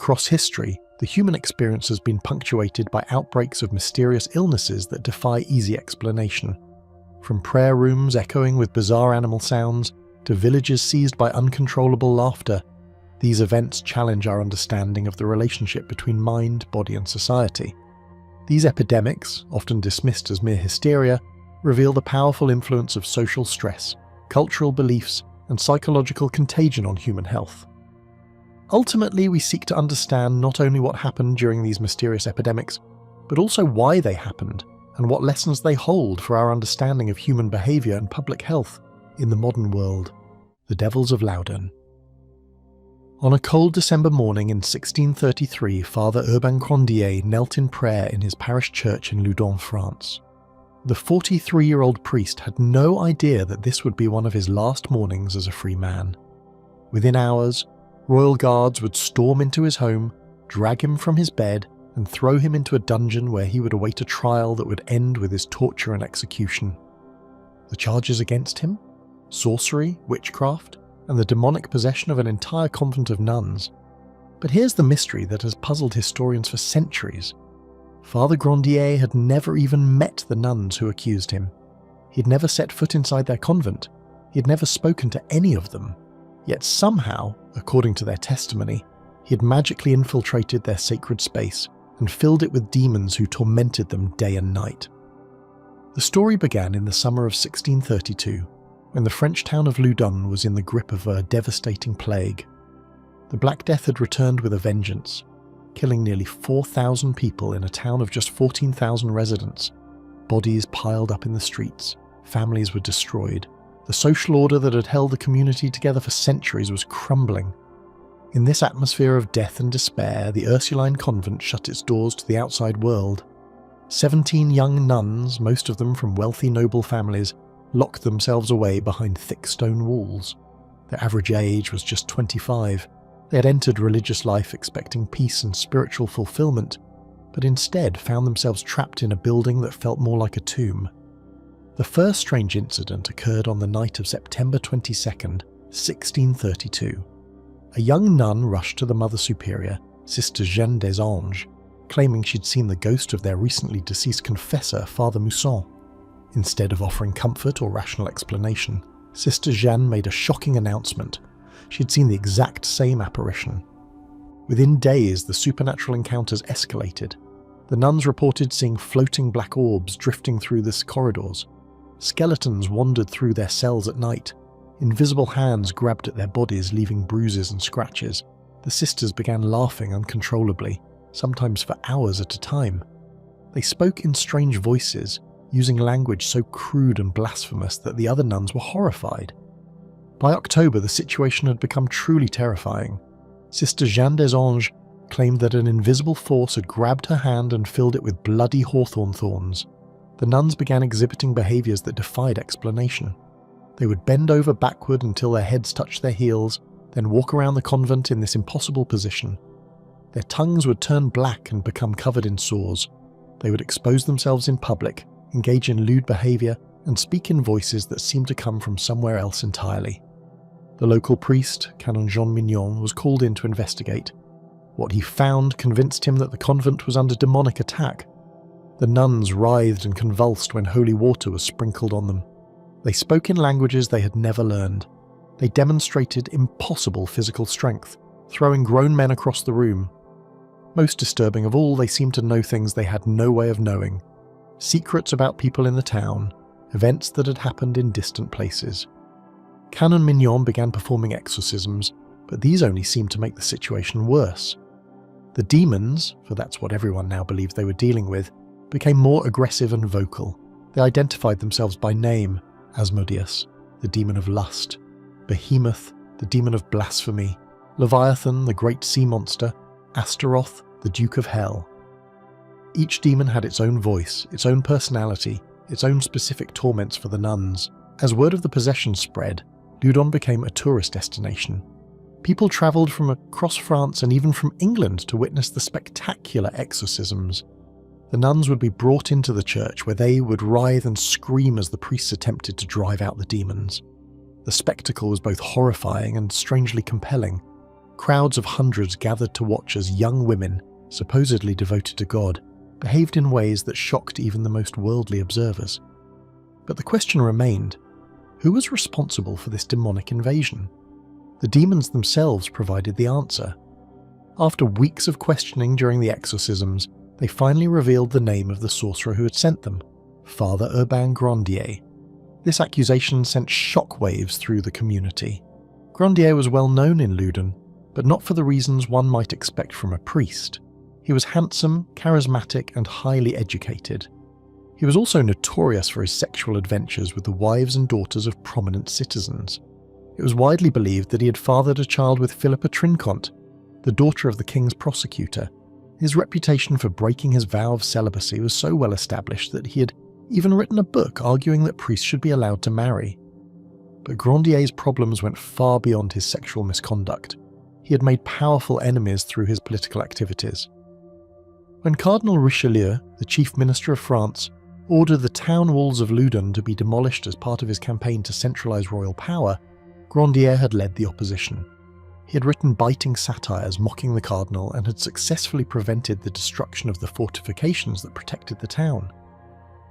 Across history, the human experience has been punctuated by outbreaks of mysterious illnesses that defy easy explanation. From prayer rooms echoing with bizarre animal sounds to villages seized by uncontrollable laughter, these events challenge our understanding of the relationship between mind, body and society. These epidemics, often dismissed as mere hysteria, reveal the powerful influence of social stress, cultural beliefs and psychological contagion on human health. Ultimately, we seek to understand not only what happened during these mysterious epidemics, but also why they happened and what lessons they hold for our understanding of human behaviour and public health in the modern world. The Devils of Loudun. On a cold December morning in 1633, Father Urbain Grandier knelt in prayer in his parish church in Loudun, France. The 43-year-old priest had no idea that this would be one of his last mornings as a free man. Within hours, royal guards would storm into his home, drag him from his bed, and throw him into a dungeon where he would await a trial that would end with his torture and execution. The charges against him? Sorcery, witchcraft, and the demonic possession of an entire convent of nuns. But here's the mystery that has puzzled historians for centuries. Father Grandier had never even met the nuns who accused him. He'd never set foot inside their convent. He'd never spoken to any of them. Yet somehow, according to their testimony, he had magically infiltrated their sacred space and filled it with demons who tormented them day and night. The story began in the summer of 1632, when the French town of Loudun was in the grip of a devastating plague. The Black Death had returned with a vengeance, killing nearly 4,000 people in a town of just 14,000 residents. Bodies piled up in the streets, families were destroyed. The social order that had held the community together for centuries was crumbling. In this atmosphere of death and despair, the Ursuline convent shut its doors to the outside world. 17 young nuns, most of them from wealthy noble families, locked themselves away behind thick stone walls. Their average age was just 25. They had entered religious life expecting peace and spiritual fulfillment, but instead found themselves trapped in a building that felt more like a tomb. The first strange incident occurred on the night of September 22nd, 1632. A young nun rushed to the Mother Superior, Sister Jeanne des Anges, claiming she'd seen the ghost of their recently deceased confessor, Father Mousson. Instead of offering comfort or rational explanation, Sister Jeanne made a shocking announcement. She'd seen the exact same apparition. Within days, the supernatural encounters escalated. The nuns reported seeing floating black orbs drifting through the corridors. Skeletons wandered through their cells at night. Invisible hands grabbed at their bodies, leaving bruises and scratches. The sisters began laughing uncontrollably, sometimes for hours at a time. They spoke in strange voices, using language so crude and blasphemous that the other nuns were horrified. By October, the situation had become truly terrifying. Sister Jeanne des Anges claimed that an invisible force had grabbed her hand and filled it with bloody hawthorn thorns. The nuns began exhibiting behaviours that defied explanation. They would bend over backward until their heads touched their heels, then walk around the convent in this impossible position. Their tongues would turn black and become covered in sores. They would expose themselves in public, engage in lewd behaviour, and speak in voices that seemed to come from somewhere else entirely. The local priest, Canon Jean Mignon, was called in to investigate. What he found convinced him that the convent was under demonic attack. The nuns writhed and convulsed when holy water was sprinkled on them. They spoke in languages they had never learned. They demonstrated impossible physical strength, throwing grown men across the room. Most disturbing of all, they seemed to know things they had no way of knowing. Secrets about people in the town, events that had happened in distant places. Canon Mignon began performing exorcisms, but these only seemed to make the situation worse. The demons, for that's what everyone now believed they were dealing with, became more aggressive and vocal. They identified themselves by name: Asmodeus, the demon of lust; Behemoth, the demon of blasphemy; Leviathan, the great sea monster; Astaroth, the Duke of Hell. Each demon had its own voice, its own personality, its own specific torments for the nuns. As word of the possession spread, Loudun became a tourist destination. People travelled from across France and even from England to witness the spectacular exorcisms. The nuns would be brought into the church where they would writhe and scream as the priests attempted to drive out the demons. The spectacle was both horrifying and strangely compelling. Crowds of hundreds gathered to watch as young women, supposedly devoted to God, behaved in ways that shocked even the most worldly observers. But the question remained, who was responsible for this demonic invasion? The demons themselves provided the answer. After weeks of questioning during the exorcisms, they finally revealed the name of the sorcerer who had sent them, Father Urbain Grandier. This accusation sent shockwaves through the community. Grandier was well known in Loudun, but not for the reasons one might expect from a priest. He was handsome, charismatic, and highly educated. He was also notorious for his sexual adventures with the wives and daughters of prominent citizens. It was widely believed that he had fathered a child with Philippa Trincont, the daughter of the king's prosecutor. His reputation for breaking his vow of celibacy was so well established that he had even written a book arguing that priests should be allowed to marry. But Grandier's problems went far beyond his sexual misconduct. He had made powerful enemies through his political activities. When Cardinal Richelieu, the chief minister of France, ordered the town walls of Loudun to be demolished as part of his campaign to centralise royal power, Grandier had led the opposition. He had written biting satires mocking the cardinal and had successfully prevented the destruction of the fortifications that protected the town.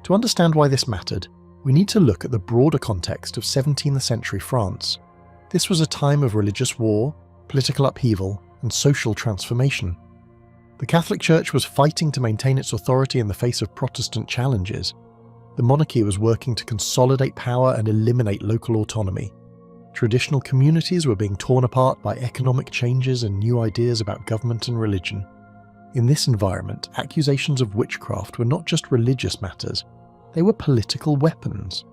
To understand why this mattered, we need to look at the broader context of 17th century France. This was a time of religious war, political upheaval, and social transformation. The Catholic Church was fighting to maintain its authority in the face of Protestant challenges. The monarchy was working to consolidate power and eliminate local autonomy. Traditional communities were being torn apart by economic changes and new ideas about government and religion. In this environment, accusations of witchcraft were not just religious matters, they were political weapons.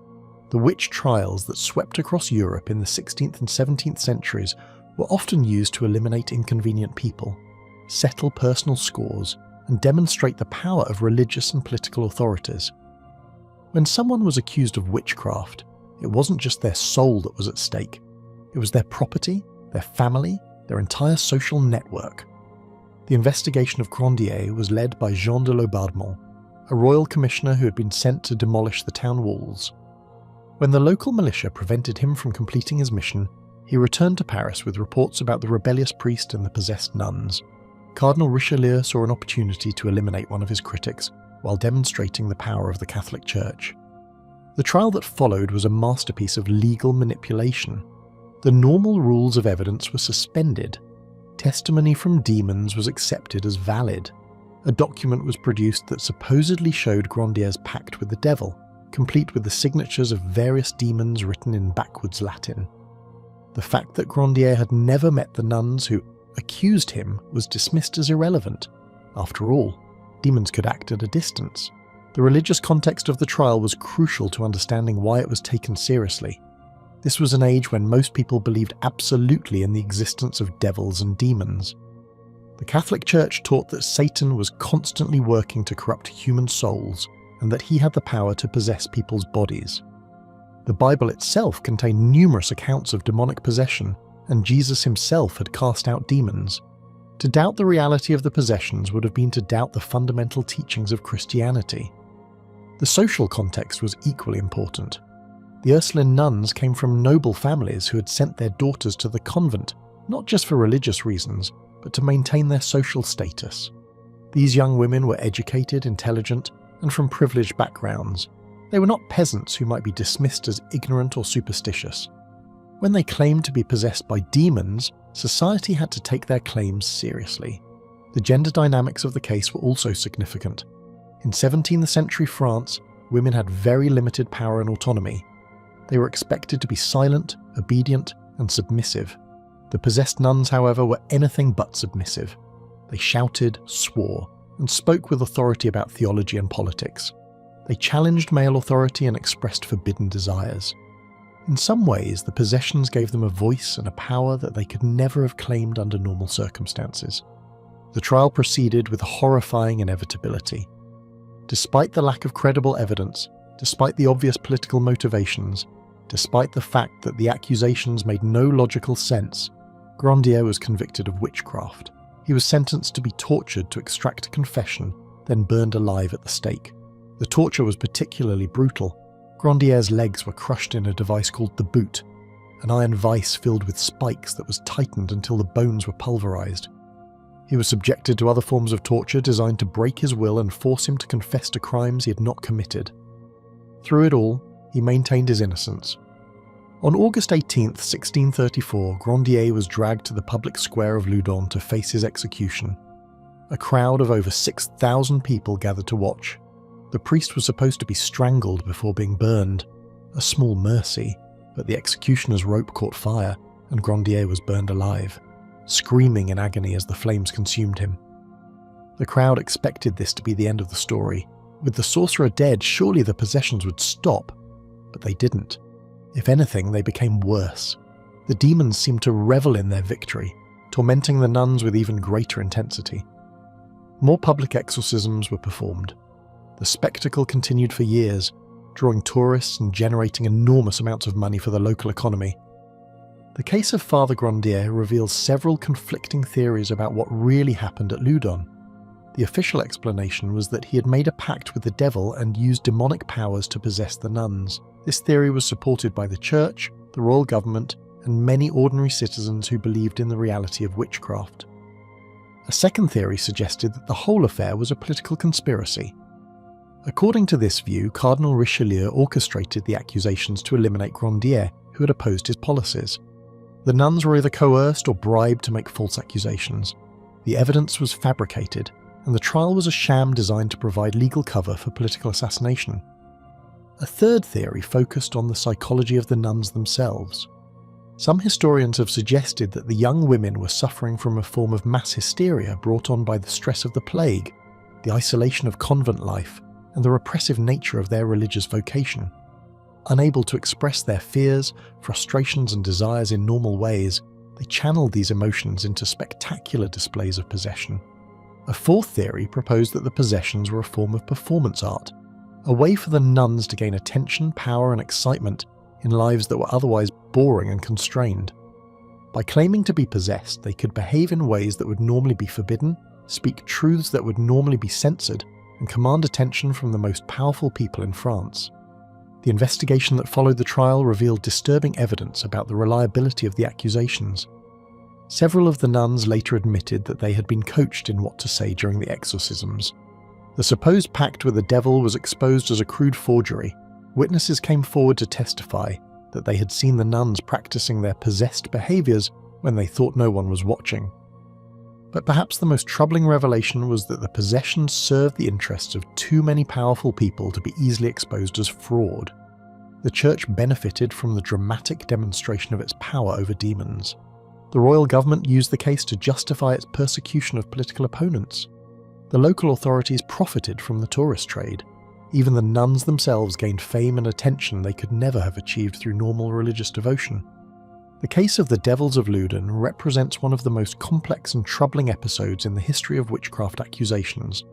The witch trials that swept across Europe in the 16th and 17th centuries were often used to eliminate inconvenient people, settle personal scores, and demonstrate the power of religious and political authorities. When someone was accused of witchcraft, it wasn't just their soul that was at stake. It was their property, their family, their entire social network. The investigation of Grandier was led by Jean de Laubardemont, a royal commissioner who had been sent to demolish the town walls. When the local militia prevented him from completing his mission, he returned to Paris with reports about the rebellious priest and the possessed nuns. Cardinal Richelieu saw an opportunity to eliminate one of his critics while demonstrating the power of the Catholic Church. The trial that followed was a masterpiece of legal manipulation. The normal rules of evidence were suspended. Testimony from demons was accepted as valid. A document was produced that supposedly showed Grandier's pact with the devil, complete with the signatures of various demons written in backwards Latin. The fact that Grandier had never met the nuns who accused him was dismissed as irrelevant. After all, demons could act at a distance. The religious context of the trial was crucial to understanding why it was taken seriously. This was an age when most people believed absolutely in the existence of devils and demons. The Catholic Church taught that Satan was constantly working to corrupt human souls and that he had the power to possess people's bodies. The Bible itself contained numerous accounts of demonic possession, and Jesus himself had cast out demons. To doubt the reality of the possessions would have been to doubt the fundamental teachings of Christianity. The social context was equally important. The Ursuline nuns came from noble families who had sent their daughters to the convent, not just for religious reasons, but to maintain their social status. These young women were educated, intelligent, and from privileged backgrounds. They were not peasants who might be dismissed as ignorant or superstitious. When they claimed to be possessed by demons, society had to take their claims seriously. The gender dynamics of the case were also significant. In 17th century France, women had very limited power and autonomy. They were expected to be silent, obedient, and submissive. The possessed nuns, however, were anything but submissive. They shouted, swore, and spoke with authority about theology and politics. They challenged male authority and expressed forbidden desires. In some ways, the possessions gave them a voice and a power that they could never have claimed under normal circumstances. The trial proceeded with horrifying inevitability. Despite the lack of credible evidence, despite the obvious political motivations, despite the fact that the accusations made no logical sense, Grandier was convicted of witchcraft. He was sentenced to be tortured to extract a confession, then burned alive at the stake. The torture was particularly brutal. Grandier's legs were crushed in a device called the boot. an iron vise filled with spikes that was tightened until the bones were pulverized. He was subjected to other forms of torture designed to break his will and force him to confess to crimes he had not committed. Through it all, he maintained his innocence. On August 18, 1634, Grandier was dragged to the public square of Loudun to face his execution. A crowd of over 6,000 people gathered to watch. The priest was supposed to be strangled before being burned, a small mercy, but the executioner's rope caught fire and Grandier was burned alive, screaming in agony as the flames consumed him. The crowd expected this to be the end of the story. With the sorcerer dead, surely the possessions would stop, but they didn't. If anything, they became worse. The demons seemed to revel in their victory, tormenting the nuns with even greater intensity. More public exorcisms were performed. The spectacle continued for years, drawing tourists and generating enormous amounts of money for the local economy. The case of Father Grandier reveals several conflicting theories about what really happened at Loudun. The official explanation was that he had made a pact with the devil and used demonic powers to possess the nuns. This theory was supported by the church, the royal government, and many ordinary citizens who believed in the reality of witchcraft. A second theory suggested that the whole affair was a political conspiracy. According to this view, Cardinal Richelieu orchestrated the accusations to eliminate Grandier, who had opposed his policies. The nuns were either coerced or bribed to make false accusations. The evidence was fabricated, and the trial was a sham designed to provide legal cover for political assassination. A third theory focused on the psychology of the nuns themselves. Some historians have suggested that the young women were suffering from a form of mass hysteria brought on by the stress of the plague, the isolation of convent life, and the repressive nature of their religious vocation. Unable to express their fears, frustrations, and desires in normal ways, they channeled these emotions into spectacular displays of possession. A fourth theory proposed that the possessions were a form of performance art, a way for the nuns to gain attention, power, and excitement in lives that were otherwise boring and constrained. By claiming to be possessed, they could behave in ways that would normally be forbidden, speak truths that would normally be censored, and command attention from the most powerful people in France. The investigation that followed the trial revealed disturbing evidence about the reliability of the accusations. Several of the nuns later admitted that they had been coached in what to say during the exorcisms. The supposed pact with the devil was exposed as a crude forgery. Witnesses came forward to testify that they had seen the nuns practicing their possessed behaviours when they thought no one was watching. But perhaps the most troubling revelation was that the possessions served the interests of too many powerful people to be easily exposed as fraud. The church benefited from the dramatic demonstration of its power over demons. The royal government used the case to justify its persecution of political opponents. The local authorities profited from the tourist trade. Even the nuns themselves gained fame and attention they could never have achieved through normal religious devotion. The case of the Devils of Loudun represents one of the most complex and troubling episodes in the history of witchcraft accusations.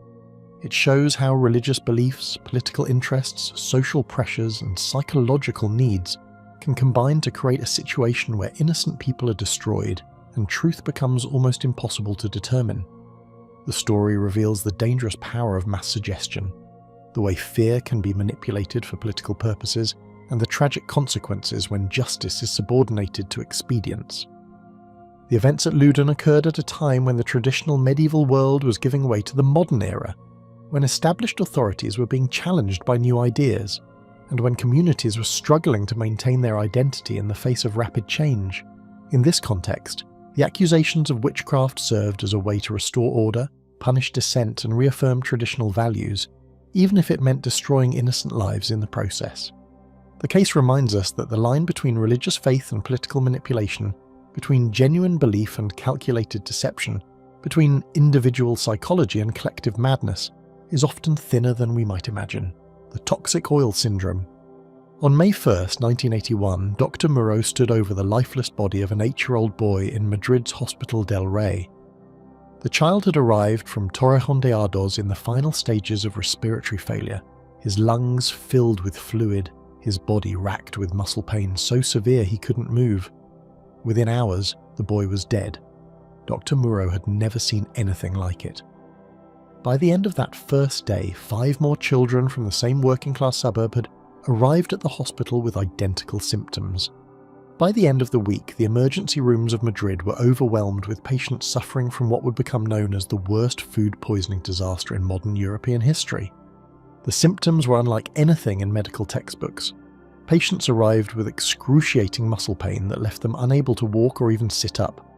It shows how religious beliefs, political interests, social pressures, and psychological needs can combine to create a situation where innocent people are destroyed and truth becomes almost impossible to determine. The story reveals the dangerous power of mass suggestion, the way fear can be manipulated for political purposes, and the tragic consequences when justice is subordinated to expedience. The events at Loudun occurred at a time when the traditional medieval world was giving way to the modern era, when established authorities were being challenged by new ideas, and when communities were struggling to maintain their identity in the face of rapid change. In this context, the accusations of witchcraft served as a way to restore order, punish dissent, and reaffirm traditional values, even if it meant destroying innocent lives in the process. The case reminds us that the line between religious faith and political manipulation, between genuine belief and calculated deception, between individual psychology and collective madness, is often thinner than we might imagine. The toxic oil syndrome. On May 1st, 1981, Dr. Moreau stood over the lifeless body of an 8-year-old boy in Madrid's Hospital del Rey. The child had arrived from Torrejón de Ardoz in the final stages of respiratory failure, his lungs filled with fluid, his body racked with muscle pain so severe he couldn't move. Within hours, the boy was dead. Dr. Moreau had never seen anything like it. By the end of that first day, 5 more children from the same working-class suburb had arrived at the hospital with identical symptoms. By the end of the week, the emergency rooms of Madrid were overwhelmed with patients suffering from what would become known as the worst food poisoning disaster in modern European history. The symptoms were unlike anything in medical textbooks. Patients arrived with excruciating muscle pain that left them unable to walk or even sit up.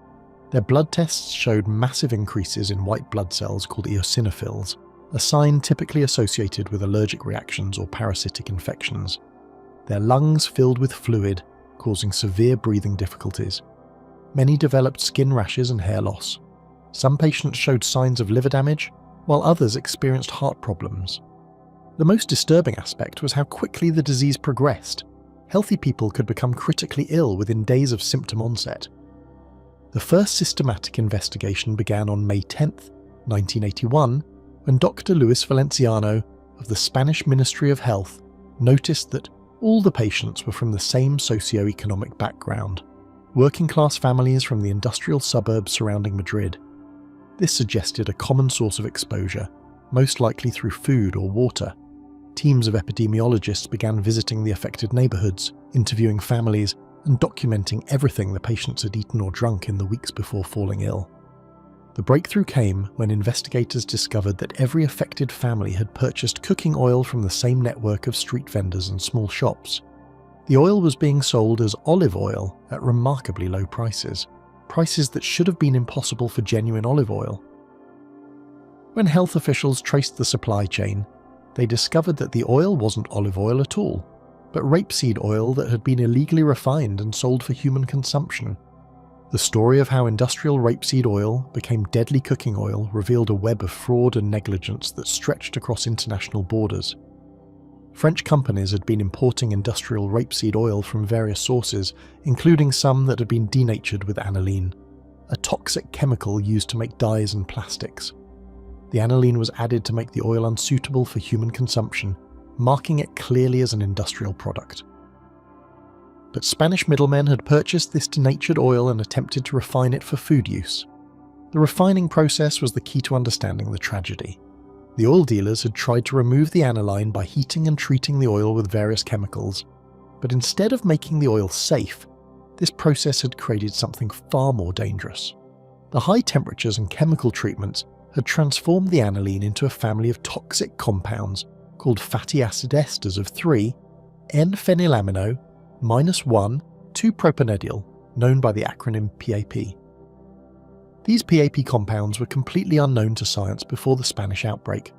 Their blood tests showed massive increases in white blood cells called eosinophils, a sign typically associated with allergic reactions or parasitic infections. Their lungs filled with fluid, causing severe breathing difficulties. Many developed skin rashes and hair loss. Some patients showed signs of liver damage, while others experienced heart problems. The most disturbing aspect was how quickly the disease progressed. Healthy people could become critically ill within days of symptom onset. The first systematic investigation began on May 10, 1981, when Dr. Luis Valenciano of the Spanish Ministry of Health noticed that all the patients were from the same socio-economic background, working-class families from the industrial suburbs surrounding Madrid. This suggested a common source of exposure, most likely through food or water. Teams of epidemiologists began visiting the affected neighbourhoods, interviewing families, and documenting everything the patients had eaten or drunk in the weeks before falling ill. The breakthrough came when investigators discovered that every affected family had purchased cooking oil from the same network of street vendors and small shops. The oil was being sold as olive oil at remarkably low prices, prices that should have been impossible for genuine olive oil. When health officials traced the supply chain, they discovered that the oil wasn't olive oil at all, but rapeseed oil that had been illegally refined and sold for human consumption. The story of how industrial rapeseed oil became deadly cooking oil revealed a web of fraud and negligence that stretched across international borders. French companies had been importing industrial rapeseed oil from various sources, including some that had been denatured with aniline, a toxic chemical used to make dyes and plastics. The aniline was added to make the oil unsuitable for human consumption, marking it clearly as an industrial product. But Spanish middlemen had purchased this denatured oil and attempted to refine it for food use. The refining process was the key to understanding the tragedy. The oil dealers had tried to remove the aniline by heating and treating the oil with various chemicals, but instead of making the oil safe, this process had created something far more dangerous. The high temperatures and chemical treatments had transformed the aniline into a family of toxic compounds called fatty acid esters of 3-N-phenylamino -1,2-propanedyl, known by the acronym PAP. These PAP compounds were completely unknown to science before the Spanish outbreak.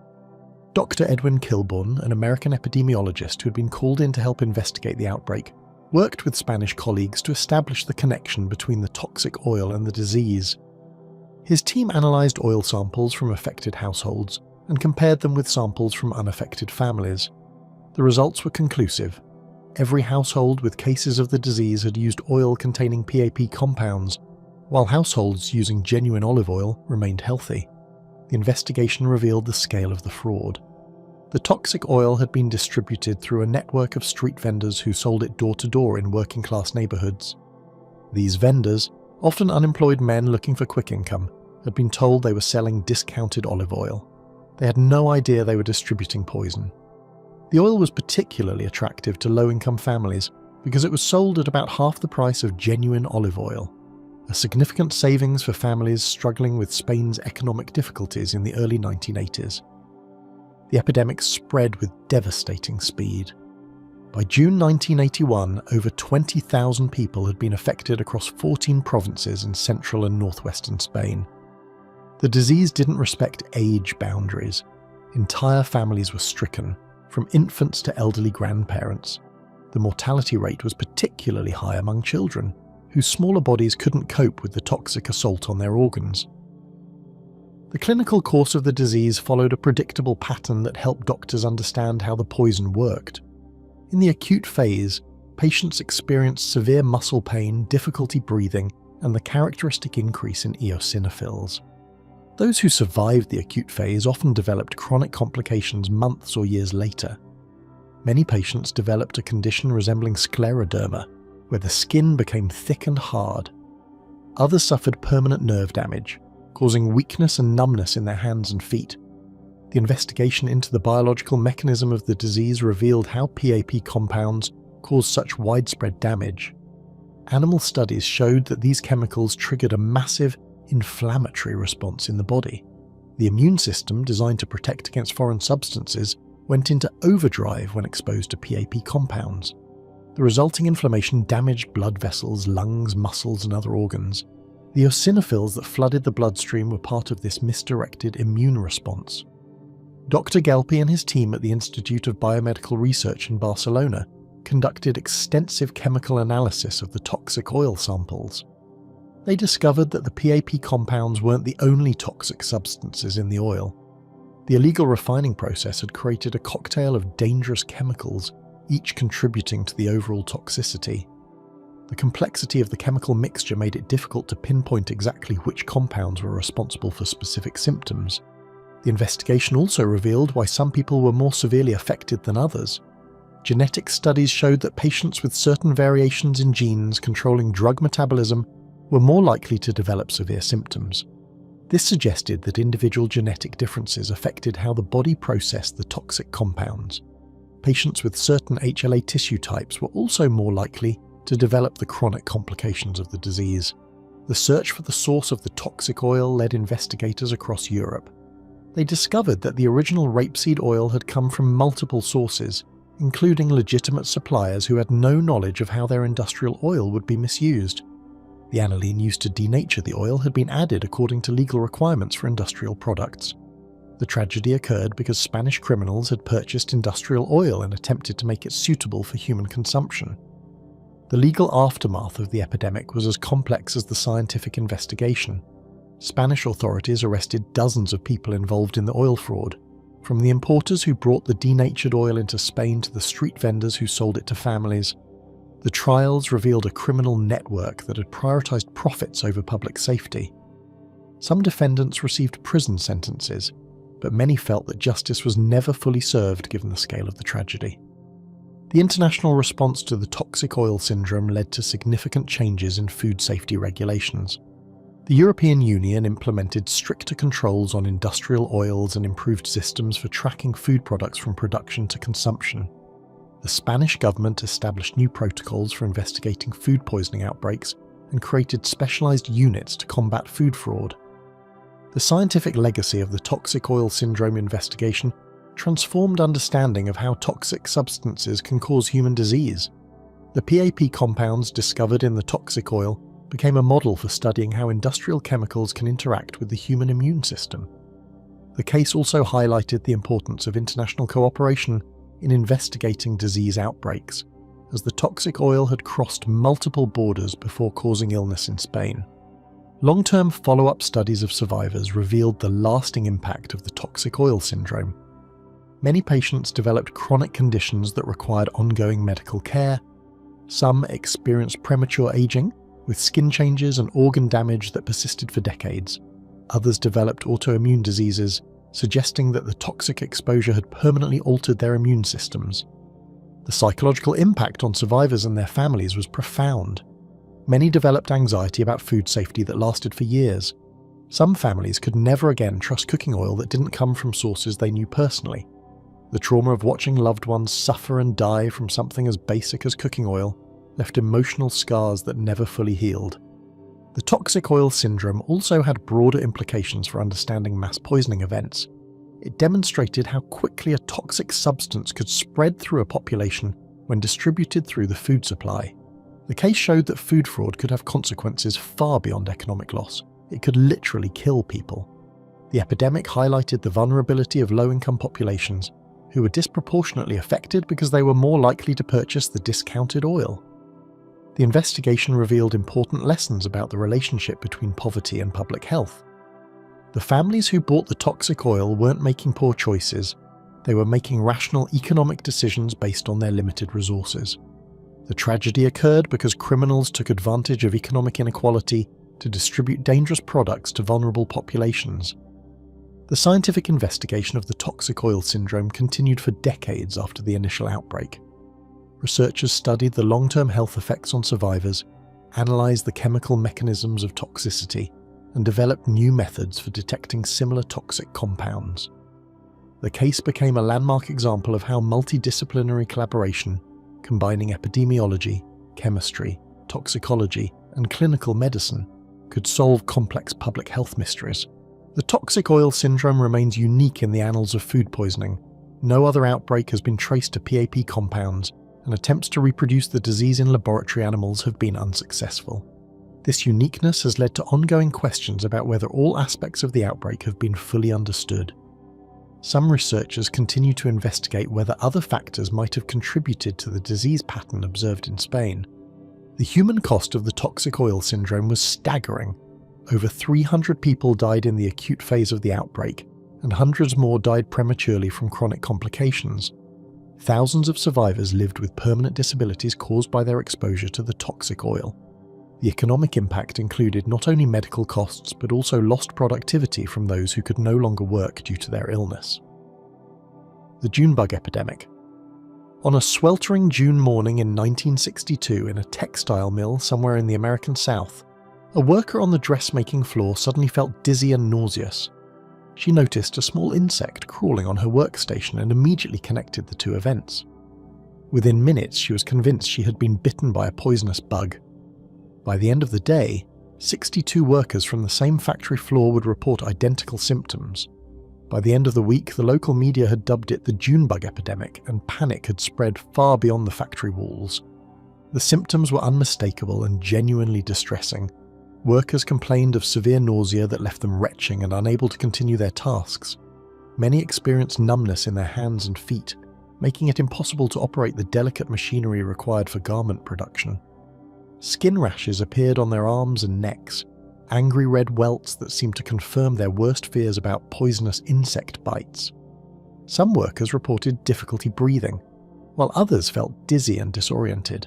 Dr. Edwin Kilburn, an American epidemiologist who had been called in to help investigate the outbreak, worked with Spanish colleagues to establish the connection between the toxic oil and the disease. His team analysed oil samples from affected households and compared them with samples from unaffected families. The results were conclusive. Every household with cases of the disease had used oil containing PAP compounds, while households using genuine olive oil remained healthy. The investigation revealed the scale of the fraud. The toxic oil had been distributed through a network of street vendors who sold it door to door in working-class neighbourhoods. These vendors, often unemployed men looking for quick income, had been told they were selling discounted olive oil. They had no idea they were distributing poison. The oil was particularly attractive to low-income families because it was sold at about half the price of genuine olive oil, a significant savings for families struggling with Spain's economic difficulties in the early 1980s. The epidemic spread with devastating speed. By June 1981, over 20,000 people had been affected across 14 provinces in central and northwestern Spain. The disease didn't respect age boundaries. Entire families were stricken, from infants to elderly grandparents. The mortality rate was particularly high among children, whose smaller bodies couldn't cope with the toxic assault on their organs. The clinical course of the disease followed a predictable pattern that helped doctors understand how the poison worked. In the acute phase, patients experienced severe muscle pain, difficulty breathing, and the characteristic increase in eosinophils. Those who survived the acute phase often developed chronic complications months or years later. Many patients developed a condition resembling scleroderma, where the skin became thick and hard. Others suffered permanent nerve damage, causing weakness and numbness in their hands and feet. The investigation into the biological mechanism of the disease revealed how PAP compounds cause such widespread damage. animal studies showed that these chemicals triggered a massive inflammatory response in the body. The immune system, designed to protect against foreign substances, went into overdrive when exposed to PAP compounds. The resulting inflammation damaged blood vessels, lungs, muscles, and other organs. The eosinophils that flooded the bloodstream were part of this misdirected immune response. Dr. Gelpi and his team at the Institute of Biomedical Research in Barcelona conducted extensive chemical analysis of the toxic oil samples. They discovered that the PAP compounds weren't the only toxic substances in the oil. The illegal refining process had created a cocktail of dangerous chemicals, each contributing to the overall toxicity. The complexity of the chemical mixture made it difficult to pinpoint exactly which compounds were responsible for specific symptoms. The investigation also revealed why some people were more severely affected than others. Genetic studies showed that patients with certain variations in genes controlling drug metabolism were more likely to develop severe symptoms. This suggested that individual genetic differences affected how the body processed the toxic compounds. Patients with certain HLA tissue types were also more likely to develop the chronic complications of the disease. The search for the source of the toxic oil led investigators across Europe. They discovered that the original rapeseed oil had come from multiple sources, including legitimate suppliers who had no knowledge of how their industrial oil would be misused. The aniline used to denature the oil had been added according to legal requirements for industrial products. The tragedy occurred because Spanish criminals had purchased industrial oil and attempted to make it suitable for human consumption. The legal aftermath of the epidemic was as complex as the scientific investigation. Spanish authorities arrested dozens of people involved in the oil fraud, from the importers who brought the denatured oil into Spain to the street vendors who sold it to families. The trials revealed a criminal network that had prioritized profits over public safety. Some defendants received prison sentences, but many felt that justice was never fully served given the scale of the tragedy. The international response to the toxic oil syndrome led to significant changes in food safety regulations. The European Union implemented stricter controls on industrial oils and improved systems for tracking food products from production to consumption. The Spanish government established new protocols for investigating food poisoning outbreaks and created specialized units to combat food fraud. The scientific legacy of the toxic oil syndrome investigation transformed understanding of how toxic substances can cause human disease. The PAP compounds discovered in the toxic oil became a model for studying how industrial chemicals can interact with the human immune system. The case also highlighted the importance of international cooperation in investigating disease outbreaks, as the toxic oil had crossed multiple borders before causing illness in Spain. Long-term follow-up studies of survivors revealed the lasting impact of the toxic oil syndrome. Many patients developed chronic conditions that required ongoing medical care. Some experienced premature aging, with skin changes and organ damage that persisted for decades. Others developed autoimmune diseases, suggesting that the toxic exposure had permanently altered their immune systems. The psychological impact on survivors and their families was profound. Many developed anxiety about food safety that lasted for years. Some families could never again trust cooking oil that didn't come from sources they knew personally. The trauma of watching loved ones suffer and die from something as basic as cooking oil left emotional scars that never fully healed. The toxic oil syndrome also had broader implications for understanding mass poisoning events. It demonstrated how quickly a toxic substance could spread through a population when distributed through the food supply. The case showed that food fraud could have consequences far beyond economic loss. It could literally kill people. The epidemic highlighted the vulnerability of low-income populations, who were disproportionately affected because they were more likely to purchase the discounted oil. The investigation revealed important lessons about the relationship between poverty and public health. The families who bought the toxic oil weren't making poor choices. They were making rational economic decisions based on their limited resources. The tragedy occurred because criminals took advantage of economic inequality to distribute dangerous products to vulnerable populations. The scientific investigation of the toxic oil syndrome continued for decades after the initial outbreak. Researchers studied the long-term health effects on survivors, analysed the chemical mechanisms of toxicity, and developed new methods for detecting similar toxic compounds. The case became a landmark example of how multidisciplinary collaboration, combining epidemiology, chemistry, toxicology, and clinical medicine could solve complex public health mysteries. The toxic oil syndrome remains unique in the annals of food poisoning. No other outbreak has been traced to PAP compounds, and attempts to reproduce the disease in laboratory animals have been unsuccessful. This uniqueness has led to ongoing questions about whether all aspects of the outbreak have been fully understood. Some researchers continue to investigate whether other factors might have contributed to the disease pattern observed in Spain. The human cost of the toxic oil syndrome was staggering. Over 300 people died in the acute phase of the outbreak, and hundreds more died prematurely from chronic complications. Thousands of survivors lived with permanent disabilities caused by their exposure to the toxic oil. The economic impact included not only medical costs but also lost productivity from those who could no longer work due to their illness. The Junebug epidemic. On a sweltering June morning in 1962 in a textile mill somewhere in the American South, a worker on the dressmaking floor suddenly felt dizzy and nauseous. She noticed a small insect crawling on her workstation and immediately connected the two events. Within minutes, she was convinced she had been bitten by a poisonous bug. By the end of the day, 62 workers from the same factory floor would report identical symptoms. By the end of the week, the local media had dubbed it the Junebug epidemic, and panic had spread far beyond the factory walls. The symptoms were unmistakable and genuinely distressing. Workers complained of severe nausea that left them retching and unable to continue their tasks. Many experienced numbness in their hands and feet, making it impossible to operate the delicate machinery required for garment production. Skin rashes appeared on their arms and necks, angry red welts that seemed to confirm their worst fears about poisonous insect bites. Some workers reported difficulty breathing, while others felt dizzy and disoriented.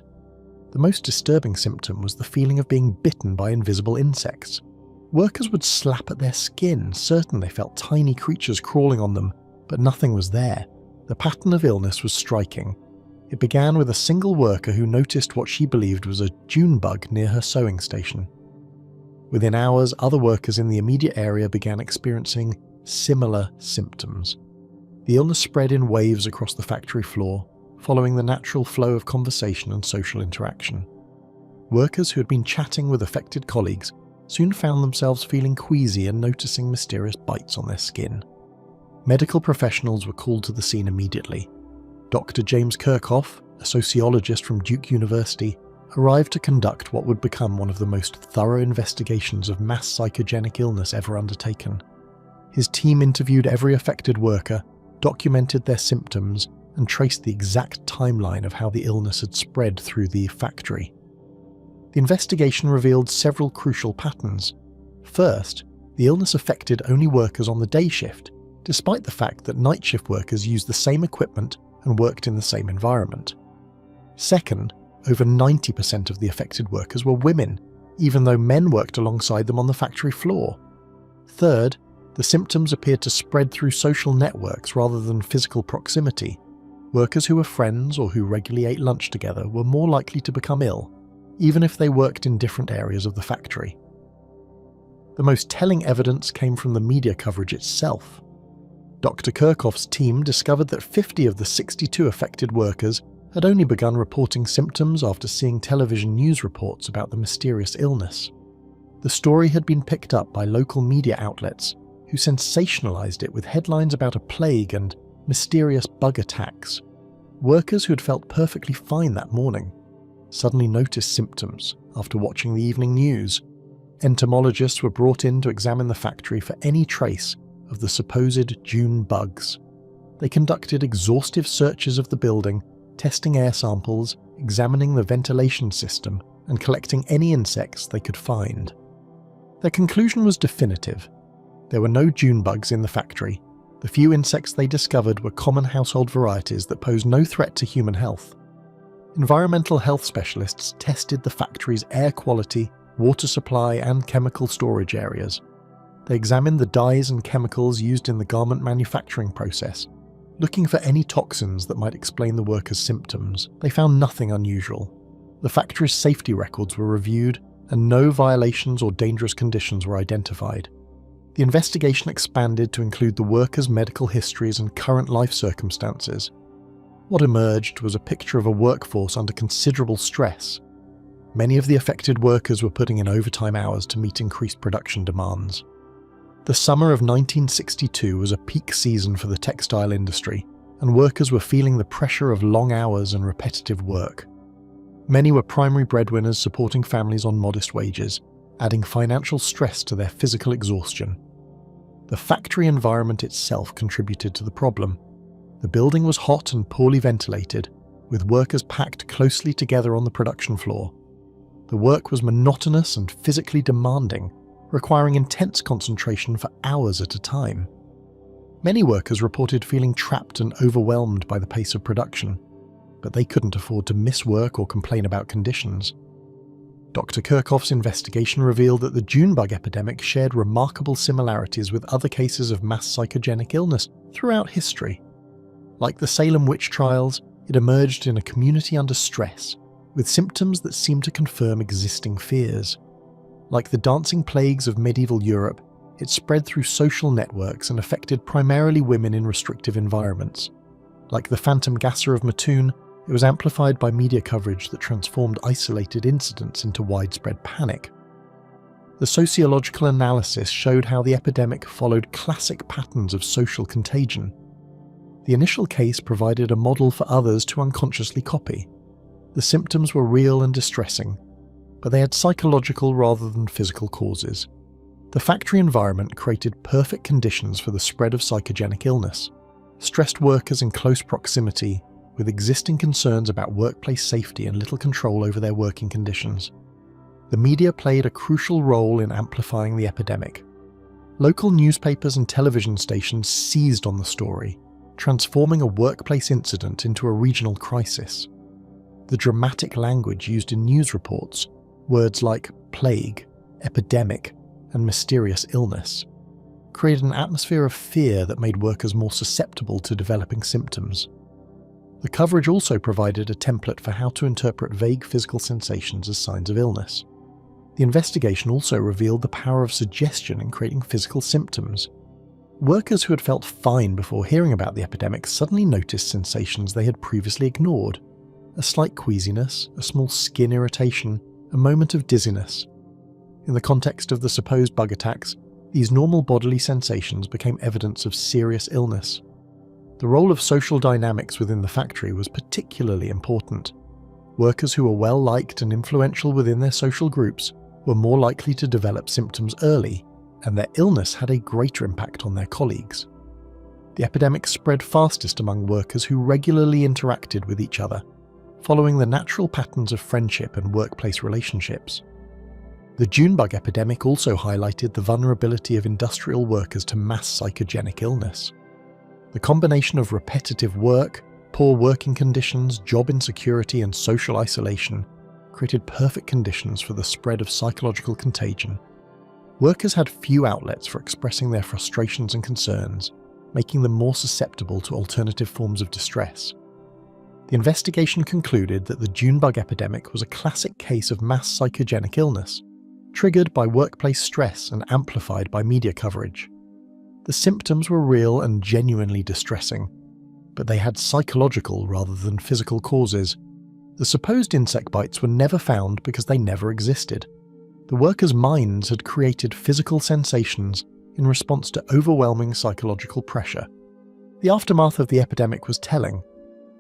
The most disturbing symptom was the feeling of being bitten by invisible insects. Workers would slap at their skin, certain they felt tiny creatures crawling on them, but nothing was there. The pattern of illness was striking. It began with a single worker who noticed what she believed was a Junebug near her sewing station. Within hours, other workers in the immediate area began experiencing similar symptoms. The illness spread in waves across the factory floor, following the natural flow of conversation and social interaction. Workers who had been chatting with affected colleagues soon found themselves feeling queasy and noticing mysterious bites on their skin. Medical professionals were called to the scene immediately. Dr. James Kirchhoff, a sociologist from Duke University, arrived to conduct what would become one of the most thorough investigations of mass psychogenic illness ever undertaken. His team interviewed every affected worker, documented their symptoms, and traced the exact timeline of how the illness had spread through the factory. The investigation revealed several crucial patterns. First, the illness affected only workers on the day shift, despite the fact that night shift workers used the same equipment and worked in the same environment. Second, over 90% of the affected workers were women, even though men worked alongside them on the factory floor. Third, the symptoms appeared to spread through social networks rather than physical proximity. Workers who were friends or who regularly ate lunch together were more likely to become ill, even if they worked in different areas of the factory. The most telling evidence came from the media coverage itself. Dr. Kirchhoff's team discovered that 50 of the 62 affected workers had only begun reporting symptoms after seeing television news reports about the mysterious illness. The story had been picked up by local media outlets, who sensationalized it with headlines about a plague and mysterious bug attacks. Workers who had felt perfectly fine that morning suddenly noticed symptoms after watching the evening news. Entomologists were brought in to examine the factory for any trace of the supposed June bugs. They conducted exhaustive searches of the building, testing air samples, examining the ventilation system, and collecting any insects they could find. Their conclusion was definitive. There were no June bugs in the factory. The few insects they discovered were common household varieties that posed no threat to human health. Environmental health specialists tested the factory's air quality, water supply, and chemical storage areas. They examined the dyes and chemicals used in the garment manufacturing process, looking for any toxins that might explain the workers' symptoms. They found nothing unusual. The factory's safety records were reviewed, and no violations or dangerous conditions were identified. The investigation expanded to include the workers' medical histories and current life circumstances. What emerged was a picture of a workforce under considerable stress. Many of the affected workers were putting in overtime hours to meet increased production demands. The summer of 1962 was a peak season for the textile industry, and workers were feeling the pressure of long hours and repetitive work. Many were primary breadwinners supporting families on modest wages, adding financial stress to their physical exhaustion. The factory environment itself contributed to the problem. The building was hot and poorly ventilated, with workers packed closely together on the production floor. The work was monotonous and physically demanding, requiring intense concentration for hours at a time. Many workers reported feeling trapped and overwhelmed by the pace of production, but they couldn't afford to miss work or complain about conditions. Dr. Kirchhoff's investigation revealed that the Junebug epidemic shared remarkable similarities with other cases of mass psychogenic illness throughout history. Like the Salem witch trials, it emerged in a community under stress, with symptoms that seemed to confirm existing fears. Like the dancing plagues of medieval Europe, it spread through social networks and affected primarily women in restrictive environments. Like the phantom gasser of Mattoon, it was amplified by media coverage that transformed isolated incidents into widespread panic. The sociological analysis showed how the epidemic followed classic patterns of social contagion. The initial case provided a model for others to unconsciously copy. The symptoms were real and distressing, but they had psychological rather than physical causes. The factory environment created perfect conditions for the spread of psychogenic illness. Stressed workers in close proximity, with existing concerns about workplace safety and little control over their working conditions. The media played a crucial role in amplifying the epidemic. Local newspapers and television stations seized on the story, transforming a workplace incident into a regional crisis. The dramatic language used in news reports, words like plague, epidemic, and mysterious illness, created an atmosphere of fear that made workers more susceptible to developing symptoms. The coverage also provided a template for how to interpret vague physical sensations as signs of illness. The investigation also revealed the power of suggestion in creating physical symptoms. Workers who had felt fine before hearing about the epidemic suddenly noticed sensations they had previously ignored. A slight queasiness, a small skin irritation, a moment of dizziness. In the context of the supposed bug attacks, these normal bodily sensations became evidence of serious illness. The role of social dynamics within the factory was particularly important. Workers who were well-liked and influential within their social groups were more likely to develop symptoms early, and their illness had a greater impact on their colleagues. The epidemic spread fastest among workers who regularly interacted with each other, following the natural patterns of friendship and workplace relationships. The Junebug epidemic also highlighted the vulnerability of industrial workers to mass psychogenic illness. The combination of repetitive work, poor working conditions, job insecurity, and social isolation created perfect conditions for the spread of psychological contagion. Workers had few outlets for expressing their frustrations and concerns, making them more susceptible to alternative forms of distress. The investigation concluded that the Junebug epidemic was a classic case of mass psychogenic illness, triggered by workplace stress and amplified by media coverage. The symptoms were real and genuinely distressing, but they had psychological rather than physical causes. The supposed insect bites were never found because they never existed. The workers' minds had created physical sensations in response to overwhelming psychological pressure. The aftermath of the epidemic was telling.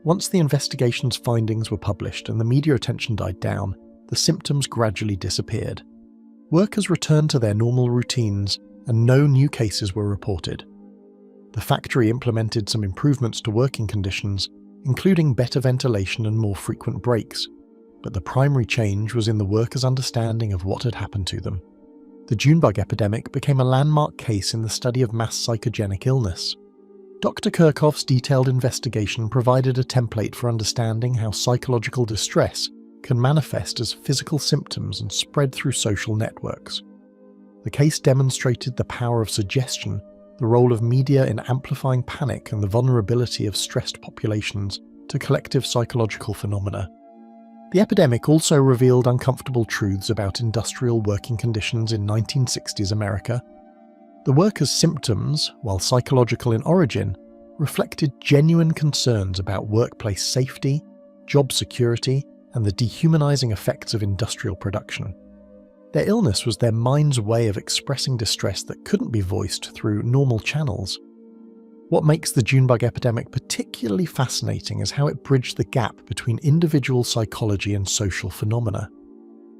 Once the investigation's findings were published and the media attention died down, the symptoms gradually disappeared. Workers returned to their normal routines, and no new cases were reported. The factory implemented some improvements to working conditions, including better ventilation and more frequent breaks, but the primary change was in the workers' understanding of what had happened to them. The Junebug epidemic became a landmark case in the study of mass psychogenic illness. Dr. Kirchhoff's detailed investigation provided a template for understanding how psychological distress can manifest as physical symptoms and spread through social networks. The case demonstrated the power of suggestion, the role of media in amplifying panic, and the vulnerability of stressed populations to collective psychological phenomena. The epidemic also revealed uncomfortable truths about industrial working conditions in 1960s America. The workers' symptoms, while psychological in origin, reflected genuine concerns about workplace safety, job security, and the dehumanizing effects of industrial production. Their illness was their mind's way of expressing distress that couldn't be voiced through normal channels. What makes the Junebug epidemic particularly fascinating is how it bridged the gap between individual psychology and social phenomena.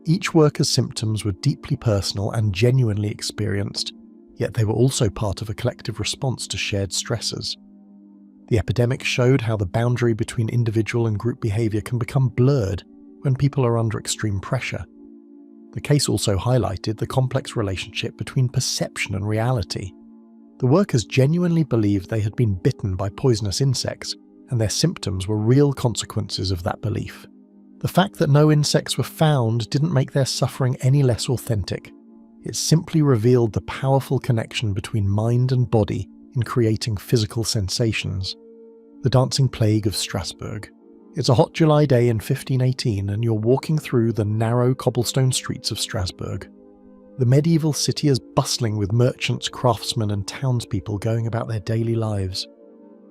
Each worker's symptoms were deeply personal and genuinely experienced, yet they were also part of a collective response to shared stressors. The epidemic showed how the boundary between individual and group behaviour can become blurred when people are under extreme pressure. The case also highlighted the complex relationship between perception and reality. The workers genuinely believed they had been bitten by poisonous insects, and their symptoms were real consequences of that belief. The fact that no insects were found didn't make their suffering any less authentic. It simply revealed the powerful connection between mind and body in creating physical sensations. The dancing plague of Strasbourg. It's a hot July day in 1518 and you're walking through the narrow cobblestone streets of Strasbourg. The medieval city is bustling with merchants, craftsmen and townspeople going about their daily lives.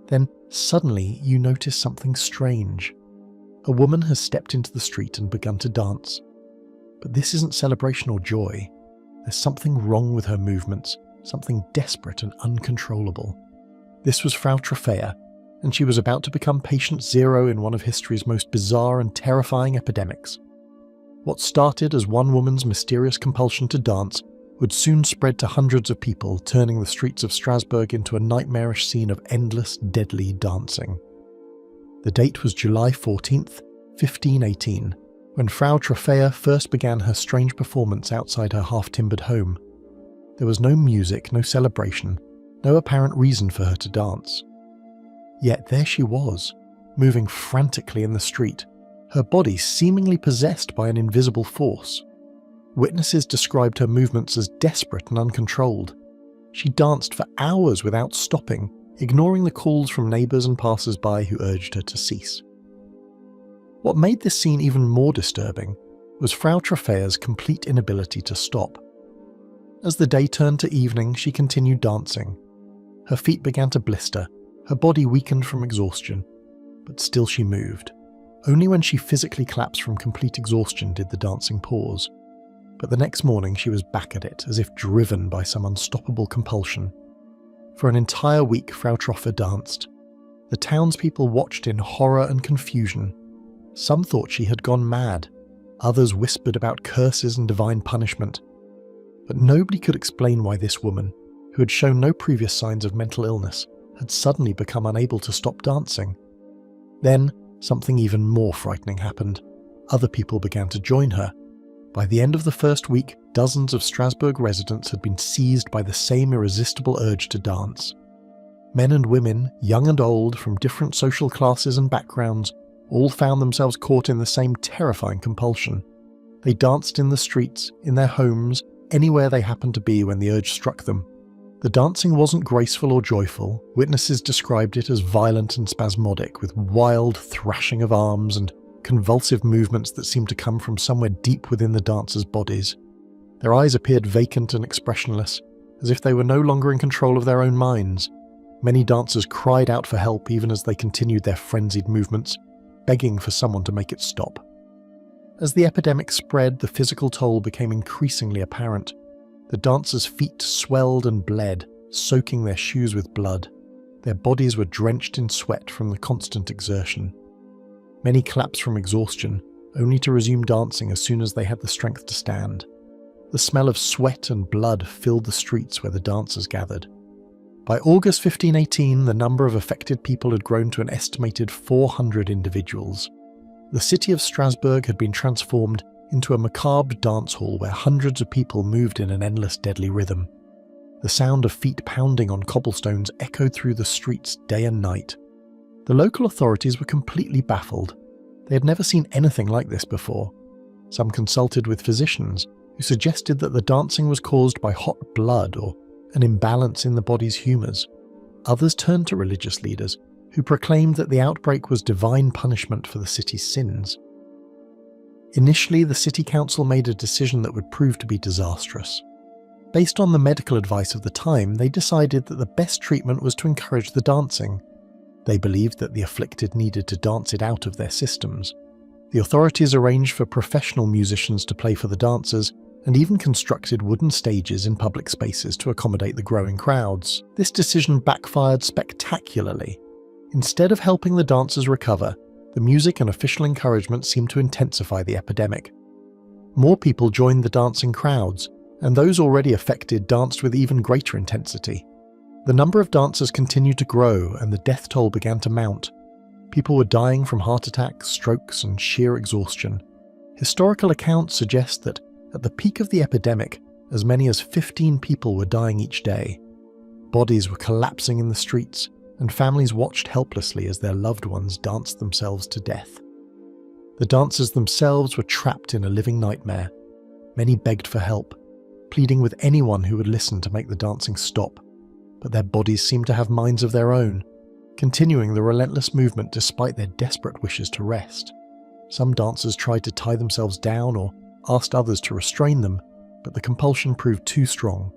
Then suddenly you notice something strange. A woman has stepped into the street and begun to dance. But this isn't celebration or joy. There's something wrong with her movements, something desperate and uncontrollable. This was Frau Troffea, and she was about to become patient zero in one of history's most bizarre and terrifying epidemics. What started as one woman's mysterious compulsion to dance would soon spread to hundreds of people, turning the streets of Strasbourg into a nightmarish scene of endless, deadly dancing. The date was July 14th, 1518, when Frau Troffea first began her strange performance outside her half-timbered home. There was no music, no celebration, no apparent reason for her to dance. Yet there she was, moving frantically in the street, her body seemingly possessed by an invisible force. Witnesses described her movements as desperate and uncontrolled. She danced for hours without stopping, ignoring the calls from neighbours and passers-by who urged her to cease. What made this scene even more disturbing was Frau Troffea's complete inability to stop. As the day turned to evening, she continued dancing. Her feet began to blister, her body weakened from exhaustion, but still she moved. Only when she physically collapsed from complete exhaustion did the dancing pause. But the next morning she was back at it, as if driven by some unstoppable compulsion. For an entire week Frau Troffea danced. The townspeople watched in horror and confusion. Some thought she had gone mad. Others whispered about curses and divine punishment. But nobody could explain why this woman, who had shown no previous signs of mental illness, had suddenly become unable to stop dancing. Then, something even more frightening happened. Other people began to join her. By the end of the first week, dozens of Strasbourg residents had been seized by the same irresistible urge to dance. Men and women, young and old, from different social classes and backgrounds, all found themselves caught in the same terrifying compulsion. They danced in the streets, in their homes, anywhere they happened to be when the urge struck them. The dancing wasn't graceful or joyful. Witnesses described it as violent and spasmodic, with wild thrashing of arms and convulsive movements that seemed to come from somewhere deep within the dancers' bodies. Their eyes appeared vacant and expressionless, as if they were no longer in control of their own minds. Many dancers cried out for help even as they continued their frenzied movements, begging for someone to make it stop. As the epidemic spread, the physical toll became increasingly apparent. The dancers' feet swelled and bled, soaking their shoes with blood. Their bodies were drenched in sweat from the constant exertion. Many collapsed from exhaustion, only to resume dancing as soon as they had the strength to stand. The smell of sweat and blood filled the streets where the dancers gathered. By August 1518, the number of affected people had grown to an estimated 400 individuals. The city of Strasbourg had been transformed into a macabre dance hall where hundreds of people moved in an endless deadly rhythm. The sound of feet pounding on cobblestones echoed through the streets day and night. The local authorities were completely baffled. They had never seen anything like this before. Some consulted with physicians, who suggested that the dancing was caused by hot blood or an imbalance in the body's humours. Others turned to religious leaders, who proclaimed that the outbreak was divine punishment for the city's sins. Initially, the city council made a decision that would prove to be disastrous. Based on the medical advice of the time, they decided that the best treatment was to encourage the dancing. They believed that the afflicted needed to dance it out of their systems. The authorities arranged for professional musicians to play for the dancers and even constructed wooden stages in public spaces to accommodate the growing crowds. This decision backfired spectacularly. Instead of helping the dancers recover, the music and official encouragement seemed to intensify the epidemic. More people joined the dancing crowds, and those already affected danced with even greater intensity. The number of dancers continued to grow and the death toll began to mount. People were dying from heart attacks, strokes, and sheer exhaustion. Historical accounts suggest that at the peak of the epidemic, as many as 15 people were dying each day. Bodies were collapsing in the streets, and families watched helplessly as their loved ones danced themselves to death. The dancers themselves were trapped in a living nightmare. Many begged for help, pleading with anyone who would listen to make the dancing stop, but their bodies seemed to have minds of their own, continuing the relentless movement despite their desperate wishes to rest. Some dancers tried to tie themselves down or asked others to restrain them, but the compulsion proved too strong.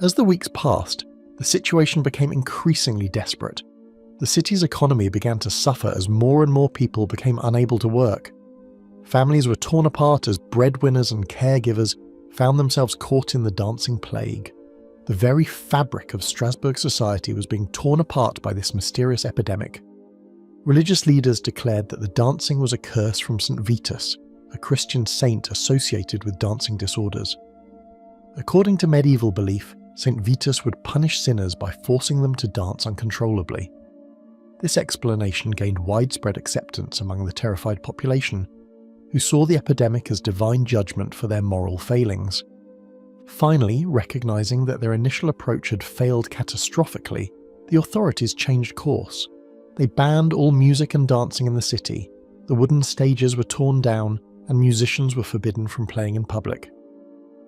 As the weeks passed, the situation became increasingly desperate. The city's economy began to suffer as more and more people became unable to work. Families were torn apart as breadwinners and caregivers found themselves caught in the dancing plague. The very fabric of Strasbourg society was being torn apart by this mysterious epidemic. Religious leaders declared that the dancing was a curse from St. Vitus, a Christian saint associated with dancing disorders. According to medieval belief, St. Vitus would punish sinners by forcing them to dance uncontrollably. This explanation gained widespread acceptance among the terrified population, who saw the epidemic as divine judgment for their moral failings. Finally, recognizing that their initial approach had failed catastrophically, the authorities changed course. They banned all music and dancing in the city, the wooden stages were torn down, and musicians were forbidden from playing in public.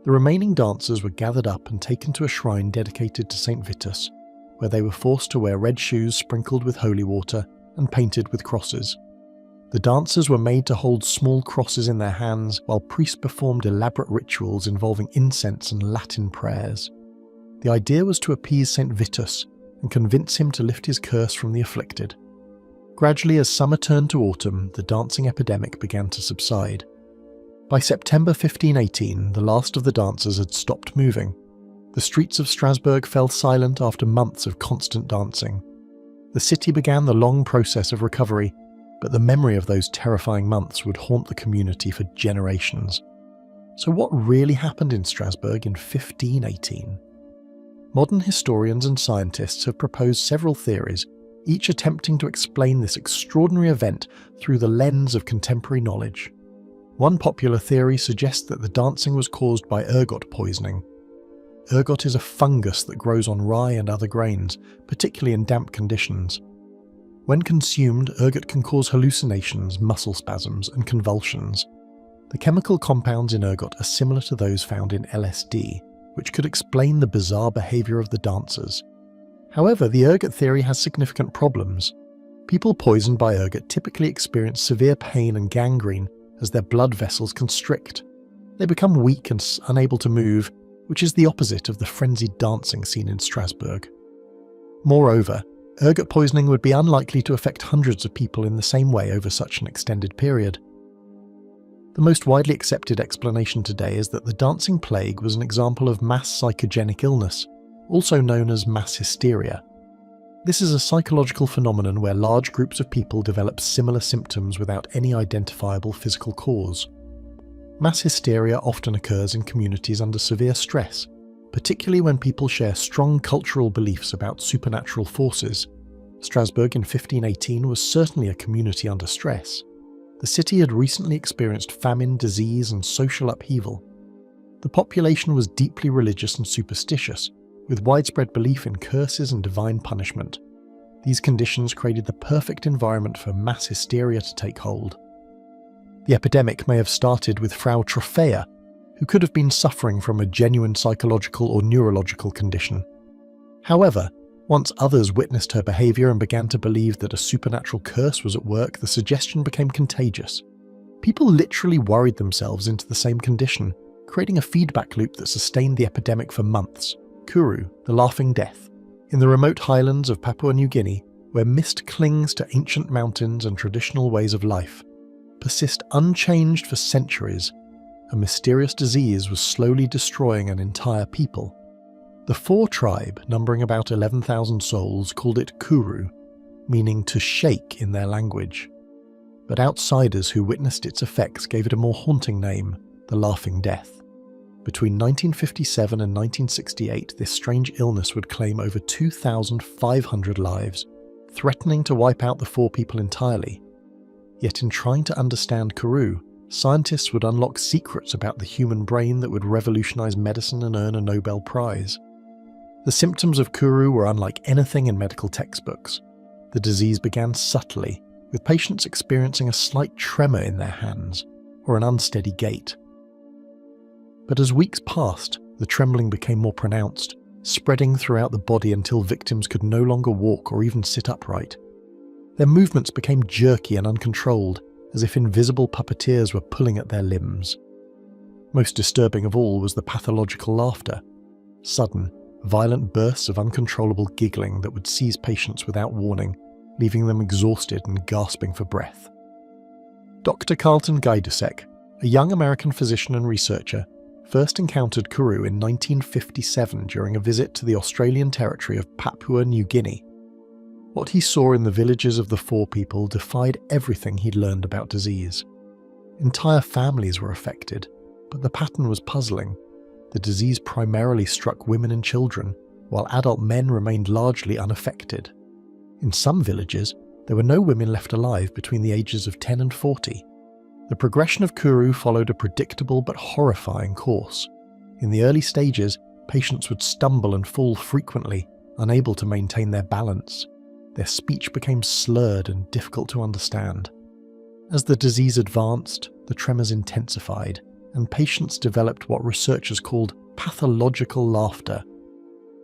The remaining dancers were gathered up and taken to a shrine dedicated to St. Vitus, where they were forced to wear red shoes sprinkled with holy water and painted with crosses. The dancers were made to hold small crosses in their hands while priests performed elaborate rituals involving incense and Latin prayers. The idea was to appease St. Vitus and convince him to lift his curse from the afflicted. Gradually, as summer turned to autumn, the dancing epidemic began to subside. By September 1518, the last of the dancers had stopped moving. The streets of Strasbourg fell silent after months of constant dancing. The city began the long process of recovery, but the memory of those terrifying months would haunt the community for generations. So what really happened in Strasbourg in 1518? Modern historians and scientists have proposed several theories, each attempting to explain this extraordinary event through the lens of contemporary knowledge. One popular theory suggests that the dancing was caused by ergot poisoning. Ergot is a fungus that grows on rye and other grains, particularly in damp conditions. When consumed, ergot can cause hallucinations, muscle spasms, and convulsions. The chemical compounds in ergot are similar to those found in LSD, which could explain the bizarre behavior of the dancers. However, the ergot theory has significant problems. People poisoned by ergot typically experience severe pain and gangrene as their blood vessels constrict. They become weak and unable to move, which is the opposite of the frenzied dancing seen in Strasbourg. Moreover, ergot poisoning would be unlikely to affect hundreds of people in the same way over such an extended period. The most widely accepted explanation today is that the dancing plague was an example of mass psychogenic illness, also known as mass hysteria. This is a psychological phenomenon where large groups of people develop similar symptoms without any identifiable physical cause. Mass hysteria often occurs in communities under severe stress, particularly when people share strong cultural beliefs about supernatural forces. Strasbourg in 1518 was certainly a community under stress. The city had recently experienced famine, disease, and social upheaval. The population was deeply religious and superstitious, with widespread belief in curses and divine punishment. These conditions created the perfect environment for mass hysteria to take hold. The epidemic may have started with Frau Trophea, who could have been suffering from a genuine psychological or neurological condition. However, once others witnessed her behaviour and began to believe that a supernatural curse was at work, the suggestion became contagious. People literally worried themselves into the same condition, creating a feedback loop that sustained the epidemic for months. Kuru, the Laughing Death, in the remote highlands of Papua New Guinea, where mist clings to ancient mountains and traditional ways of life. persist unchanged for centuries, a mysterious disease was slowly destroying an entire people. The Fore tribe, numbering about 11,000 souls, called it Kuru, meaning to shake in their language. But outsiders who witnessed its effects gave it a more haunting name, the Laughing Death. Between 1957 and 1968, this strange illness would claim over 2,500 lives, threatening to wipe out the Fore people entirely. Yet in trying to understand Kuru, scientists would unlock secrets about the human brain that would revolutionize medicine and earn a Nobel Prize. The symptoms of Kuru were unlike anything in medical textbooks. The disease began subtly, with patients experiencing a slight tremor in their hands, or an unsteady gait. But as weeks passed, the trembling became more pronounced, spreading throughout the body until victims could no longer walk or even sit upright. Their movements became jerky and uncontrolled, as if invisible puppeteers were pulling at their limbs. Most disturbing of all was the pathological laughter. Sudden, violent bursts of uncontrollable giggling that would seize patients without warning, leaving them exhausted and gasping for breath. Dr. Carlton Gajdusek, a young American physician and researcher, first encountered Kuru in 1957 during a visit to the Australian territory of Papua New Guinea. What he saw in the villages of the Fore people defied everything he'd learned about disease. Entire families were affected, but the pattern was puzzling. The disease primarily struck women and children, while adult men remained largely unaffected. In some villages, there were no women left alive between the ages of 10 and 40. The progression of Kuru followed a predictable but horrifying course. In the early stages, patients would stumble and fall frequently, unable to maintain their balance. Their speech became slurred and difficult to understand. As the disease advanced, the tremors intensified, and patients developed what researchers called pathological laughter.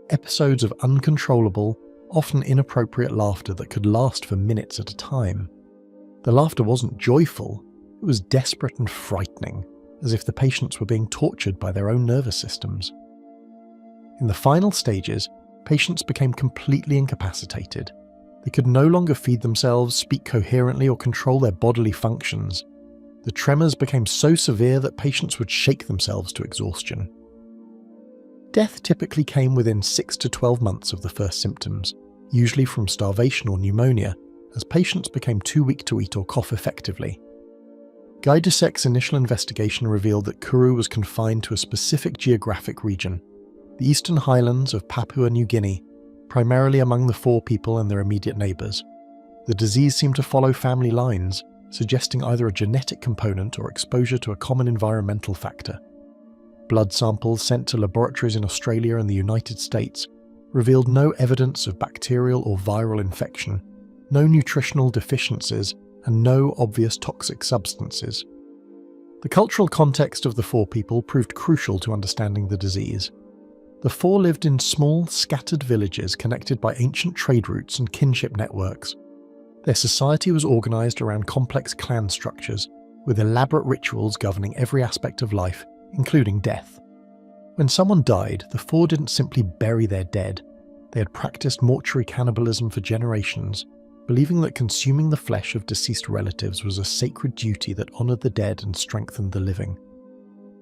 Episodes of uncontrollable, often inappropriate laughter that could last for minutes at a time. The laughter wasn't joyful, it was desperate and frightening, as if the patients were being tortured by their own nervous systems. In the final stages, patients became completely incapacitated. They could no longer feed themselves, speak coherently, or control their bodily functions. The tremors became so severe that patients would shake themselves to exhaustion. Death typically came within 6 to 12 months of the first symptoms, usually from starvation or pneumonia, as patients became too weak to eat or cough effectively. Gajdusek's initial investigation revealed that Kuru was confined to a specific geographic region, the eastern highlands of Papua New Guinea, primarily among the Fore people and their immediate neighbours. The disease seemed to follow family lines, suggesting either a genetic component or exposure to a common environmental factor. Blood samples sent to laboratories in Australia and the United States revealed no evidence of bacterial or viral infection, no nutritional deficiencies, and no obvious toxic substances. The cultural context of the Fore people proved crucial to understanding the disease. The Fore lived in small, scattered villages connected by ancient trade routes and kinship networks. Their society was organised around complex clan structures, with elaborate rituals governing every aspect of life, including death. When someone died, the Fore didn't simply bury their dead. They had practiced mortuary cannibalism for generations, believing that consuming the flesh of deceased relatives was a sacred duty that honoured the dead and strengthened the living.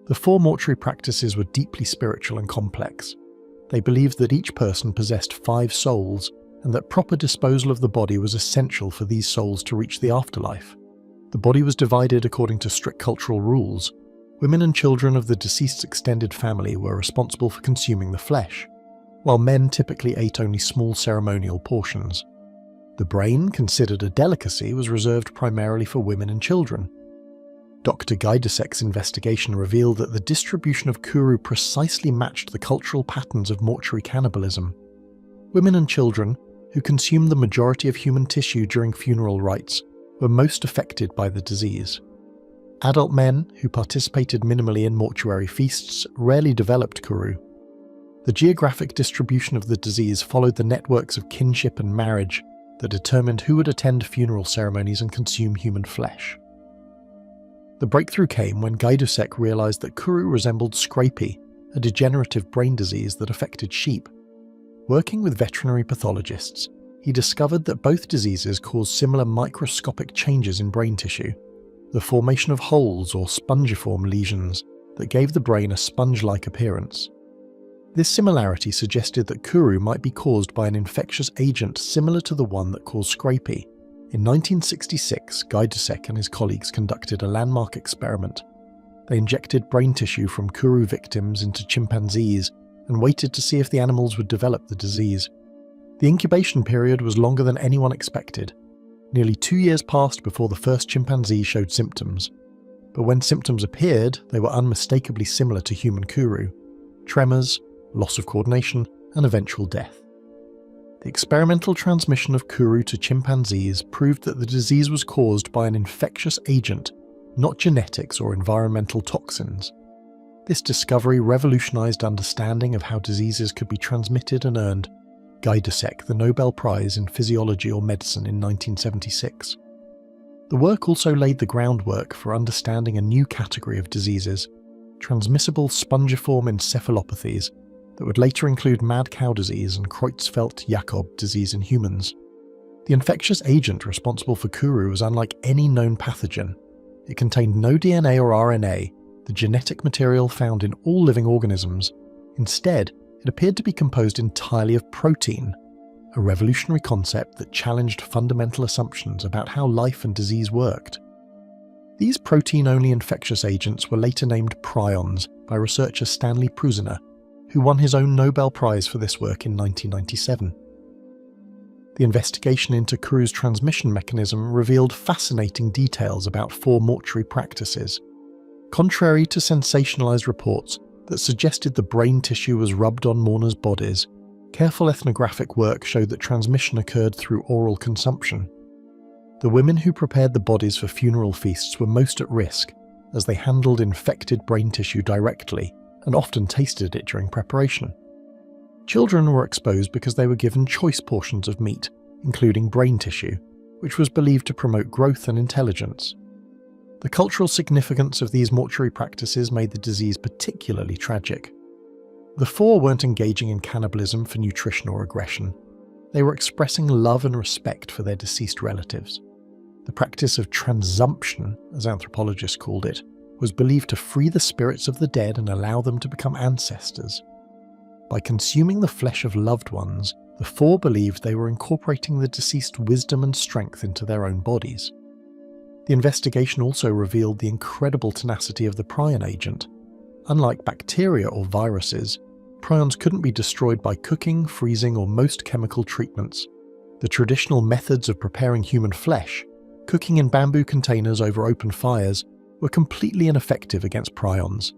The Fore mortuary practices were deeply spiritual and complex. They believed that each person possessed 5 souls, and that proper disposal of the body was essential for these souls to reach the afterlife. The body was divided according to strict cultural rules. Women and children of the deceased's extended family were responsible for consuming the flesh, while men typically ate only small ceremonial portions. The brain, considered a delicacy, was reserved primarily for women and children. Dr. Gajdusek's investigation revealed that the distribution of Kuru precisely matched the cultural patterns of mortuary cannibalism. Women and children, who consumed the majority of human tissue during funeral rites, were most affected by the disease. Adult men, who participated minimally in mortuary feasts, rarely developed Kuru. The geographic distribution of the disease followed the networks of kinship and marriage that determined who would attend funeral ceremonies and consume human flesh. The breakthrough came when Gajdusek realised that Kuru resembled scrapie, a degenerative brain disease that affected sheep. Working with veterinary pathologists, he discovered that both diseases cause similar microscopic changes in brain tissue. the formation of holes or spongiform lesions that gave the brain a sponge-like appearance. This similarity suggested that Kuru might be caused by an infectious agent similar to the one that caused scrapie. In 1966, Guy Dussek and his colleagues conducted a landmark experiment. They injected brain tissue from Kuru victims into chimpanzees and waited to see if the animals would develop the disease. The incubation period was longer than anyone expected. Nearly 2 years passed before the first chimpanzee showed symptoms. But when symptoms appeared, they were unmistakably similar to human Kuru: tremors, loss of coordination, and eventual death. The experimental transmission of Kuru to chimpanzees proved that the disease was caused by an infectious agent, not genetics or environmental toxins. This discovery revolutionized understanding of how diseases could be transmitted and earned Guy Dussek the Nobel Prize in Physiology or Medicine in 1976. The work also laid the groundwork for understanding a new category of diseases, transmissible spongiform encephalopathies, that would later include mad cow disease and Creutzfeldt-Jakob disease in humans. The infectious agent responsible for Kuru was unlike any known pathogen. It contained no DNA or RNA, the genetic material found in all living organisms. Instead, it appeared to be composed entirely of protein, a revolutionary concept that challenged fundamental assumptions about how life and disease worked. These protein-only infectious agents were later named prions by researcher Stanley Prusiner, who won his own Nobel Prize for this work in 1997. The investigation into Kuru's transmission mechanism revealed fascinating details about 4 mortuary practices. Contrary to sensationalized reports that suggested the brain tissue was rubbed on mourners' bodies, careful ethnographic work showed that transmission occurred through oral consumption. The women who prepared the bodies for funeral feasts were most at risk, as they handled infected brain tissue directly and often tasted it during preparation. Children were exposed because they were given choice portions of meat, including brain tissue, which was believed to promote growth and intelligence. The cultural significance of these mortuary practices made the disease particularly tragic. The 4 weren't engaging in cannibalism for nutrition or aggression. They were expressing love and respect for their deceased relatives. The practice of transumption, as anthropologists called it, was believed to free the spirits of the dead and allow them to become ancestors. By consuming the flesh of loved ones, the 4 believed they were incorporating the deceased wisdom and strength into their own bodies. The investigation also revealed the incredible tenacity of the prion agent. Unlike bacteria or viruses, prions couldn't be destroyed by cooking, freezing, or most chemical treatments. The traditional methods of preparing human flesh, cooking in bamboo containers over open fires, were completely ineffective against prions.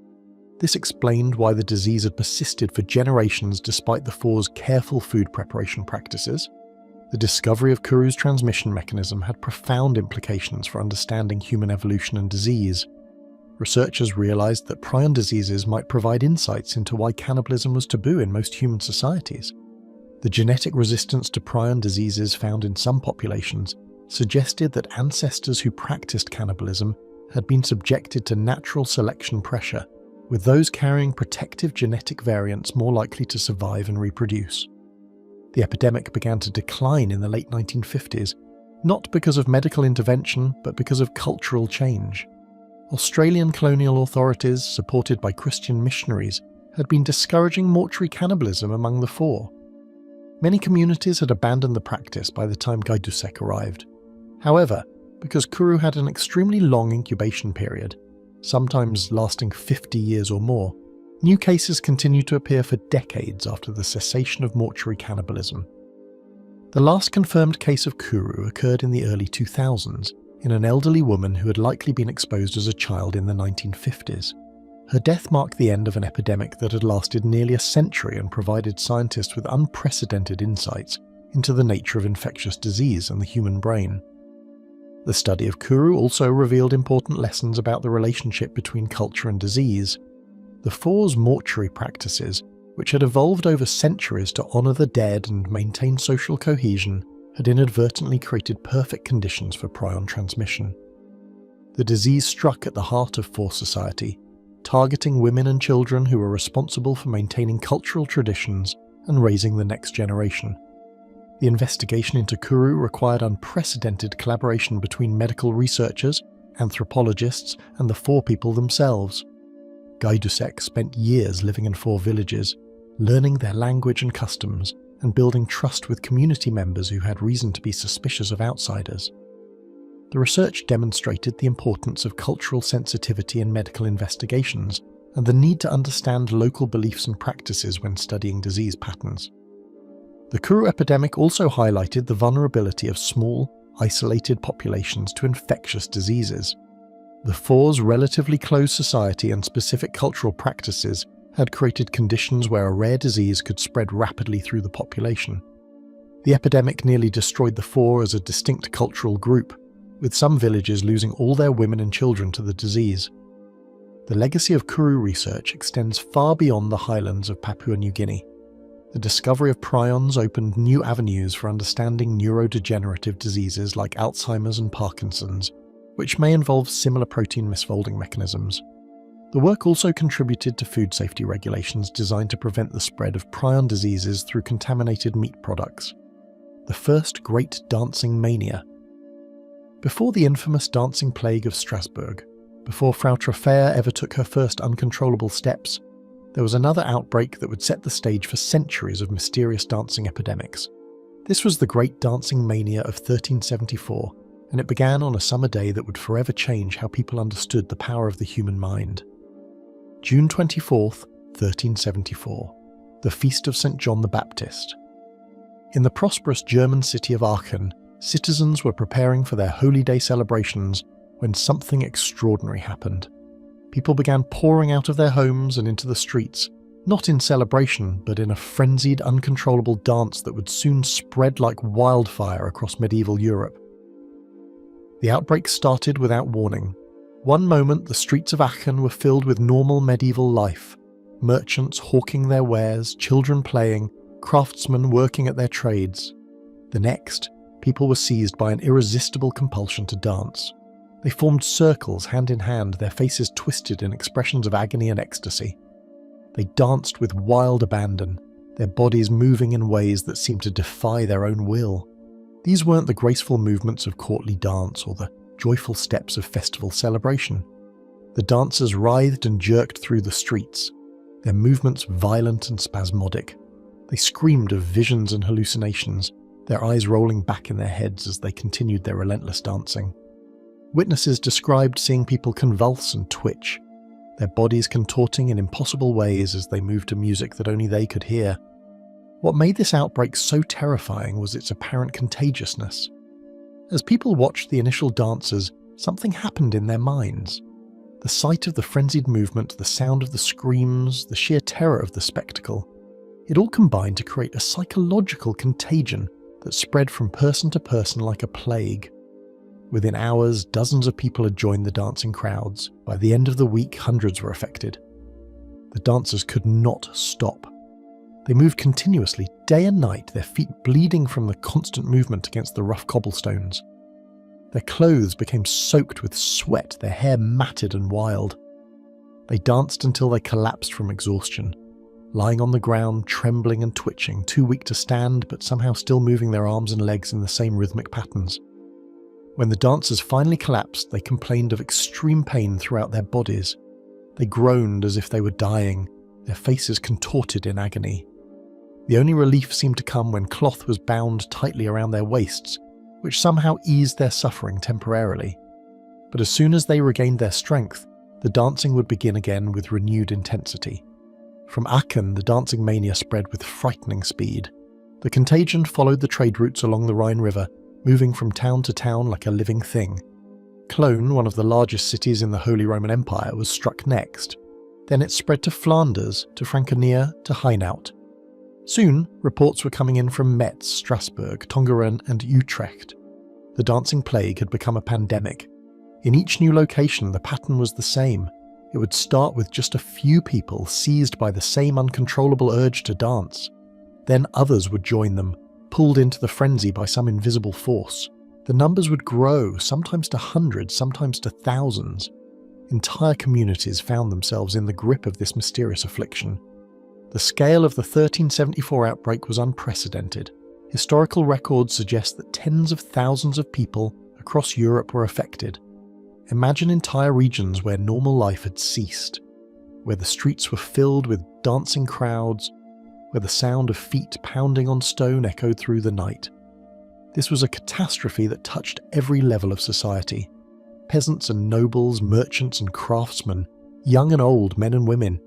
This explained why the disease had persisted for generations despite the 4's careful food preparation practices. The discovery of Kuru's transmission mechanism had profound implications for understanding human evolution and disease. Researchers realized that prion diseases might provide insights into why cannibalism was taboo in most human societies. The genetic resistance to prion diseases found in some populations suggested that ancestors who practiced cannibalism had been subjected to natural selection pressure, with those carrying protective genetic variants more likely to survive and reproduce. The epidemic began to decline in the late 1950s, not because of medical intervention, but because of cultural change. Australian colonial authorities, supported by Christian missionaries, had been discouraging mortuary cannibalism among the 4. Many communities had abandoned the practice by the time Guy Dussek arrived. However, because Kuru had an extremely long incubation period, sometimes lasting 50 years or more, new cases continued to appear for decades after the cessation of mortuary cannibalism. The last confirmed case of Kuru occurred in the early 2000s, in an elderly woman who had likely been exposed as a child in the 1950s. Her death marked the end of an epidemic that had lasted nearly a century and provided scientists with unprecedented insights into the nature of infectious disease and the human brain. The study of Kuru also revealed important lessons about the relationship between culture and disease. The 4's mortuary practices, which had evolved over centuries to honour the dead and maintain social cohesion, had inadvertently created perfect conditions for prion transmission. The disease struck at the heart of 4 society, targeting women and children who were responsible for maintaining cultural traditions and raising the next generation. The investigation into Kuru required unprecedented collaboration between medical researchers, anthropologists, and the Fore people themselves. Gaidusek spent years living in Fore villages, learning their language and customs, and building trust with community members who had reason to be suspicious of outsiders. The research demonstrated the importance of cultural sensitivity in medical investigations and the need to understand local beliefs and practices when studying disease patterns. The Kuru epidemic also highlighted the vulnerability of small, isolated populations to infectious diseases. The Fore's relatively closed society and specific cultural practices had created conditions where a rare disease could spread rapidly through the population. The epidemic nearly destroyed the Fore as a distinct cultural group, with some villages losing all their women and children to the disease. The legacy of Kuru research extends far beyond the highlands of Papua New Guinea. The discovery of prions opened new avenues for understanding neurodegenerative diseases like Alzheimer's and Parkinson's, which may involve similar protein misfolding mechanisms. The work also contributed to food safety regulations designed to prevent the spread of prion diseases through contaminated meat products. The first great dancing mania. Before the infamous dancing plague of Strasbourg, before Frau Troffea ever took her first uncontrollable steps, there was another outbreak that would set the stage for centuries of mysterious dancing epidemics. This was the Great Dancing Mania of 1374, and it began on a summer day that would forever change how people understood the power of the human mind. June 24th, 1374, the Feast of St. John the Baptist. In the prosperous German city of Aachen, citizens were preparing for their holy day celebrations when something extraordinary happened. People began pouring out of their homes and into the streets, not in celebration, but in a frenzied, uncontrollable dance that would soon spread like wildfire across medieval Europe. The outbreak started without warning. One moment, the streets of Aachen were filled with normal medieval life. Merchants hawking their wares, children playing, craftsmen working at their trades. The next, people were seized by an irresistible compulsion to dance. They formed circles hand in hand, their faces twisted in expressions of agony and ecstasy. They danced with wild abandon, their bodies moving in ways that seemed to defy their own will. These weren't the graceful movements of courtly dance or the joyful steps of festival celebration. The dancers writhed and jerked through the streets, their movements violent and spasmodic. They screamed of visions and hallucinations, their eyes rolling back in their heads as they continued their relentless dancing. Witnesses described seeing people convulse and twitch, their bodies contorting in impossible ways as they moved to music that only they could hear. What made this outbreak so terrifying was its apparent contagiousness. As people watched the initial dancers, something happened in their minds. The sight of the frenzied movement, the sound of the screams, the sheer terror of the spectacle, it all combined to create a psychological contagion that spread from person to person like a plague. Within hours, dozens of people had joined the dancing crowds. By the end of the week, hundreds were affected. The dancers could not stop. They moved continuously, day and night, their feet bleeding from the constant movement against the rough cobblestones. Their clothes became soaked with sweat, their hair matted and wild. They danced until they collapsed from exhaustion, lying on the ground, trembling and twitching, too weak to stand, but somehow still moving their arms and legs in the same rhythmic patterns. When the dancers finally collapsed, they complained of extreme pain throughout their bodies. They groaned as if they were dying, their faces contorted in agony. The only relief seemed to come when cloth was bound tightly around their waists, which somehow eased their suffering temporarily. But as soon as they regained their strength, the dancing would begin again with renewed intensity. From Aachen, the dancing mania spread with frightening speed. The contagion followed the trade routes along the Rhine River, moving from town to town like a living thing. Cologne, one of the largest cities in the Holy Roman Empire, was struck next. Then it spread to Flanders, to Franconia, to Hainaut. Soon, reports were coming in from Metz, Strasbourg, Tongeren, and Utrecht. The dancing plague had become a pandemic. In each new location, the pattern was the same. It would start with just a few people seized by the same uncontrollable urge to dance. Then others would join them, pulled into the frenzy by some invisible force. The numbers would grow, sometimes to hundreds, sometimes to thousands. Entire communities found themselves in the grip of this mysterious affliction. The scale of the 1374 outbreak was unprecedented. Historical records suggest that tens of thousands of people across Europe were affected. Imagine entire regions where normal life had ceased, where the streets were filled with dancing crowds, where the sound of feet pounding on stone echoed through the night. This was a catastrophe that touched every level of society. Peasants and nobles, merchants and craftsmen, young and old, men and women.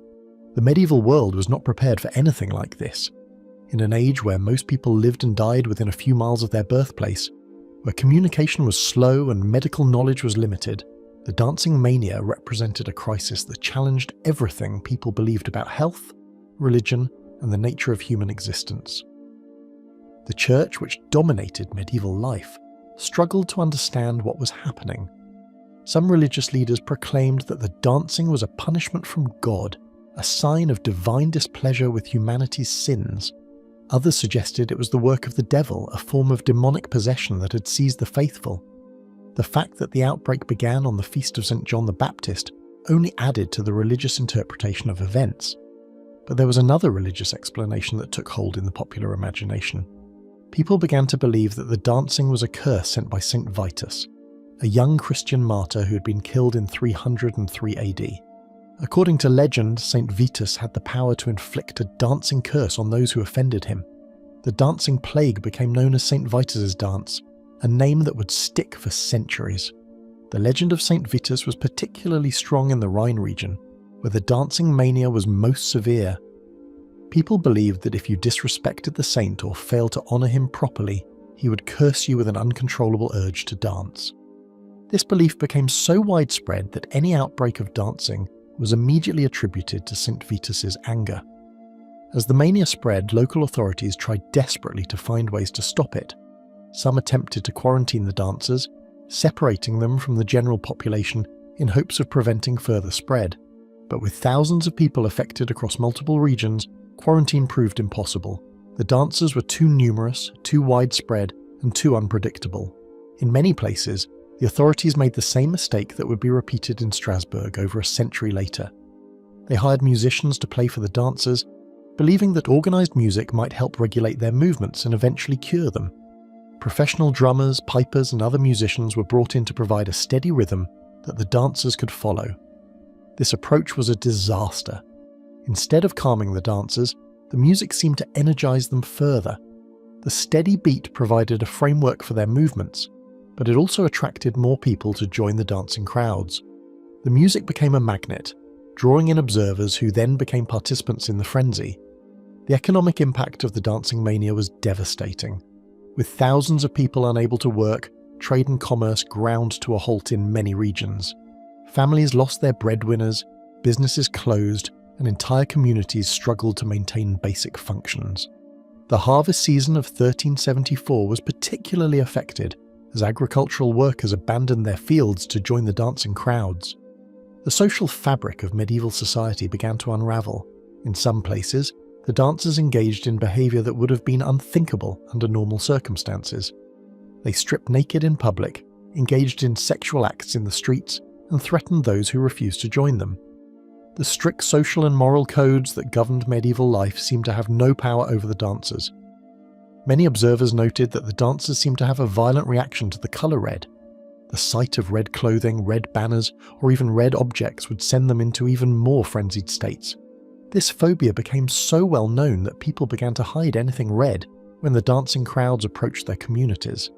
The medieval world was not prepared for anything like this. In an age where most people lived and died within a few miles of their birthplace, where communication was slow and medical knowledge was limited, the dancing mania represented a crisis that challenged everything people believed about health, religion, and the nature of human existence. The church, which dominated medieval life, struggled to understand what was happening. Some religious leaders proclaimed that the dancing was a punishment from God, a sign of divine displeasure with humanity's sins. Others suggested it was the work of the devil, a form of demonic possession that had seized the faithful. The fact that the outbreak began on the feast of St. John the Baptist only added to the religious interpretation of events. But there was another religious explanation that took hold in the popular imagination. People began to believe that the dancing was a curse sent by St. Vitus, a young Christian martyr who had been killed in 303 AD. According to legend, St. Vitus had the power to inflict a dancing curse on those who offended him. The dancing plague became known as St. Vitus's dance, a name that would stick for centuries. The legend of St. Vitus was particularly strong in the Rhine region, where the dancing mania was most severe. People believed that if you disrespected the saint or failed to honour him properly, he would curse you with an uncontrollable urge to dance. This belief became so widespread that any outbreak of dancing was immediately attributed to St. Vitus's anger. As the mania spread, local authorities tried desperately to find ways to stop it. Some attempted to quarantine the dancers, separating them from the general population in hopes of preventing further spread. But with thousands of people affected across multiple regions, quarantine proved impossible. The dancers were too numerous, too widespread, and too unpredictable. In many places, the authorities made the same mistake that would be repeated in Strasbourg over a century later. They hired musicians to play for the dancers, believing that organised music might help regulate their movements and eventually cure them. Professional drummers, pipers, and other musicians were brought in to provide a steady rhythm that the dancers could follow. This approach was a disaster. Instead of calming the dancers, the music seemed to energise them further. The steady beat provided a framework for their movements, but it also attracted more people to join the dancing crowds. The music became a magnet, drawing in observers who then became participants in the frenzy. The economic impact of the dancing mania was devastating. With thousands of people unable to work, trade and commerce ground to a halt in many regions. Families lost their breadwinners, businesses closed, and entire communities struggled to maintain basic functions. The harvest season of 1374 was particularly affected, as agricultural workers abandoned their fields to join the dancing crowds. The social fabric of medieval society began to unravel. In some places, the dancers engaged in behaviour that would have been unthinkable under normal circumstances. They stripped naked in public, engaged in sexual acts in the streets, and threatened those who refused to join them. The strict social and moral codes that governed medieval life seemed to have no power over the dancers. Many observers noted that the dancers seemed to have a violent reaction to the colour red. The sight of red clothing, red banners, or even red objects would send them into even more frenzied states. This phobia became so well known that people began to hide anything red when the dancing crowds approached their communities.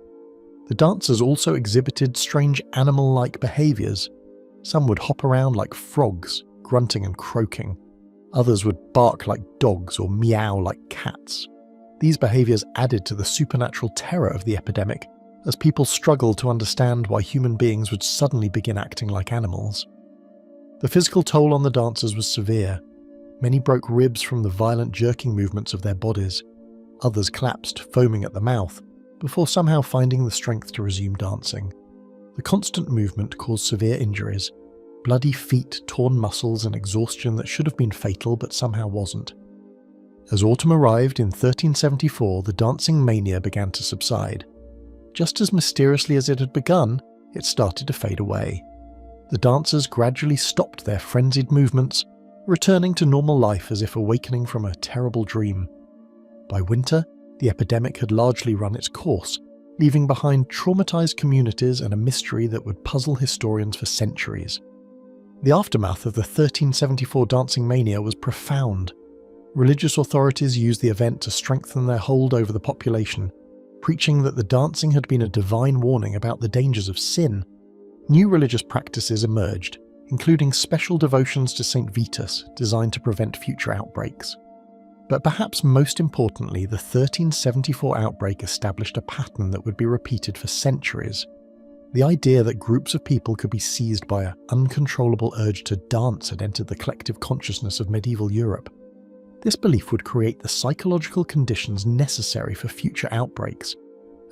The dancers also exhibited strange animal-like behaviours. Some would hop around like frogs, grunting and croaking. Others would bark like dogs or meow like cats. These behaviours added to the supernatural terror of the epidemic, as people struggled to understand why human beings would suddenly begin acting like animals. The physical toll on the dancers was severe. Many broke ribs from the violent jerking movements of their bodies. Others collapsed, foaming at the mouth, before somehow finding the strength to resume dancing. The constant movement caused severe injuries, bloody feet, torn muscles, and exhaustion that should have been fatal but somehow wasn't. As autumn arrived in 1374, the dancing mania began to subside. Just as mysteriously as it had begun, it started to fade away. The dancers gradually stopped their frenzied movements, returning to normal life as if awakening from a terrible dream. By winter, the epidemic had largely run its course, leaving behind traumatized communities and a mystery that would puzzle historians for centuries. The aftermath of the 1374 dancing mania was profound. Religious authorities used the event to strengthen their hold over the population, preaching that the dancing had been a divine warning about the dangers of sin. New religious practices emerged, including special devotions to Saint Vitus designed to prevent future outbreaks. But perhaps most importantly, the 1374 outbreak established a pattern that would be repeated for centuries. The idea that groups of people could be seized by an uncontrollable urge to dance had entered the collective consciousness of medieval Europe. This belief would create the psychological conditions necessary for future outbreaks,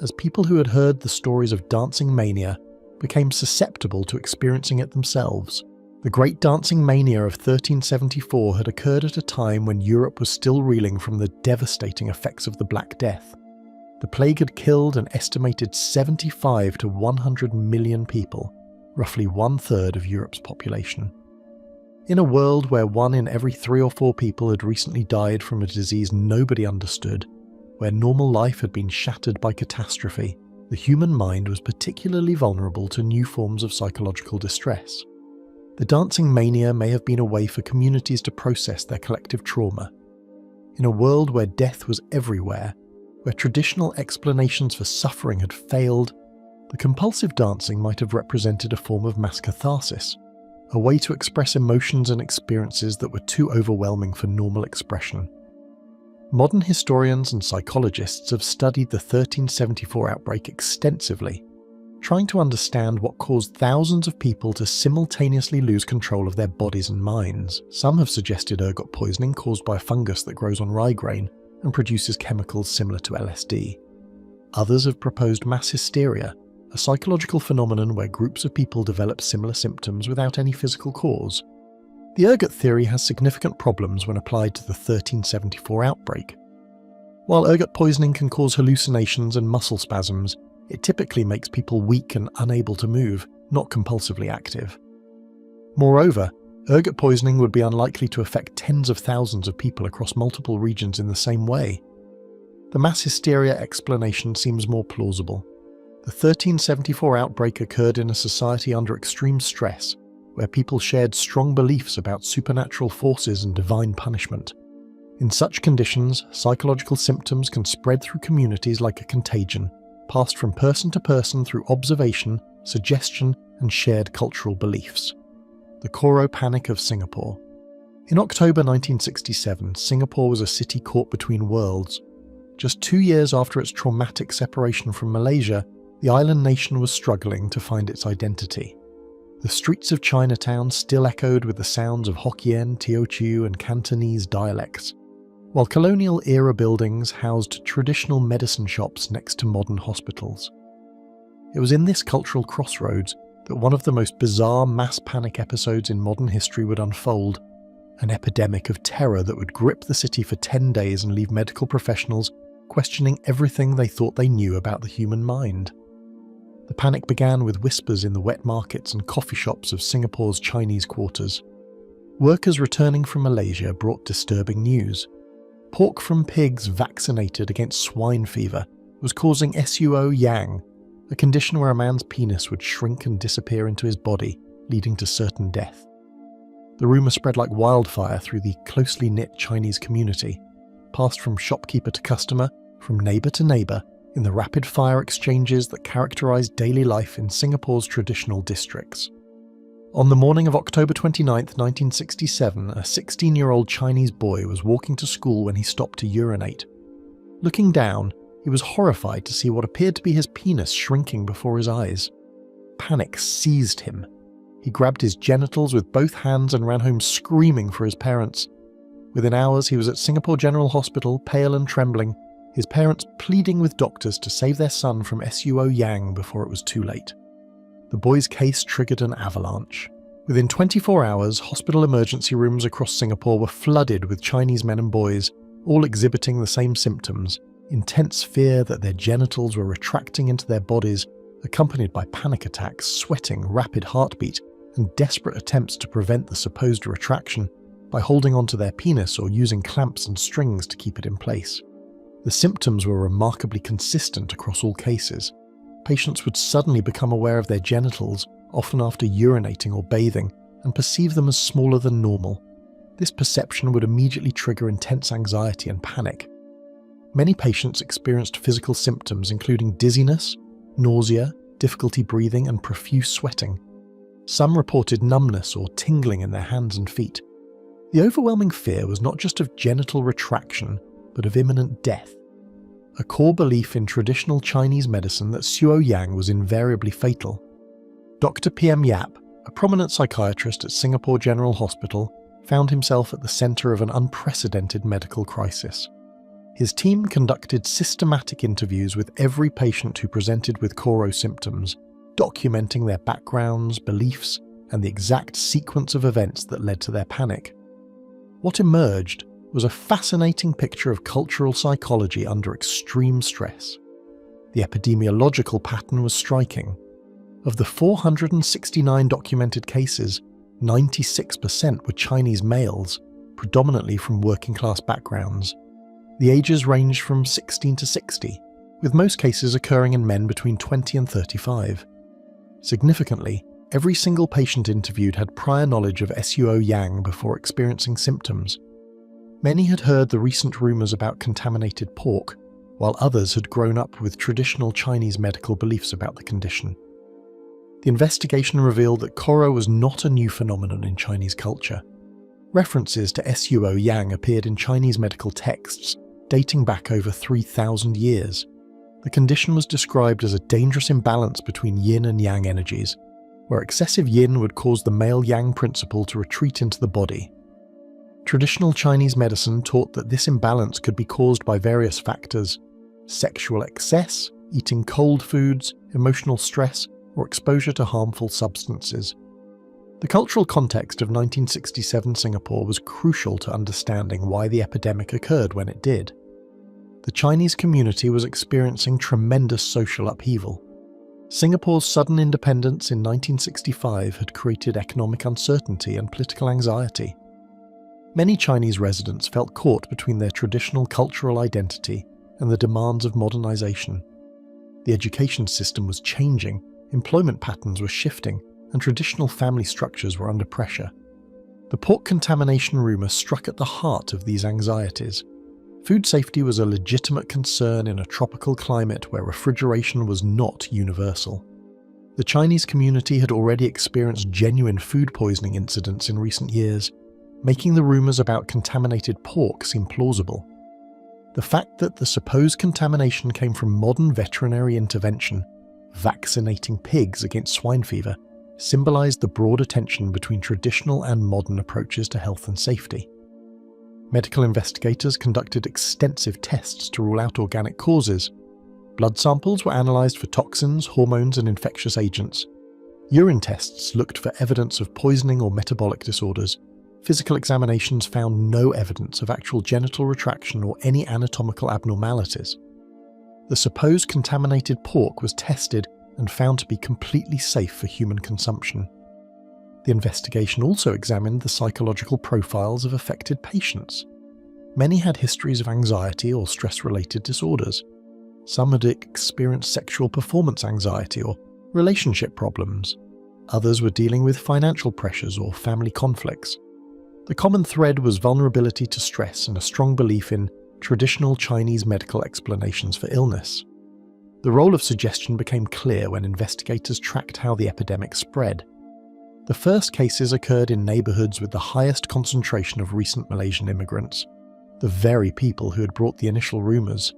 as people who had heard the stories of dancing mania became susceptible to experiencing it themselves. The Great Dancing Mania of 1374 had occurred at a time when Europe was still reeling from the devastating effects of the Black Death. The plague had killed an estimated 75 to 100 million people, roughly 1/3 of Europe's population. In a world where 1 in every 3 or 4 people had recently died from a disease nobody understood, where normal life had been shattered by catastrophe, the human mind was particularly vulnerable to new forms of psychological distress. The dancing mania may have been a way for communities to process their collective trauma. In a world where death was everywhere, where traditional explanations for suffering had failed, the compulsive dancing might have represented a form of mass catharsis, a way to express emotions and experiences that were too overwhelming for normal expression. Modern historians and psychologists have studied the 1374 outbreak extensively, trying to understand what caused thousands of people to simultaneously lose control of their bodies and minds. Some have suggested ergot poisoning caused by a fungus that grows on rye grain and produces chemicals similar to LSD. Others have proposed mass hysteria, a psychological phenomenon where groups of people develop similar symptoms without any physical cause. The ergot theory has significant problems when applied to the 1374 outbreak. While ergot poisoning can cause hallucinations and muscle spasms, it typically makes people weak and unable to move, not compulsively active. Moreover, ergot poisoning would be unlikely to affect tens of thousands of people across multiple regions in the same way. The mass hysteria explanation seems more plausible. The 1374 outbreak occurred in a society under extreme stress, where people shared strong beliefs about supernatural forces and divine punishment. In such conditions, psychological symptoms can spread through communities like a contagion, passed from person to person through observation, suggestion, and shared cultural beliefs. The Koro Panic of Singapore. In October 1967, Singapore was a city caught between worlds. Just 2 years after its traumatic separation from Malaysia, the island nation was struggling to find its identity. The streets of Chinatown still echoed with the sounds of Hokkien, Teochew, and Cantonese dialects, while colonial-era buildings housed traditional medicine shops next to modern hospitals. It was in this cultural crossroads that one of the most bizarre mass panic episodes in modern history would unfold, an epidemic of terror that would grip the city for 10 days and leave medical professionals questioning everything they thought they knew about the human mind. The panic began with whispers in the wet markets and coffee shops of Singapore's Chinese quarters. Workers returning from Malaysia brought disturbing news. Pork from pigs vaccinated against swine fever was causing SUO yang, a condition where a man's penis would shrink and disappear into his body, leading to certain death. The rumour spread like wildfire through the closely knit Chinese community, passed from shopkeeper to customer, from neighbour to neighbour, in the rapid-fire exchanges that characterised daily life in Singapore's traditional districts. On the morning of October 29, 1967, a 16-year-old Chinese boy was walking to school when he stopped to urinate. Looking down, he was horrified to see what appeared to be his penis shrinking before his eyes. Panic seized him. He grabbed his genitals with both hands and ran home screaming for his parents. Within hours, he was at Singapore General Hospital, pale and trembling, his parents pleading with doctors to save their son from SUO yang before it was too late. The boy's case triggered an avalanche. Within 24 hours, hospital emergency rooms across Singapore were flooded with Chinese men and boys, all exhibiting the same symptoms: intense fear that their genitals were retracting into their bodies, accompanied by panic attacks, sweating, rapid heartbeat, and desperate attempts to prevent the supposed retraction by holding onto their penis or using clamps and strings to keep it in place. The symptoms were remarkably consistent across all cases. Patients would suddenly become aware of their genitals, often after urinating or bathing, and perceive them as smaller than normal. This perception would immediately trigger intense anxiety and panic. Many patients experienced physical symptoms including dizziness, nausea, difficulty breathing, and profuse sweating. Some reported numbness or tingling in their hands and feet. The overwhelming fear was not just of genital retraction, but of imminent death. A core belief in traditional Chinese medicine that Suo Yang was invariably fatal. Dr. PM Yap, a prominent psychiatrist at Singapore General Hospital, found himself at the centre of an unprecedented medical crisis. His team conducted systematic interviews with every patient who presented with Koro symptoms, documenting their backgrounds, beliefs, and the exact sequence of events that led to their panic. What emerged was a fascinating picture of cultural psychology under extreme stress. The epidemiological pattern was striking. Of the 469 documented cases, 96% were Chinese males, predominantly from working-class backgrounds. The ages ranged from 16 to 60, with most cases occurring in men between 20 and 35. Significantly, every single patient interviewed had prior knowledge of Suo Yang before experiencing symptoms. Many had heard the recent rumours about contaminated pork, while others had grown up with traditional Chinese medical beliefs about the condition. The investigation revealed that Koro was not a new phenomenon in Chinese culture. References to Suo Yang appeared in Chinese medical texts dating back over 3,000 years. The condition was described as a dangerous imbalance between yin and yang energies, where excessive yin would cause the male-yang principle to retreat into the body. Traditional Chinese medicine taught that this imbalance could be caused by various factors: sexual excess, eating cold foods, emotional stress, or exposure to harmful substances. The cultural context of 1967 Singapore was crucial to understanding why the epidemic occurred when it did. The Chinese community was experiencing tremendous social upheaval. Singapore's sudden independence in 1965 had created economic uncertainty and political anxiety. Many Chinese residents felt caught between their traditional cultural identity and the demands of modernization. The education system was changing, employment patterns were shifting, and traditional family structures were under pressure. The pork contamination rumour struck at the heart of these anxieties. Food safety was a legitimate concern in a tropical climate where refrigeration was not universal. The Chinese community had already experienced genuine food poisoning incidents in recent years, making the rumours about contaminated pork seem plausible. The fact that the supposed contamination came from modern veterinary intervention, vaccinating pigs against swine fever, symbolised the broader tension between traditional and modern approaches to health and safety. Medical investigators conducted extensive tests to rule out organic causes. Blood samples were analysed for toxins, hormones, and infectious agents. Urine tests looked for evidence of poisoning or metabolic disorders. Physical examinations found no evidence of actual genital retraction or any anatomical abnormalities. The supposed contaminated pork was tested and found to be completely safe for human consumption. The investigation also examined the psychological profiles of affected patients. Many had histories of anxiety or stress-related disorders. Some had experienced sexual performance anxiety or relationship problems. Others were dealing with financial pressures or family conflicts. The common thread was vulnerability to stress and a strong belief in traditional Chinese medical explanations for illness. The role of suggestion became clear when investigators tracked how the epidemic spread. The first cases occurred in neighbourhoods with the highest concentration of recent Malaysian immigrants, the very people who had brought the initial rumours.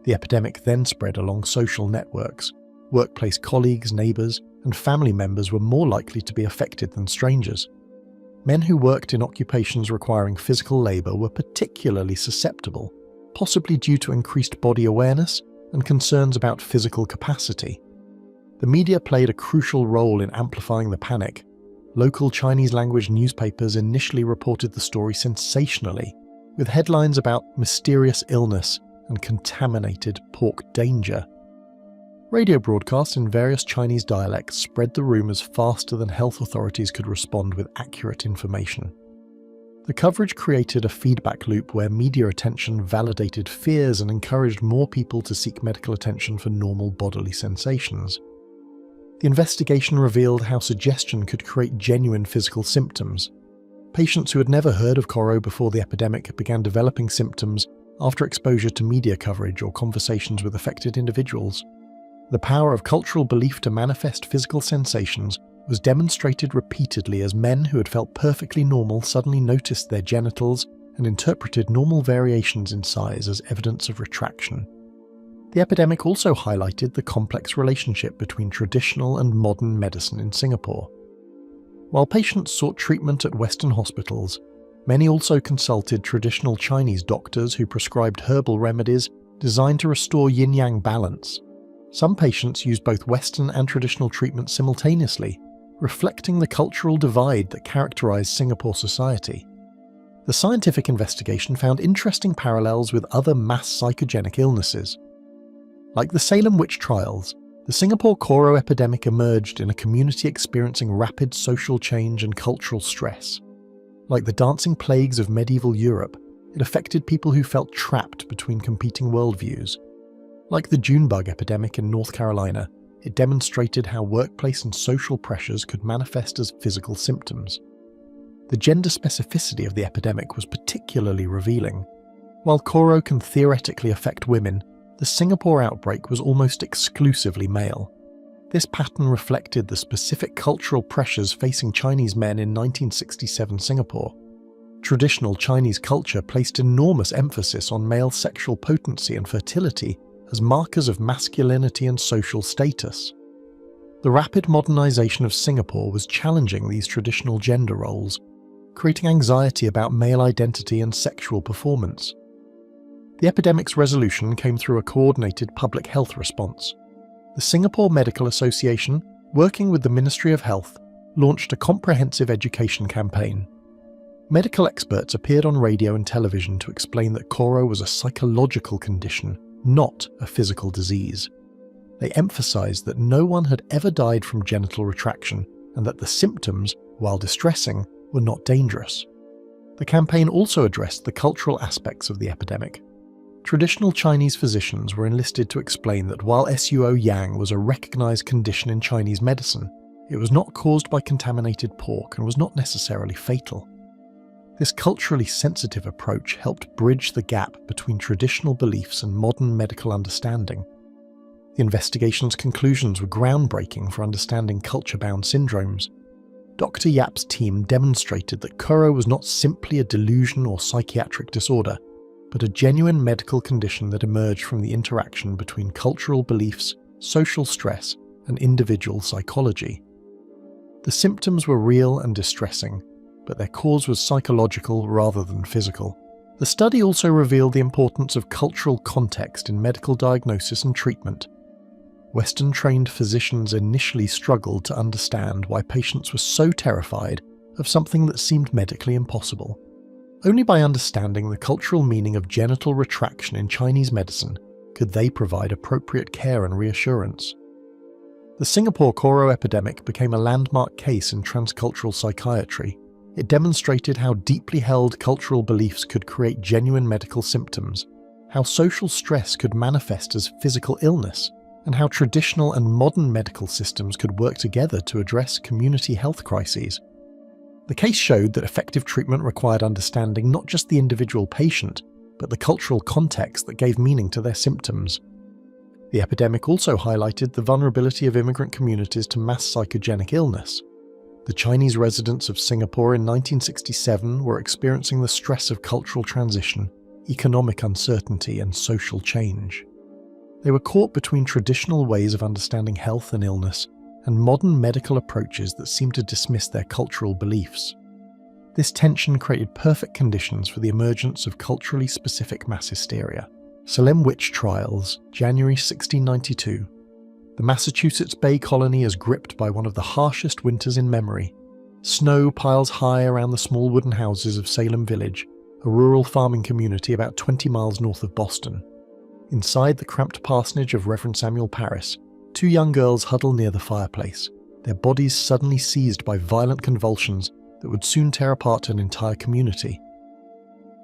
The epidemic then spread along social networks. Workplace colleagues, neighbours, and family members were more likely to be affected than strangers. Men who worked in occupations requiring physical labour were particularly susceptible, possibly due to increased body awareness and concerns about physical capacity. The media played a crucial role in amplifying the panic. Local Chinese-language newspapers initially reported the story sensationally, with headlines about mysterious illness and contaminated pork danger. Radio broadcasts in various Chinese dialects spread the rumours faster than health authorities could respond with accurate information. The coverage created a feedback loop where media attention validated fears and encouraged more people to seek medical attention for normal bodily sensations. The investigation revealed how suggestion could create genuine physical symptoms. Patients who had never heard of Koro before the epidemic began developing symptoms after exposure to media coverage or conversations with affected individuals. The power of cultural belief to manifest physical sensations was demonstrated repeatedly as men who had felt perfectly normal suddenly noticed their genitals and interpreted normal variations in size as evidence of retraction. The epidemic also highlighted the complex relationship between traditional and modern medicine in Singapore. While patients sought treatment at Western hospitals, many also consulted traditional Chinese doctors who prescribed herbal remedies designed to restore yin-yang balance. Some patients used both Western and traditional treatment simultaneously, reflecting the cultural divide that characterized Singapore society. The scientific investigation found interesting parallels with other mass psychogenic illnesses. Like the Salem witch trials, the Singapore Koro epidemic emerged in a community experiencing rapid social change and cultural stress. Like the dancing plagues of medieval Europe, it affected people who felt trapped between competing worldviews. Like the Junebug epidemic in North Carolina, it demonstrated how workplace and social pressures could manifest as physical symptoms. The gender specificity of the epidemic was particularly revealing. While Koro can theoretically affect women, the Singapore outbreak was almost exclusively male. This pattern reflected the specific cultural pressures facing Chinese men in 1967 Singapore. Traditional Chinese culture placed enormous emphasis on male sexual potency and fertility as markers of masculinity and social status. The rapid modernization of Singapore was challenging these traditional gender roles, creating anxiety about male identity and sexual performance. The epidemic's resolution came through a coordinated public health response. The Singapore Medical Association, working with the Ministry of Health, launched a comprehensive education campaign. Medical experts appeared on radio and television to explain that Koro was a psychological condition, not a physical disease. They emphasized that no one had ever died from genital retraction and that the symptoms, while distressing, were not dangerous. The campaign also addressed the cultural aspects of the epidemic. Traditional Chinese physicians were enlisted to explain that while SUO yang was a recognized condition in Chinese medicine, it was not caused by contaminated pork and was not necessarily fatal. This culturally sensitive approach helped bridge the gap between traditional beliefs and modern medical understanding. The investigation's conclusions were groundbreaking for understanding culture-bound syndromes. Dr. Yap's team demonstrated that Koro was not simply a delusion or psychiatric disorder, but a genuine medical condition that emerged from the interaction between cultural beliefs, social stress, and individual psychology. The symptoms were real and distressing, but their cause was psychological rather than physical. The study also revealed the importance of cultural context in medical diagnosis and treatment. Western-trained physicians initially struggled to understand why patients were so terrified of something that seemed medically impossible. Only by understanding the cultural meaning of genital retraction in Chinese medicine could they provide appropriate care and reassurance. The Singapore Koro epidemic became a landmark case in transcultural psychiatry. It demonstrated how deeply held cultural beliefs could create genuine medical symptoms, how social stress could manifest as physical illness, and how traditional and modern medical systems could work together to address community health crises. The case showed that effective treatment required understanding not just the individual patient, but the cultural context that gave meaning to their symptoms. The epidemic also highlighted the vulnerability of immigrant communities to mass psychogenic illness. The Chinese residents of Singapore in 1967 were experiencing the stress of cultural transition, economic uncertainty, and social change. They were caught between traditional ways of understanding health and illness and modern medical approaches that seemed to dismiss their cultural beliefs. This tension created perfect conditions for the emergence of culturally specific mass hysteria. Salem witch trials, January 1692. The Massachusetts Bay Colony is gripped by one of the harshest winters in memory. Snow piles high around the small wooden houses of Salem Village, a rural farming community about 20 miles north of Boston. Inside the cramped parsonage of Reverend Samuel Parris, two young girls huddle near the fireplace, their bodies suddenly seized by violent convulsions that would soon tear apart an entire community.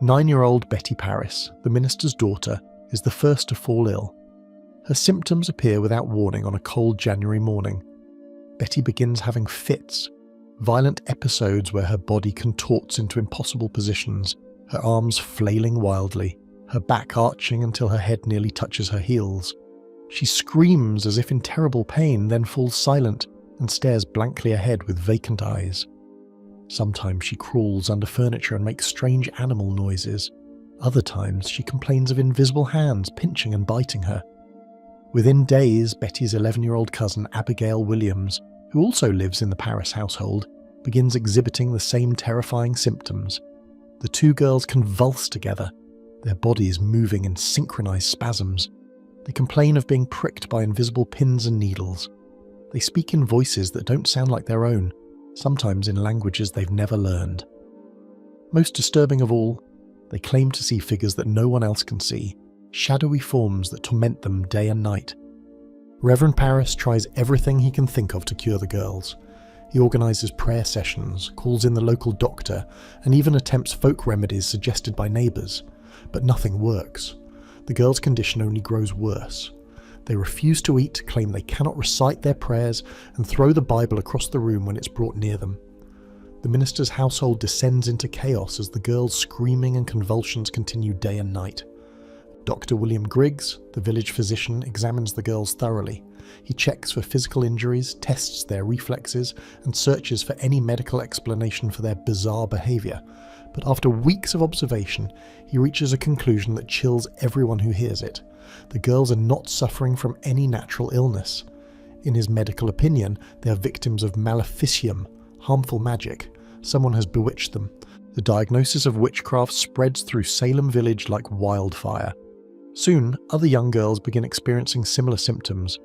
9-year-old Betty Paris, the minister's daughter, is the first to fall ill. Her symptoms appear without warning on a cold January morning. Betty begins having fits, violent episodes where her body contorts into impossible positions, her arms flailing wildly, her back arching until her head nearly touches her heels. She screams as if in terrible pain, then falls silent and stares blankly ahead with vacant eyes. Sometimes she crawls under furniture and makes strange animal noises. Other times she complains of invisible hands pinching and biting her. Within days, Betty's 11-year-old cousin Abigail Williams, who also lives in the Paris household, begins exhibiting the same terrifying symptoms. The two girls convulse together, their bodies moving in synchronized spasms. They complain of being pricked by invisible pins and needles. They speak in voices that don't sound like their own, sometimes in languages they've never learned. Most disturbing of all, they claim to see figures that no one else can see, shadowy forms that torment them day and night. Reverend Paris tries everything he can think of to cure the girls. He organises prayer sessions, calls in the local doctor, and even attempts folk remedies suggested by neighbours. But nothing works. The girls' condition only grows worse. They refuse to eat, claim they cannot recite their prayers, and throw the Bible across the room when it's brought near them. The minister's household descends into chaos as the girls' screaming and convulsions continue day and night. Dr. William Griggs, the village physician, examines the girls thoroughly. He checks for physical injuries, tests their reflexes, and searches for any medical explanation for their bizarre behaviour. But after weeks of observation, he reaches a conclusion that chills everyone who hears it. The girls are not suffering from any natural illness. In his medical opinion, they are victims of maleficium, harmful magic. Someone has bewitched them. The diagnosis of witchcraft spreads through Salem village like wildfire. Soon, other young girls begin experiencing similar symptoms.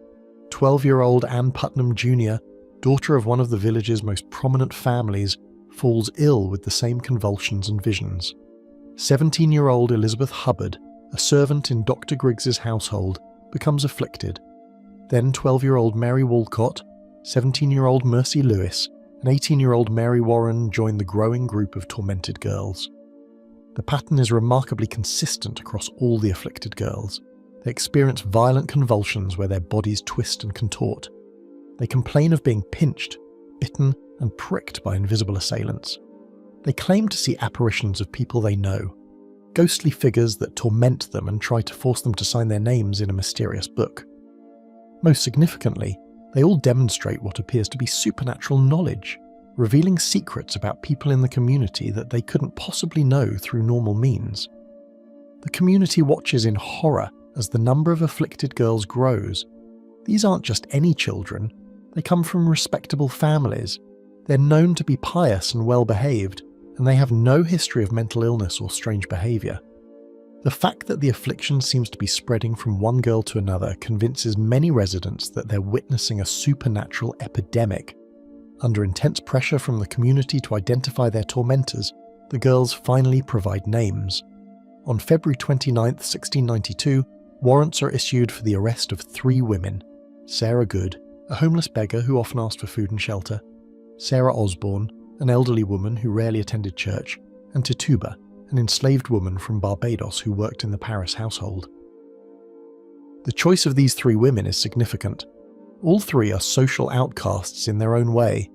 12-year-old Anne Putnam Jr., daughter of one of the village's most prominent families, falls ill with the same convulsions and visions. 17-year-old Elizabeth Hubbard, a servant in Dr. Griggs's household, becomes afflicted. Then 12-year-old Mary Walcott, 17-year-old Mercy Lewis, and 18-year-old Mary Warren join the growing group of tormented girls. The pattern is remarkably consistent across all the afflicted girls. They experience violent convulsions where their bodies twist and contort. They complain of being pinched, bitten, and pricked by invisible assailants. They claim to see apparitions of people they know, ghostly figures that torment them and try to force them to sign their names in a mysterious book. Most significantly, they all demonstrate what appears to be supernatural knowledge, revealing secrets about people in the community that they couldn't possibly know through normal means. The community watches in horror as the number of afflicted girls grows. These aren't just any children, they come from respectable families. They're known to be pious and well-behaved, and they have no history of mental illness or strange behaviour. The fact that the affliction seems to be spreading from one girl to another convinces many residents that they're witnessing a supernatural epidemic. Under intense pressure from the community to identify their tormentors, the girls finally provide names. On February 29, 1692, warrants are issued for the arrest of 3 women: Sarah Good, a homeless beggar who often asked for food and shelter; Sarah Osborne, an elderly woman who rarely attended church; and Tituba, an enslaved woman from Barbados who worked in the Paris household. The choice of these 3 women is significant. All 3 are social outcasts in their own way: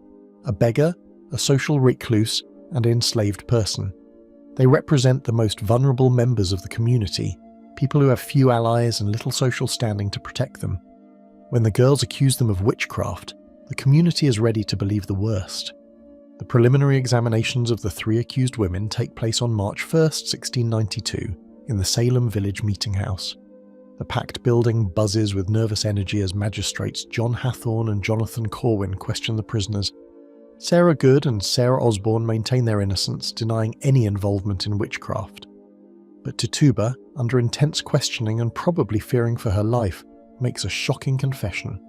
a beggar, a social recluse, and an enslaved person. They represent the most vulnerable members of the community, people who have few allies and little social standing to protect them. When the girls accuse them of witchcraft, the community is ready to believe the worst. The preliminary examinations of the 3 accused women take place on March 1, 1692, in the Salem village meeting house. The packed building buzzes with nervous energy as magistrates John Hathorne and Jonathan Corwin question the prisoners. Sarah Good and Sarah Osborne maintain their innocence, denying any involvement in witchcraft. But Tituba, under intense questioning and probably fearing for her life, makes a shocking confession.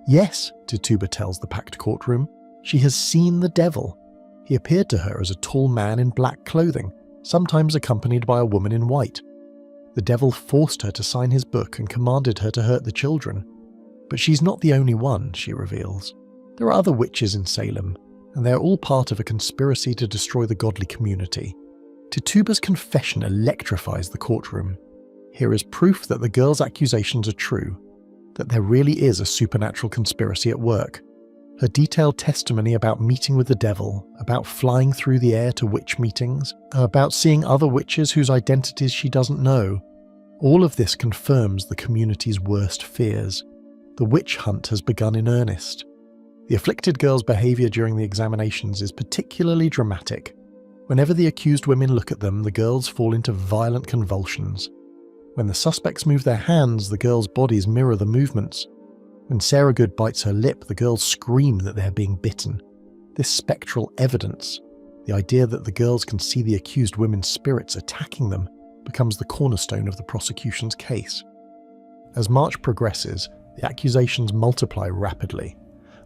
Yes, Tituba tells the packed courtroom, she has seen the devil. He appeared to her as a tall man in black clothing, sometimes accompanied by a woman in white. The devil forced her to sign his book and commanded her to hurt the children. But she's not the only one, she reveals. There are other witches in Salem, and they are all part of a conspiracy to destroy the godly community. Tituba's confession electrifies the courtroom. Here is proof that the girl's accusations are true, that there really is a supernatural conspiracy at work. Her detailed testimony about meeting with the devil, about flying through the air to witch meetings, about seeing other witches whose identities she doesn't know, all of this confirms the community's worst fears. The witch hunt has begun in earnest. The afflicted girl's behaviour during the examinations is particularly dramatic. Whenever the accused women look at them, the girls fall into violent convulsions. When the suspects move their hands, the girls' bodies mirror the movements. When Sarah Good bites her lip, the girls scream that they are being bitten. This spectral evidence, the idea that the girls can see the accused women's spirits attacking them, becomes the cornerstone of the prosecution's case. As March progresses, the accusations multiply rapidly.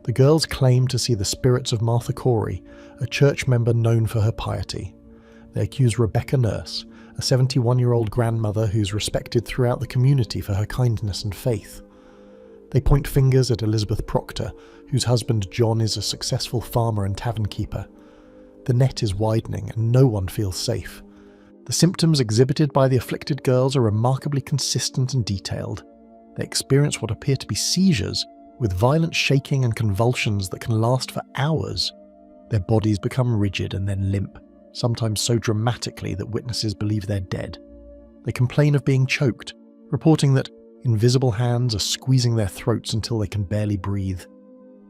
The girls claim to see the spirits of Martha Corey, a church member known for her piety. They accuse Rebecca Nurse, a 71-year-old grandmother who's respected throughout the community for her kindness and faith. They point fingers at Elizabeth Proctor, whose husband John is a successful farmer and tavern keeper. The net is widening and no one feels safe. The symptoms exhibited by the afflicted girls are remarkably consistent and detailed. They experience what appear to be seizures, with violent shaking and convulsions that can last for hours. Their bodies become rigid and then limp, sometimes so dramatically that witnesses believe they're dead. They complain of being choked, reporting that invisible hands are squeezing their throats until they can barely breathe.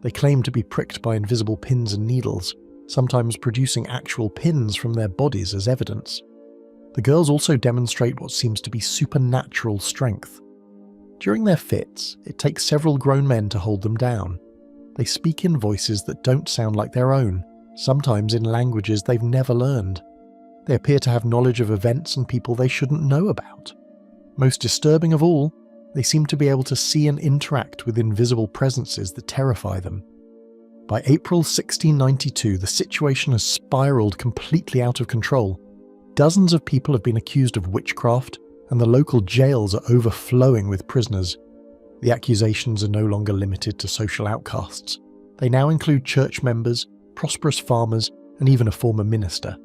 They claim to be pricked by invisible pins and needles, sometimes producing actual pins from their bodies as evidence. The girls also demonstrate what seems to be supernatural strength. During their fits, it takes several grown men to hold them down. They speak in voices that don't sound like their own, sometimes in languages they've never learned. They appear to have knowledge of events and people they shouldn't know about. Most disturbing of all, they seem to be able to see and interact with invisible presences that terrify them. By April 1692, the situation has spiraled completely out of control. Dozens of people have been accused of witchcraft, and the local jails are overflowing with prisoners. The accusations are no longer limited to social outcasts. They now include church members, prosperous farmers, and even a former minister.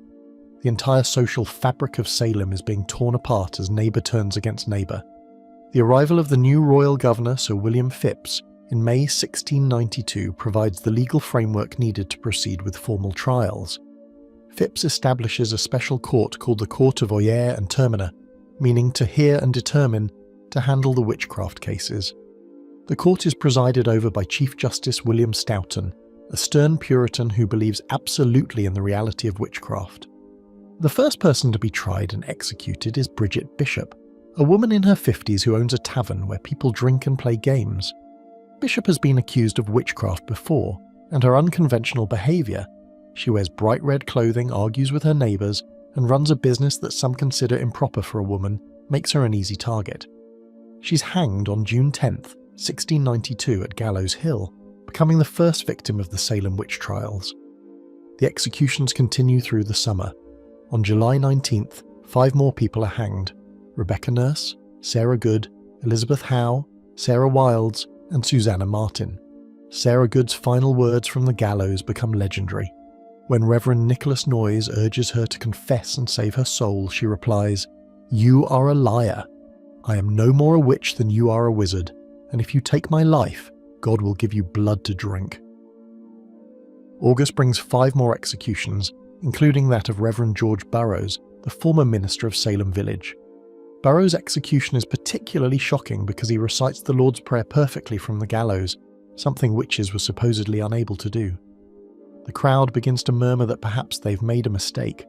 The entire social fabric of Salem is being torn apart as neighbour turns against neighbour. The arrival of the new royal governor, Sir William Phipps, in May 1692 provides the legal framework needed to proceed with formal trials. Phipps establishes a special court called the Court of Oyer and Terminer, meaning to hear and determine, to handle the witchcraft cases. The court is presided over by Chief Justice William Stoughton, a stern Puritan who believes absolutely in the reality of witchcraft. The first person to be tried and executed is Bridget Bishop, a woman in her 50s who owns a tavern where people drink and play games. Bishop has been accused of witchcraft before, and her unconventional behaviour — she wears bright red clothing, argues with her neighbours, and runs a business that some consider improper for a woman — makes her an easy target. She's hanged on June 10th, 1692 at Gallows Hill, becoming the first victim of the Salem witch trials. The executions continue through the summer. On July 19th, 5 more people are hanged: Rebecca Nurse, Sarah Good, Elizabeth Howe, Sarah Wilds, and Susanna Martin. Sarah Good's final words from the gallows become legendary. When Reverend Nicholas Noyes urges her to confess and save her soul, she replies, "You are a liar. I am no more a witch than you are a wizard, and if you take my life, God will give you blood to drink." August brings 5 more executions, including that of Reverend George Burroughs, the former minister of Salem Village. Burroughs' execution is particularly shocking because he recites the Lord's Prayer perfectly from the gallows, something witches were supposedly unable to do. The crowd begins to murmur that perhaps they've made a mistake,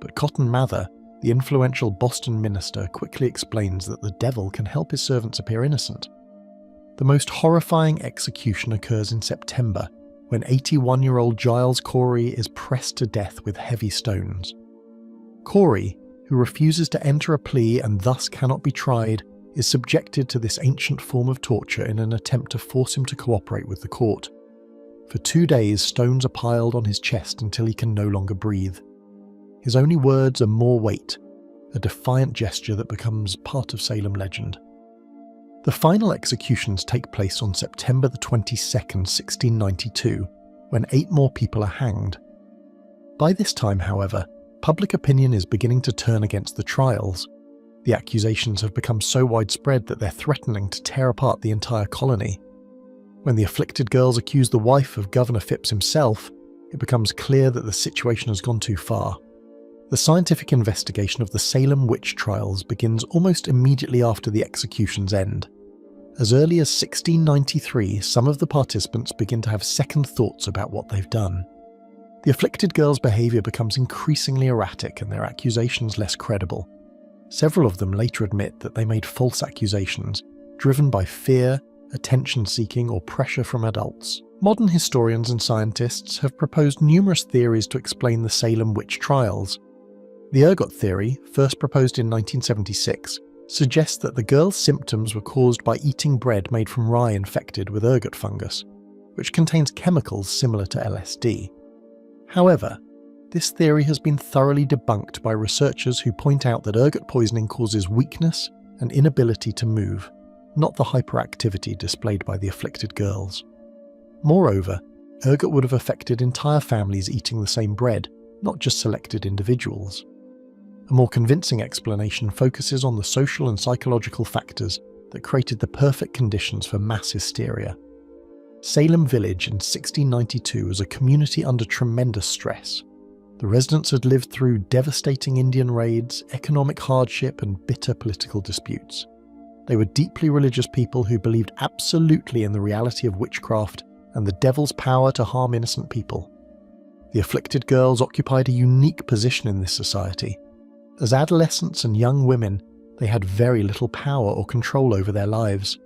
but Cotton Mather, the influential Boston minister, quickly explains that the devil can help his servants appear innocent. The most horrifying execution occurs in September, when 81-year-old Giles Corey is pressed to death with heavy stones. Corey, who refuses to enter a plea and thus cannot be tried, is subjected to this ancient form of torture in an attempt to force him to cooperate with the court. For 2 days, stones are piled on his chest until he can no longer breathe. His only words are "more weight," a defiant gesture that becomes part of Salem legend. The final executions take place on September the 22nd, 1692. when 8 more people are hanged. By this time, however, public opinion is beginning to turn against the trials. The accusations have become so widespread that they're threatening to tear apart the entire colony. When the afflicted girls accuse the wife of Governor Phipps himself, it becomes clear that the situation has gone too far. The scientific investigation of the Salem witch trials begins almost immediately after the executions end. As early as 1693, some of the participants begin to have second thoughts about what they've done. The afflicted girls' behaviour becomes increasingly erratic and their accusations less credible. Several of them later admit that they made false accusations, driven by fear, attention-seeking, or pressure from adults. Modern historians and scientists have proposed numerous theories to explain the Salem witch trials. The ergot theory, first proposed in 1976, suggests that the girls' symptoms were caused by eating bread made from rye infected with ergot fungus, which contains chemicals similar to LSD. However, this theory has been thoroughly debunked by researchers who point out that ergot poisoning causes weakness and inability to move, not the hyperactivity displayed by the afflicted girls. Moreover, ergot would have affected entire families eating the same bread, not just selected individuals. A more convincing explanation focuses on the social and psychological factors that created the perfect conditions for mass hysteria. Salem Village in 1692 was a community under tremendous stress. The residents had lived through devastating Indian raids, economic hardship, and bitter political disputes. They were deeply religious people who believed absolutely in the reality of witchcraft and the devil's power to harm innocent people. The afflicted girls occupied a unique position in this society. As adolescents and young women, they had very little power or control over their lives.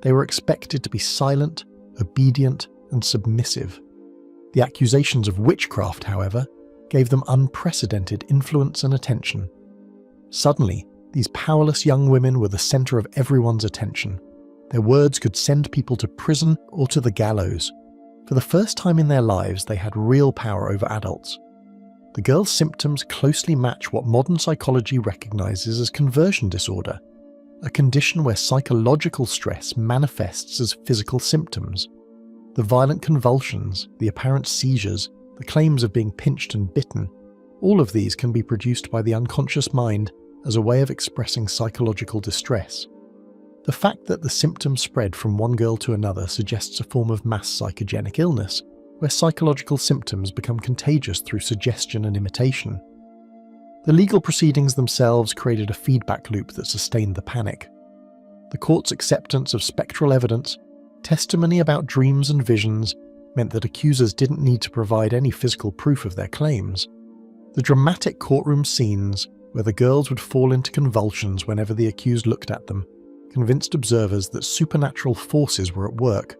They were expected to be silent, obedient, and submissive. The accusations of witchcraft, however, gave them unprecedented influence and attention. Suddenly, these powerless young women were the centre of everyone's attention. Their words could send people to prison or to the gallows. For the first time in their lives, they had real power over adults. The girls' symptoms closely match what modern psychology recognises as conversion disorder, a condition where psychological stress manifests as physical symptoms. The violent convulsions, the apparent seizures, the claims of being pinched and bitten, all of these can be produced by the unconscious mind as a way of expressing psychological distress. The fact that the symptoms spread from one girl to another suggests a form of mass psychogenic illness, where psychological symptoms become contagious through suggestion and imitation. The legal proceedings themselves created a feedback loop that sustained the panic. The court's acceptance of spectral evidence, testimony about dreams and visions, meant that accusers didn't need to provide any physical proof of their claims. The dramatic courtroom scenes, where the girls would fall into convulsions whenever the accused looked at them, convinced observers that supernatural forces were at work.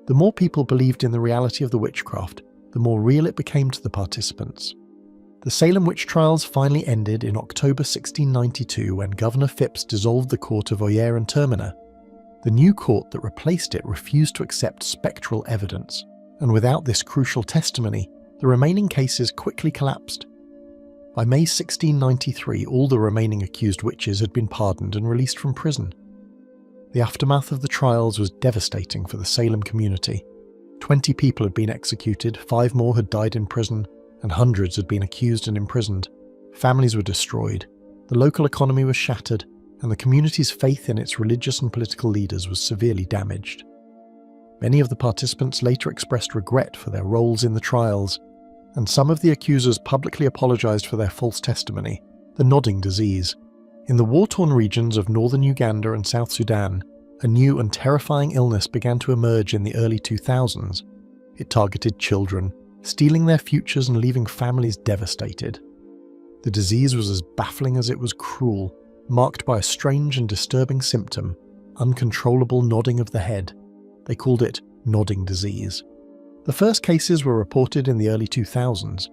The more people believed in the reality of the witchcraft, the more real it became to the participants. The Salem witch trials finally ended in October 1692 when Governor Phipps dissolved the court of Oyer and Terminer. The new court that replaced it refused to accept spectral evidence, and without this crucial testimony, the remaining cases quickly collapsed. By May 1693, all the remaining accused witches had been pardoned and released from prison. The aftermath of the trials was devastating for the Salem community. 20 people had been executed, 5 more had died in prison, and hundreds had been accused and imprisoned. Families were destroyed, the local economy was shattered, and the community's faith in its religious and political leaders was severely damaged. Many of the participants later expressed regret for their roles in the trials, and some of the accusers publicly apologized for their false testimony. The nodding disease. In the war-torn regions of northern Uganda and South Sudan, a new and terrifying illness began to emerge in the early 2000s. It targeted children, stealing their futures and leaving families devastated. The disease was as baffling as it was cruel, marked by a strange and disturbing symptom, uncontrollable nodding of the head. They called it nodding disease. The first cases were reported in the early 2000s,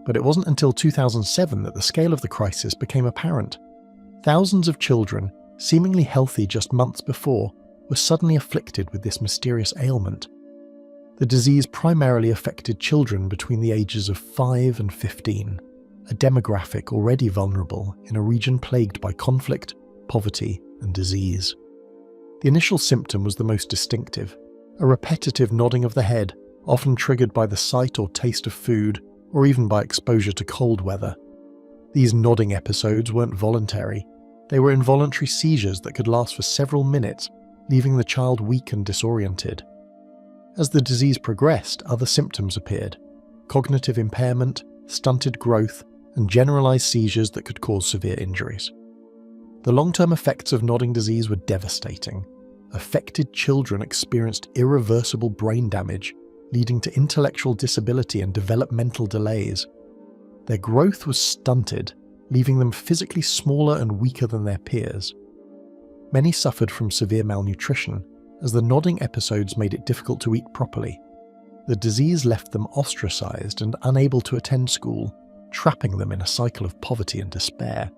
but it wasn't until 2007 that the scale of the crisis became apparent. Thousands of children, seemingly healthy just months before, were suddenly afflicted with this mysterious ailment. The disease primarily affected children between the ages of 5 and 15, a demographic already vulnerable in a region plagued by conflict, poverty, and disease. The initial symptom was the most distinctive, a repetitive nodding of the head, often triggered by the sight or taste of food, or even by exposure to cold weather. These nodding episodes weren't voluntary. They were involuntary seizures that could last for several minutes, leaving the child weak and disoriented. As the disease progressed, other symptoms appeared: cognitive impairment, stunted growth, and generalized seizures that could cause severe injuries. The long-term effects of nodding disease were devastating. Affected children experienced irreversible brain damage, leading to intellectual disability and developmental delays. Their growth was stunted, leaving them physically smaller and weaker than their peers. Many suffered from severe malnutrition, as the nodding episodes made it difficult to eat properly. The disease left them ostracized and unable to attend school, trapping them in a cycle of poverty and despair.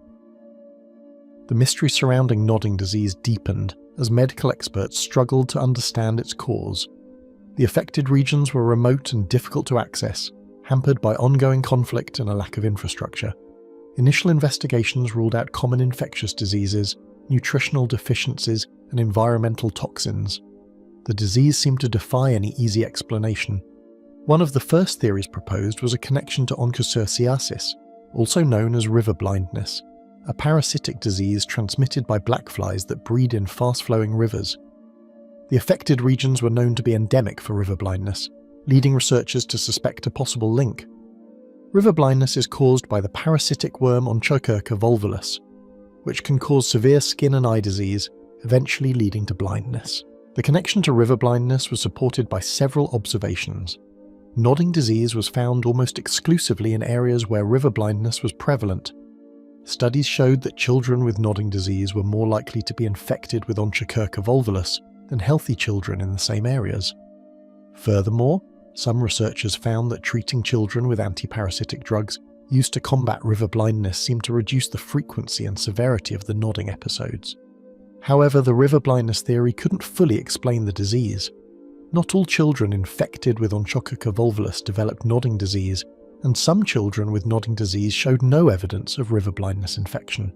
The mystery surrounding nodding disease deepened as medical experts struggled to understand its cause. The affected regions were remote and difficult to access, hampered by ongoing conflict and a lack of infrastructure. Initial investigations ruled out common infectious diseases, nutritional deficiencies, and environmental toxins. The disease seemed to defy any easy explanation. One of the first theories proposed was a connection to onchocerciasis, also known as river blindness, a parasitic disease transmitted by blackflies that breed in fast-flowing rivers. The affected regions were known to be endemic for river blindness, leading researchers to suspect a possible link. River blindness is caused by the parasitic worm Onchocerca volvulus, which can cause severe skin and eye disease, eventually leading to blindness. The connection to river blindness was supported by several observations. Nodding disease was found almost exclusively in areas where river blindness was prevalent. Studies showed that children with nodding disease were more likely to be infected with Onchocerca volvulus than healthy children in the same areas. Furthermore, some researchers found that treating children with antiparasitic drugs used to combat river blindness seemed to reduce the frequency and severity of the nodding episodes. However, the river blindness theory couldn't fully explain the disease. Not all children infected with Onchocerca volvulus developed nodding disease, and some children with nodding disease showed no evidence of river blindness infection.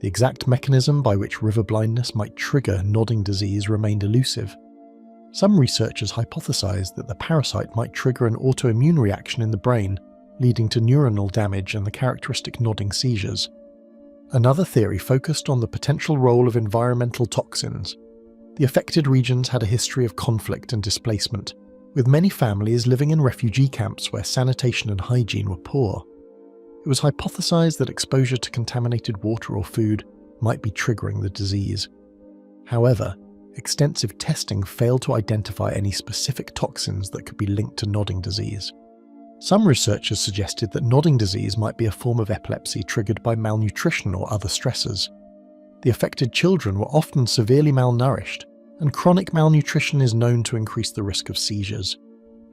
The exact mechanism by which river blindness might trigger nodding disease remained elusive. Some researchers hypothesized that the parasite might trigger an autoimmune reaction in the brain, leading to neuronal damage and the characteristic nodding seizures. Another theory focused on the potential role of environmental toxins. The affected regions had a history of conflict and displacement, with many families living in refugee camps where sanitation and hygiene were poor. It was hypothesized that exposure to contaminated water or food might be triggering the disease. However, extensive testing failed to identify any specific toxins that could be linked to nodding disease. Some researchers suggested that nodding disease might be a form of epilepsy triggered by malnutrition or other stressors. The affected children were often severely malnourished, and chronic malnutrition is known to increase the risk of seizures.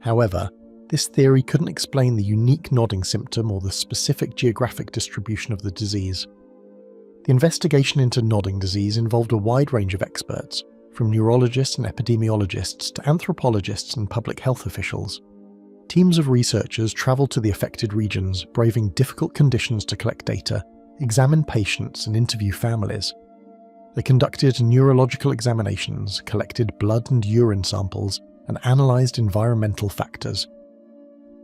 However, this theory couldn't explain the unique nodding symptom or the specific geographic distribution of the disease. The investigation into nodding disease involved a wide range of experts, from neurologists and epidemiologists to anthropologists and public health officials. Teams of researchers traveled to the affected regions, braving difficult conditions to collect data, examine patients, and interview families. They conducted neurological examinations, collected blood and urine samples, and analysed environmental factors.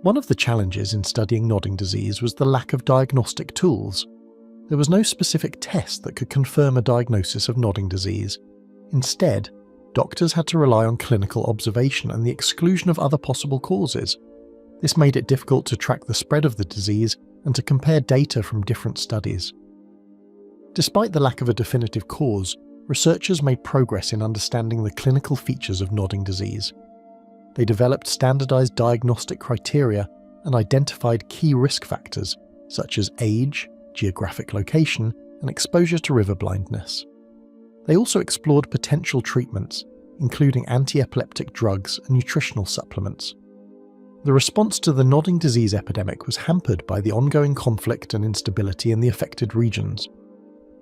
One of the challenges in studying nodding disease was the lack of diagnostic tools. There was no specific test that could confirm a diagnosis of nodding disease. Instead, doctors had to rely on clinical observation and the exclusion of other possible causes. This made it difficult to track the spread of the disease and to compare data from different studies. Despite the lack of a definitive cause, researchers made progress in understanding the clinical features of nodding disease. They developed standardized diagnostic criteria and identified key risk factors, such as age, geographic location, and exposure to river blindness. They also explored potential treatments, including anti-epileptic drugs and nutritional supplements. The response to the nodding disease epidemic was hampered by the ongoing conflict and instability in the affected regions.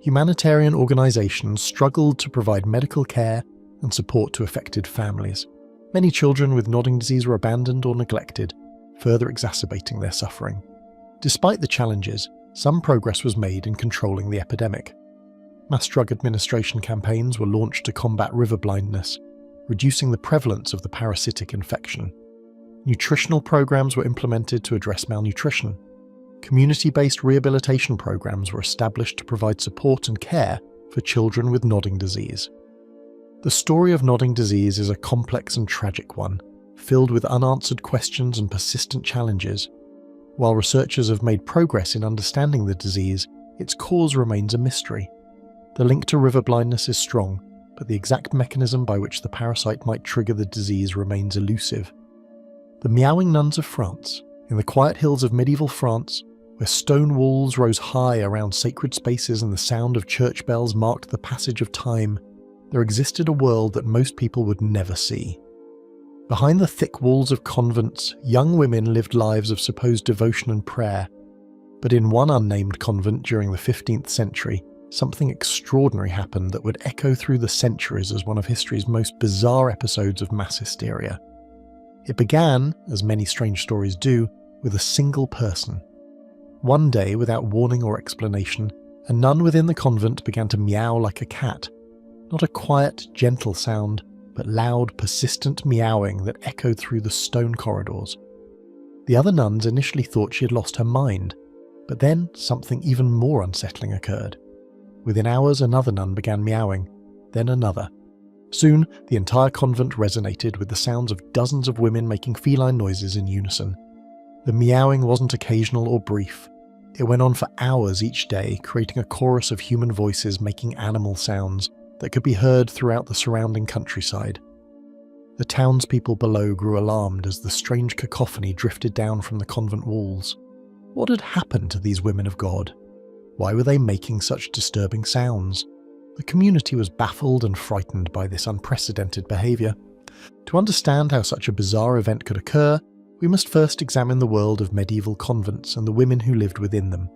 Humanitarian organizations struggled to provide medical care and support to affected families. Many children with nodding disease were abandoned or neglected, further exacerbating their suffering. Despite the challenges, some progress was made in controlling the epidemic. Mass drug administration campaigns were launched to combat river blindness, reducing the prevalence of the parasitic infection. Nutritional programs were implemented to address malnutrition. Community-based rehabilitation programs were established to provide support and care for children with nodding disease. The story of nodding disease is a complex and tragic one, filled with unanswered questions and persistent challenges. While researchers have made progress in understanding the disease, its cause remains a mystery. The link to river blindness is strong, but the exact mechanism by which the parasite might trigger the disease remains elusive. The meowing nuns of France, in the quiet hills of medieval France, where stone walls rose high around sacred spaces and the sound of church bells marked the passage of time, there existed a world that most people would never see. Behind the thick walls of convents, young women lived lives of supposed devotion and prayer. But in one unnamed convent during the 15th century, something extraordinary happened that would echo through the centuries as one of history's most bizarre episodes of mass hysteria. It began, as many strange stories do, with a single person. One day, without warning or explanation, a nun within the convent began to meow like a cat. Not a quiet, gentle sound, but loud, persistent meowing that echoed through the stone corridors. The other nuns initially thought she had lost her mind, but then something even more unsettling occurred. Within hours, another nun began meowing, then another. Soon, the entire convent resonated with the sounds of dozens of women making feline noises in unison. The meowing wasn't occasional or brief. It went on for hours each day, creating a chorus of human voices making animal sounds that could be heard throughout the surrounding countryside. The townspeople below grew alarmed as the strange cacophony drifted down from the convent walls. What had happened to these women of God? Why were they making such disturbing sounds? The community was baffled and frightened by this unprecedented behaviour. To understand how such a bizarre event could occur, we must first examine the world of medieval convents and the women who lived within them.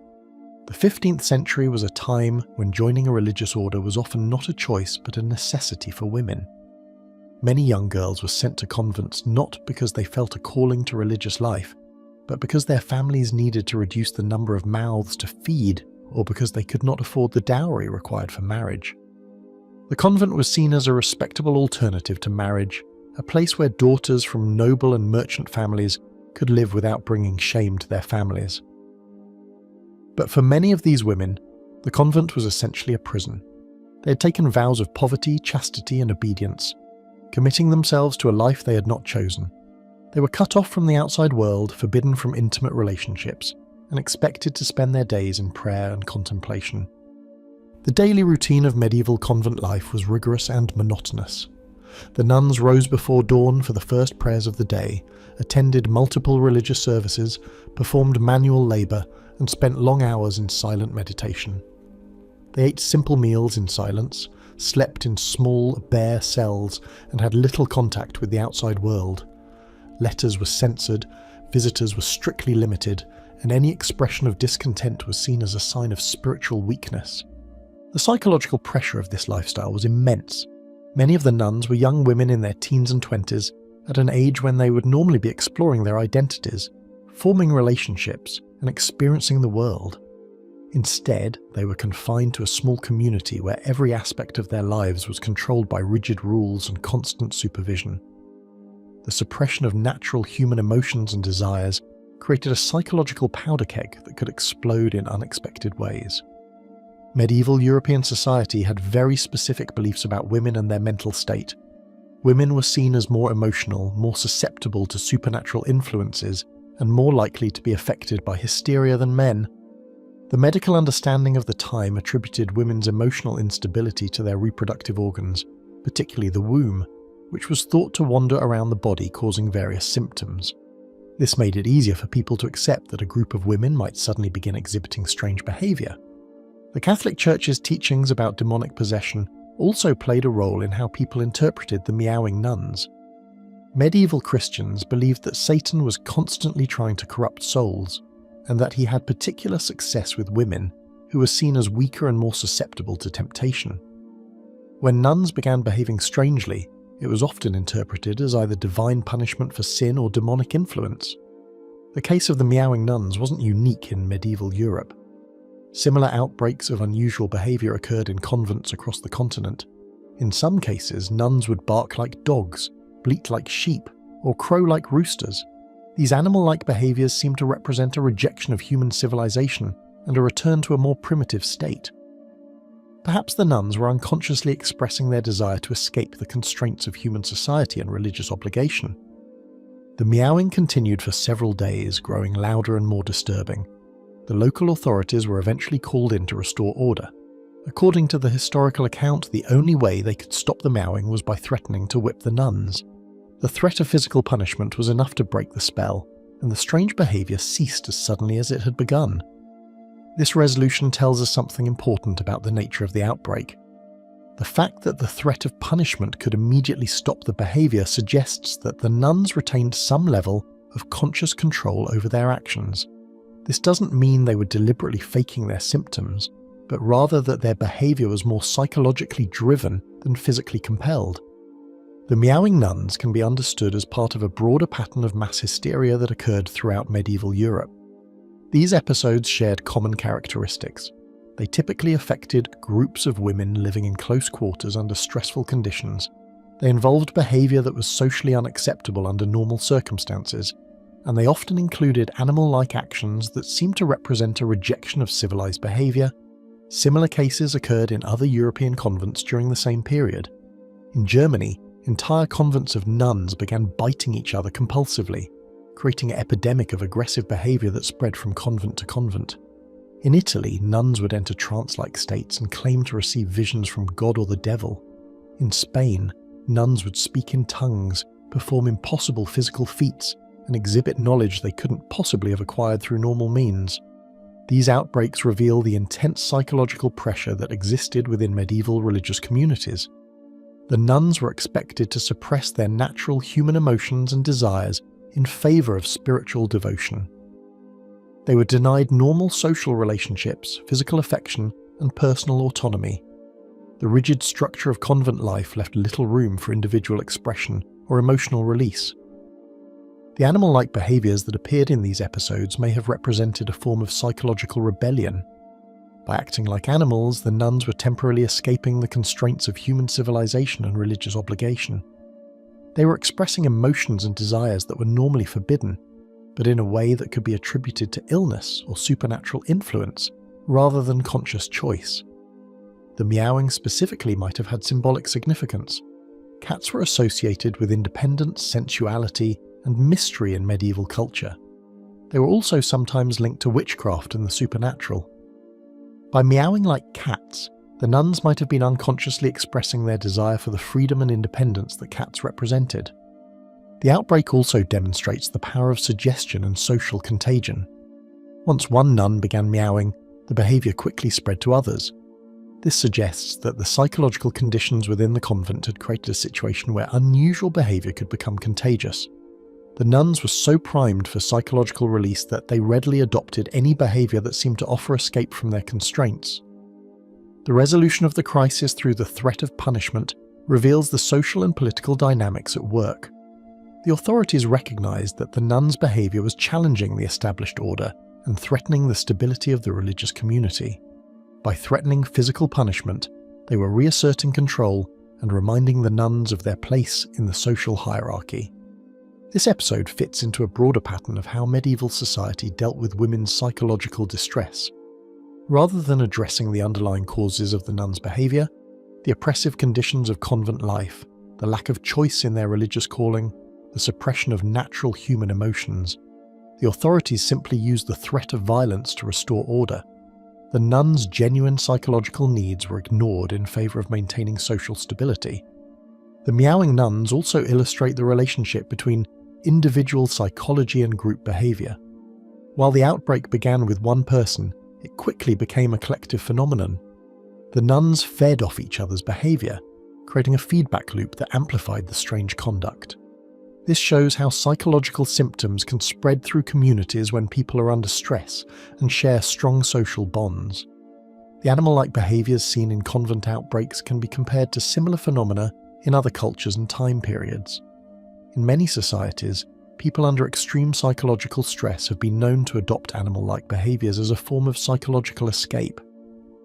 The 15th century was a time when joining a religious order was often not a choice but a necessity for women. Many young girls were sent to convents not because they felt a calling to religious life, but because their families needed to reduce the number of mouths to feed, or because they could not afford the dowry required for marriage. The convent was seen as a respectable alternative to marriage, a place where daughters from noble and merchant families could live without bringing shame to their families. But for many of these women, the convent was essentially a prison. They had taken vows of poverty, chastity, and obedience, committing themselves to a life they had not chosen. They were cut off from the outside world, forbidden from intimate relationships, and expected to spend their days in prayer and contemplation. The daily routine of medieval convent life was rigorous and monotonous. The nuns rose before dawn for the first prayers of the day, attended multiple religious services, performed manual labour, and spent long hours in silent meditation. They ate simple meals in silence, slept in small, bare cells, and had little contact with the outside world. Letters were censored, visitors were strictly limited, and any expression of discontent was seen as a sign of spiritual weakness. The psychological pressure of this lifestyle was immense. Many of the nuns were young women in their teens and 20s, at an age when they would normally be exploring their identities, forming relationships, and experiencing the world. Instead, they were confined to a small community where every aspect of their lives was controlled by rigid rules and constant supervision. The suppression of natural human emotions and desires created a psychological powder keg that could explode in unexpected ways. Medieval European society had very specific beliefs about women and their mental state. Women were seen as more emotional, more susceptible to supernatural influences, and more likely to be affected by hysteria than men. The medical understanding of the time attributed women's emotional instability to their reproductive organs, particularly the womb, which was thought to wander around the body causing various symptoms. This made it easier for people to accept that a group of women might suddenly begin exhibiting strange behaviour. The Catholic Church's teachings about demonic possession also played a role in how people interpreted the meowing nuns. Medieval Christians believed that Satan was constantly trying to corrupt souls, and that he had particular success with women, who were seen as weaker and more susceptible to temptation. When nuns began behaving strangely, it was often interpreted as either divine punishment for sin or demonic influence. The case of the meowing nuns wasn't unique in medieval Europe. Similar outbreaks of unusual behaviour occurred in convents across the continent. In some cases, nuns would bark like dogs, bleat like sheep, or crow like roosters, These animal-like behaviours seem to represent a rejection of human civilization and a return to a more primitive state. Perhaps the nuns were unconsciously expressing their desire to escape the constraints of human society and religious obligation. The meowing continued for several days, growing louder and more disturbing. The local authorities were eventually called in to restore order. According to the historical account, the only way they could stop the meowing was by threatening to whip the nuns. The threat of physical punishment was enough to break the spell, and the strange behaviour ceased as suddenly as it had begun. This resolution tells us something important about the nature of the outbreak. The fact that the threat of punishment could immediately stop the behaviour suggests that the nuns retained some level of conscious control over their actions. This doesn't mean they were deliberately faking their symptoms, but rather that their behaviour was more psychologically driven than physically compelled. The meowing nuns can be understood as part of a broader pattern of mass hysteria that occurred throughout medieval Europe. These episodes shared common characteristics. They typically affected groups of women living in close quarters under stressful conditions. They involved behaviour that was socially unacceptable under normal circumstances, and they often included animal-like actions that seemed to represent a rejection of civilized behaviour. Similar cases occurred in other European convents during the same period. In Germany, entire convents of nuns began biting each other compulsively, creating an epidemic of aggressive behaviour that spread from convent to convent. In Italy, nuns would enter trance-like states and claim to receive visions from God or the devil. In Spain, nuns would speak in tongues, perform impossible physical feats, and exhibit knowledge they couldn't possibly have acquired through normal means. These outbreaks reveal the intense psychological pressure that existed within medieval religious communities. The nuns were expected to suppress their natural human emotions and desires in favour of spiritual devotion. They were denied normal social relationships, physical affection, and personal autonomy. The rigid structure of convent life left little room for individual expression or emotional release. The animal-like behaviours that appeared in these episodes may have represented a form of psychological rebellion. By acting like animals, the nuns were temporarily escaping the constraints of human civilization and religious obligation. They were expressing emotions and desires that were normally forbidden, but in a way that could be attributed to illness or supernatural influence, rather than conscious choice. The meowing specifically might have had symbolic significance. Cats were associated with independence, sensuality, and mystery in medieval culture. They were also sometimes linked to witchcraft and the supernatural. By meowing like cats, the nuns might have been unconsciously expressing their desire for the freedom and independence that cats represented. The outbreak also demonstrates the power of suggestion and social contagion. Once one nun began meowing, the behaviour quickly spread to others. This suggests that the psychological conditions within the convent had created a situation where unusual behaviour could become contagious. The nuns were so primed for psychological release that they readily adopted any behaviour that seemed to offer escape from their constraints. The resolution of the crisis through the threat of punishment reveals the social and political dynamics at work. The authorities recognised that the nuns' behaviour was challenging the established order and threatening the stability of the religious community. By threatening physical punishment, they were reasserting control and reminding the nuns of their place in the social hierarchy. This episode fits into a broader pattern of how medieval society dealt with women's psychological distress. Rather than addressing the underlying causes of the nuns' behaviour, the oppressive conditions of convent life, the lack of choice in their religious calling, the suppression of natural human emotions, the authorities simply used the threat of violence to restore order. The nuns' genuine psychological needs were ignored in favour of maintaining social stability. The meowing nuns also illustrate the relationship between individual psychology and group behaviour. While the outbreak began with one person, it quickly became a collective phenomenon. The nuns fed off each other's behaviour, creating a feedback loop that amplified the strange conduct. This shows how psychological symptoms can spread through communities when people are under stress and share strong social bonds. The animal-like behaviours seen in convent outbreaks can be compared to similar phenomena in other cultures and time periods. In many societies, people under extreme psychological stress have been known to adopt animal-like behaviours as a form of psychological escape.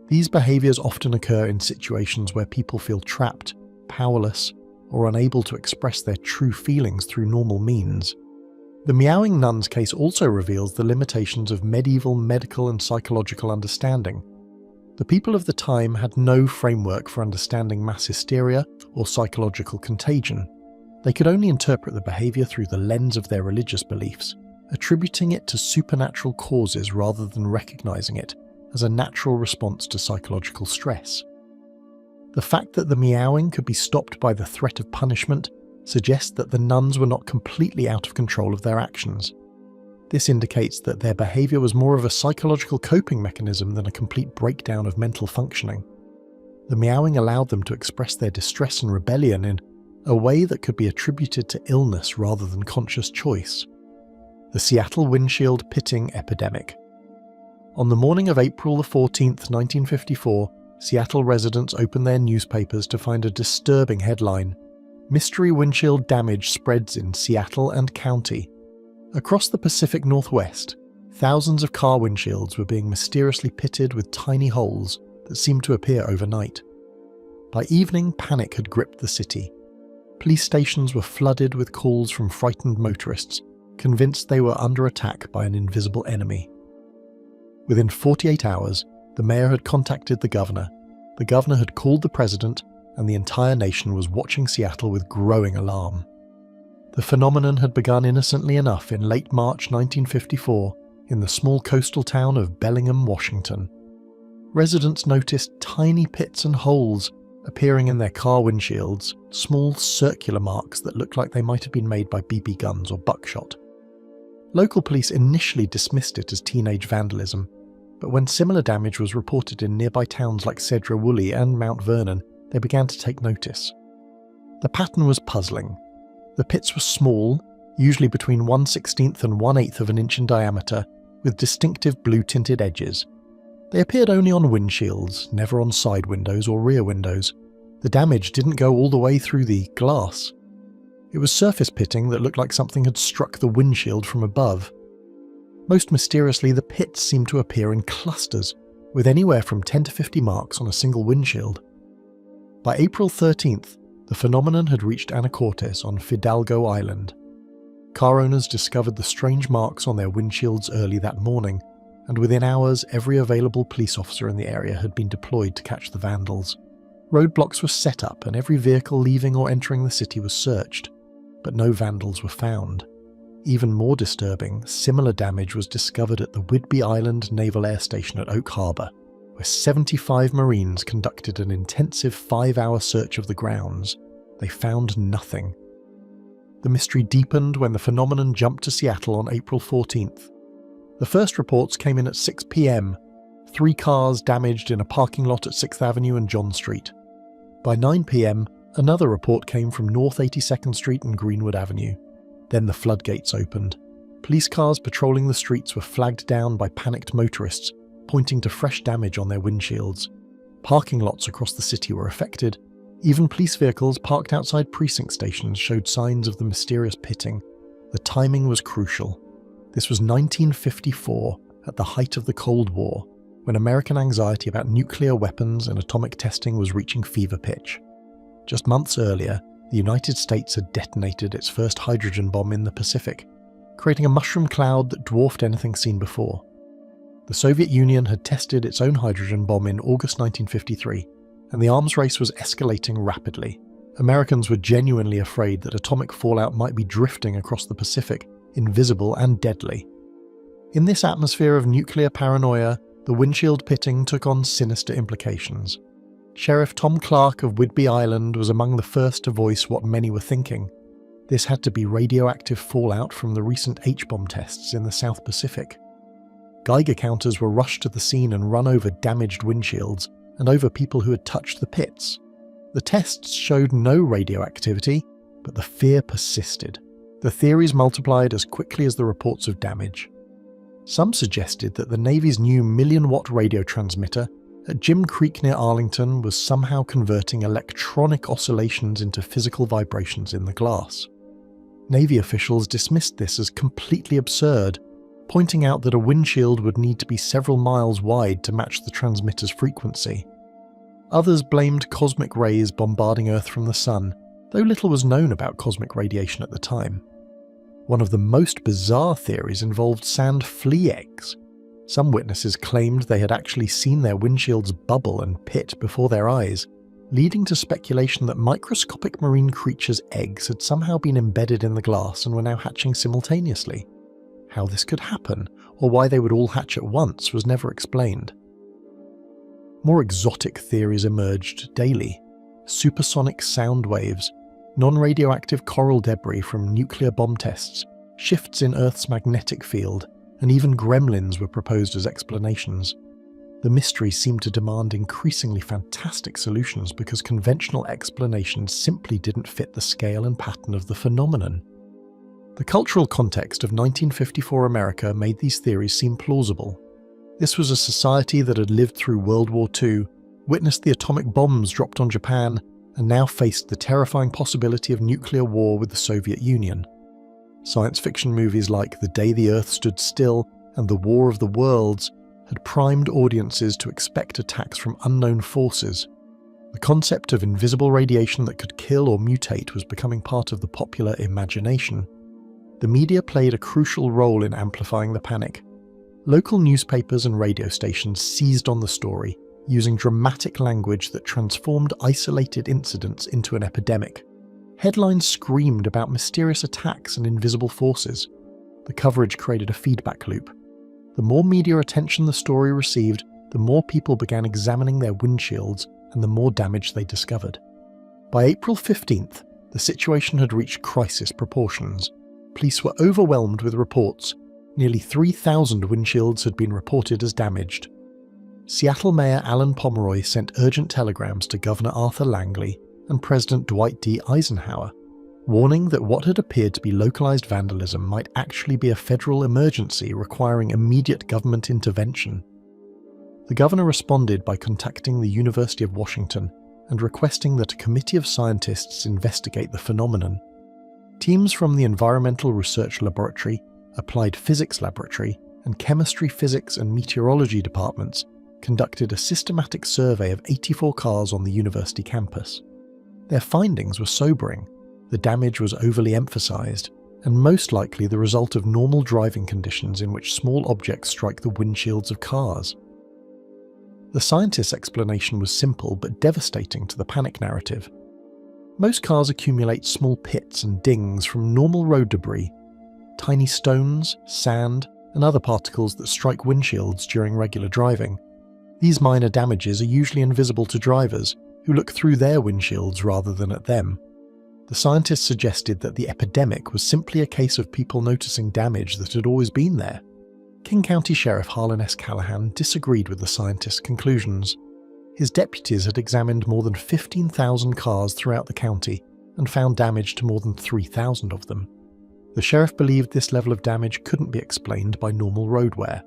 These behaviours often occur in situations where people feel trapped, powerless, or unable to express their true feelings through normal means. The meowing nuns case also reveals the limitations of medieval medical and psychological understanding. The people of the time had no framework for understanding mass hysteria or psychological contagion. They could only interpret the behaviour through the lens of their religious beliefs, attributing it to supernatural causes rather than recognising it as a natural response to psychological stress. The fact that the meowing could be stopped by the threat of punishment suggests that the nuns were not completely out of control of their actions. This indicates that their behaviour was more of a psychological coping mechanism than a complete breakdown of mental functioning. The meowing allowed them to express their distress and rebellion in a way that could be attributed to illness rather than conscious choice. The Seattle windshield pitting epidemic. On the morning of April 14, 1954, Seattle residents opened their newspapers to find a disturbing headline: "Mystery windshield damage spreads in Seattle and county." Across the Pacific Northwest, thousands of car windshields were being mysteriously pitted with tiny holes that seemed to appear overnight. By evening, panic had gripped the city. Police stations were flooded with calls from frightened motorists, convinced they were under attack by an invisible enemy. Within 48 hours, the mayor had contacted the governor had called the president, and the entire nation was watching Seattle with growing alarm. The phenomenon had begun innocently enough in late March 1954 in the small coastal town of Bellingham, Washington. Residents noticed tiny pits and holes appearing in their car windshields, small circular marks that looked like they might have been made by BB guns or buckshot. Local police initially dismissed it as teenage vandalism, but when similar damage was reported in nearby towns like Sedro-Woolley and Mount Vernon, they began to take notice. The pattern was puzzling. The pits were small, usually between 1/16 and 1/8 of an inch in diameter, with distinctive blue-tinted edges. They appeared only on windshields, never on side windows or rear windows. The damage didn't go all the way through the glass. It was surface pitting that looked like something had struck the windshield from above. Most mysteriously, the pits seemed to appear in clusters, with anywhere from 10 to 50 marks on a single windshield. By April 13th, the phenomenon had reached Anacortes on Fidalgo Island. Car owners discovered the strange marks on their windshields early that morning, and within hours every available police officer in the area had been deployed to catch the vandals. Roadblocks were set up and every vehicle leaving or entering the city was searched, but no vandals were found. Even more disturbing, similar damage was discovered at the Whidbey Island Naval Air Station at Oak Harbor, where 75 Marines conducted an intensive 5-hour search of the grounds. They found nothing. The mystery deepened when the phenomenon jumped to Seattle on April 14th. The first reports came in at 6 p.m, 3 cars damaged in a parking lot at 6th Avenue and John Street. By 9 p.m, another report came from North 82nd Street and Greenwood Avenue. Then the floodgates opened. Police cars patrolling the streets were flagged down by panicked motorists, pointing to fresh damage on their windshields. Parking lots across the city were affected. Even police vehicles parked outside precinct stations showed signs of the mysterious pitting. The timing was crucial. This was 1954, at the height of the Cold War, when American anxiety about nuclear weapons and atomic testing was reaching fever pitch. Just months earlier, the United States had detonated its first hydrogen bomb in the Pacific, creating a mushroom cloud that dwarfed anything seen before. The Soviet Union had tested its own hydrogen bomb in August 1953, and the arms race was escalating rapidly. Americans were genuinely afraid that atomic fallout might be drifting across the Pacific, invisible and deadly. In this atmosphere of nuclear paranoia, the windshield pitting took on sinister implications. Sheriff Tom Clark of Whidbey Island was among the first to voice what many were thinking. This had to be radioactive fallout from the recent H-bomb tests in the South Pacific. Geiger counters were rushed to the scene and run over damaged windshields and over people who had touched the pits. The tests showed no radioactivity, but the fear persisted. The theories multiplied as quickly as the reports of damage. Some suggested that the Navy's new 1,000,000-watt radio transmitter at Jim Creek near Arlington was somehow converting electronic oscillations into physical vibrations in the glass. Navy officials dismissed this as completely absurd, pointing out that a windshield would need to be several miles wide to match the transmitter's frequency. Others blamed cosmic rays bombarding Earth from the sun, though little was known about cosmic radiation at the time. One of the most bizarre theories involved sand flea eggs. Some witnesses claimed they had actually seen their windshields bubble and pit before their eyes, leading to speculation that microscopic marine creatures' eggs had somehow been embedded in the glass and were now hatching simultaneously. How this could happen, or why they would all hatch at once, was never explained. More exotic theories emerged daily. Supersonic sound waves, non-radioactive coral debris from nuclear bomb tests, shifts in Earth's magnetic field, and even gremlins were proposed as explanations. The mystery seemed to demand increasingly fantastic solutions because conventional explanations simply didn't fit the scale and pattern of the phenomenon. The cultural context of 1954 America made these theories seem plausible. This was a society that had lived through World War II, witnessed the atomic bombs dropped on Japan, and now faced the terrifying possibility of nuclear war with the Soviet Union. Science fiction movies like The Day the Earth Stood Still and The War of the Worlds had primed audiences to expect attacks from unknown forces. The concept of invisible radiation that could kill or mutate was becoming part of the popular imagination. The media played a crucial role in amplifying the panic. Local newspapers and radio stations seized on the story, using dramatic language that transformed isolated incidents into an epidemic. Headlines screamed about mysterious attacks and invisible forces. The coverage created a feedback loop. The more media attention the story received, the more people began examining their windshields and the more damage they discovered. By April 15th, the situation had reached crisis proportions. Police were overwhelmed with reports. Nearly 3,000 windshields had been reported as damaged. Seattle Mayor Alan Pomeroy sent urgent telegrams to Governor Arthur Langley and President Dwight D. Eisenhower, warning that what had appeared to be localized vandalism might actually be a federal emergency requiring immediate government intervention. The governor responded by contacting the University of Washington and requesting that a committee of scientists investigate the phenomenon. Teams from the Environmental Research Laboratory, Applied Physics Laboratory, and Chemistry, Physics, and Meteorology departments conducted a systematic survey of 84 cars on the university campus. Their findings were sobering. The damage was overly emphasized, and most likely the result of normal driving conditions in which small objects strike the windshields of cars. The scientists' explanation was simple but devastating to the panic narrative. Most cars accumulate small pits and dings from normal road debris, tiny stones, sand, and other particles that strike windshields during regular driving. These minor damages are usually invisible to drivers, who look through their windshields rather than at them. The scientists suggested that the epidemic was simply a case of people noticing damage that had always been there. King County Sheriff Harlan S. Callahan disagreed with the scientists' conclusions. His deputies had examined more than 15,000 cars throughout the county and found damage to more than 3,000 of them. The sheriff believed this level of damage couldn't be explained by normal road wear.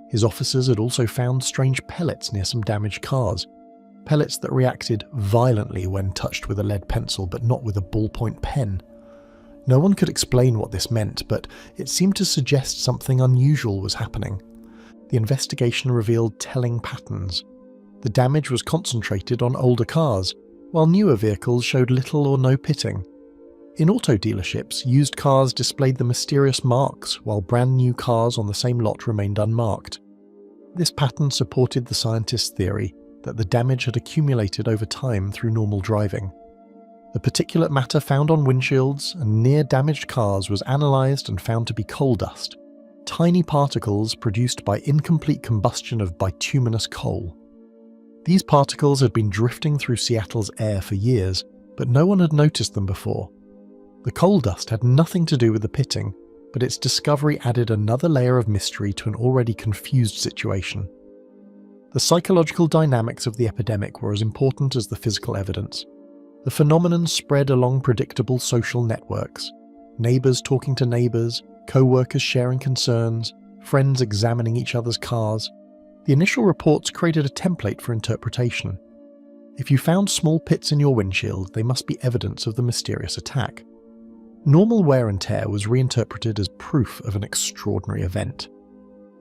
His officers had also found strange pellets near some damaged cars, pellets that reacted violently when touched with a lead pencil but not with a ballpoint pen. No one could explain what this meant, but it seemed to suggest something unusual was happening. The investigation revealed telling patterns. The damage was concentrated on older cars, while newer vehicles showed little or no pitting. In auto dealerships, used cars displayed the mysterious marks, while brand new cars on the same lot remained unmarked. This pattern supported the scientists' theory that the damage had accumulated over time through normal driving. The particulate matter found on windshields and near damaged cars was analysed and found to be coal dust, tiny particles produced by incomplete combustion of bituminous coal. These particles had been drifting through Seattle's air for years, but no one had noticed them before. The coal dust had nothing to do with the pitting, but its discovery added another layer of mystery to an already confused situation. The psychological dynamics of the epidemic were as important as the physical evidence. The phenomenon spread along predictable social networks, neighbours talking to neighbours, co-workers sharing concerns, friends examining each other's cars. The initial reports created a template for interpretation. If you found small pits in your windshield, they must be evidence of the mysterious attack. Normal wear and tear was reinterpreted as proof of an extraordinary event.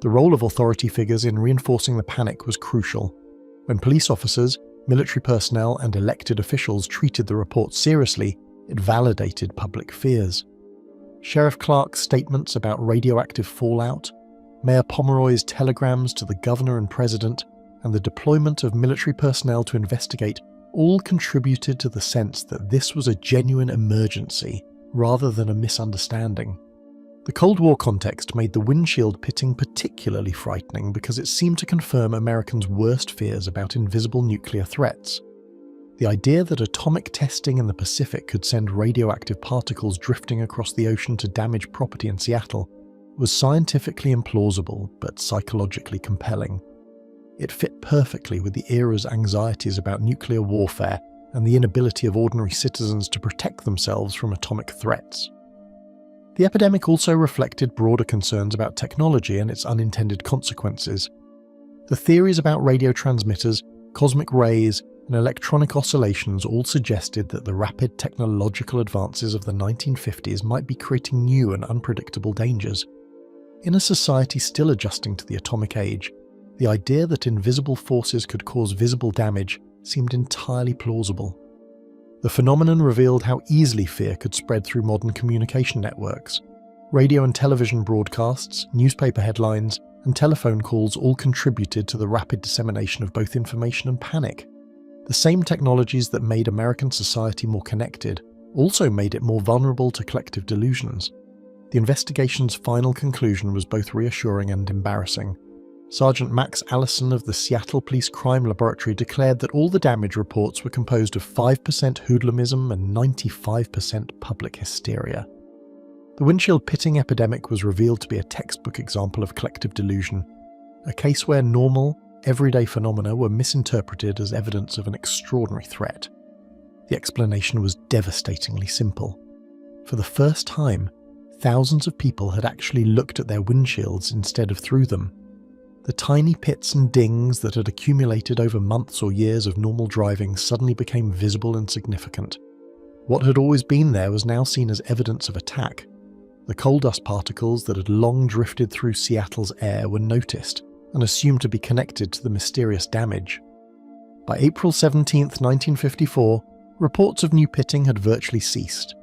The role of authority figures in reinforcing the panic was crucial. When police officers, military personnel, and elected officials treated the report seriously, it validated public fears. Sheriff Clark's statements about radioactive fallout, Mayor Pomeroy's telegrams to the governor and president, and the deployment of military personnel to investigate all contributed to the sense that this was a genuine emergency rather than a misunderstanding. The Cold War context made the windshield pitting particularly frightening because it seemed to confirm Americans' worst fears about invisible nuclear threats. The idea that atomic testing in the Pacific could send radioactive particles drifting across the ocean to damage property in Seattle was scientifically implausible but psychologically compelling. It fit perfectly with the era's anxieties about nuclear warfare and the inability of ordinary citizens to protect themselves from atomic threats. The epidemic also reflected broader concerns about technology and its unintended consequences. The theories about radio transmitters, cosmic rays, and electronic oscillations all suggested that the rapid technological advances of the 1950s might be creating new and unpredictable dangers. In a society still adjusting to the atomic age, the idea that invisible forces could cause visible damage seemed entirely plausible. The phenomenon revealed how easily fear could spread through modern communication networks. Radio and television broadcasts, newspaper headlines, and telephone calls all contributed to the rapid dissemination of both information and panic. The same technologies that made American society more connected also made it more vulnerable to collective delusions. The investigation's final conclusion was both reassuring and embarrassing. Sergeant Max Allison of the Seattle Police Crime Laboratory declared that all the damage reports were composed of 5% hoodlumism and 95% public hysteria. The windshield pitting epidemic was revealed to be a textbook example of collective delusion, a case where normal, everyday phenomena were misinterpreted as evidence of an extraordinary threat. The explanation was devastatingly simple. For the first time, thousands of people had actually looked at their windshields instead of through them. The tiny pits and dings that had accumulated over months or years of normal driving suddenly became visible and significant. What had always been there was now seen as evidence of attack. The coal dust particles that had long drifted through Seattle's air were noticed and assumed to be connected to the mysterious damage. By April 17, 1954, reports of new pitting had virtually ceased.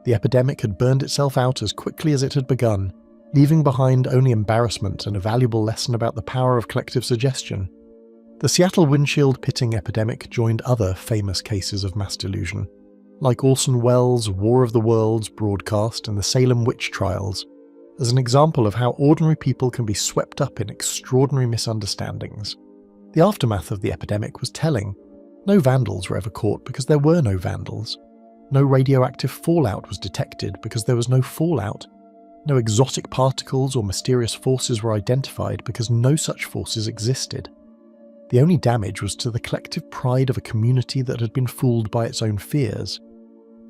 The epidemic had burned itself out as quickly as it had begun, leaving behind only embarrassment and a valuable lesson about the power of collective suggestion. The Seattle windshield pitting epidemic joined other famous cases of mass delusion, like Orson Welles' War of the Worlds broadcast and the Salem witch trials, as an example of how ordinary people can be swept up in extraordinary misunderstandings. The aftermath of the epidemic was telling. No vandals were ever caught because there were no vandals. No radioactive fallout was detected because there was no fallout. No exotic particles or mysterious forces were identified because no such forces existed. The only damage was to the collective pride of a community that had been fooled by its own fears.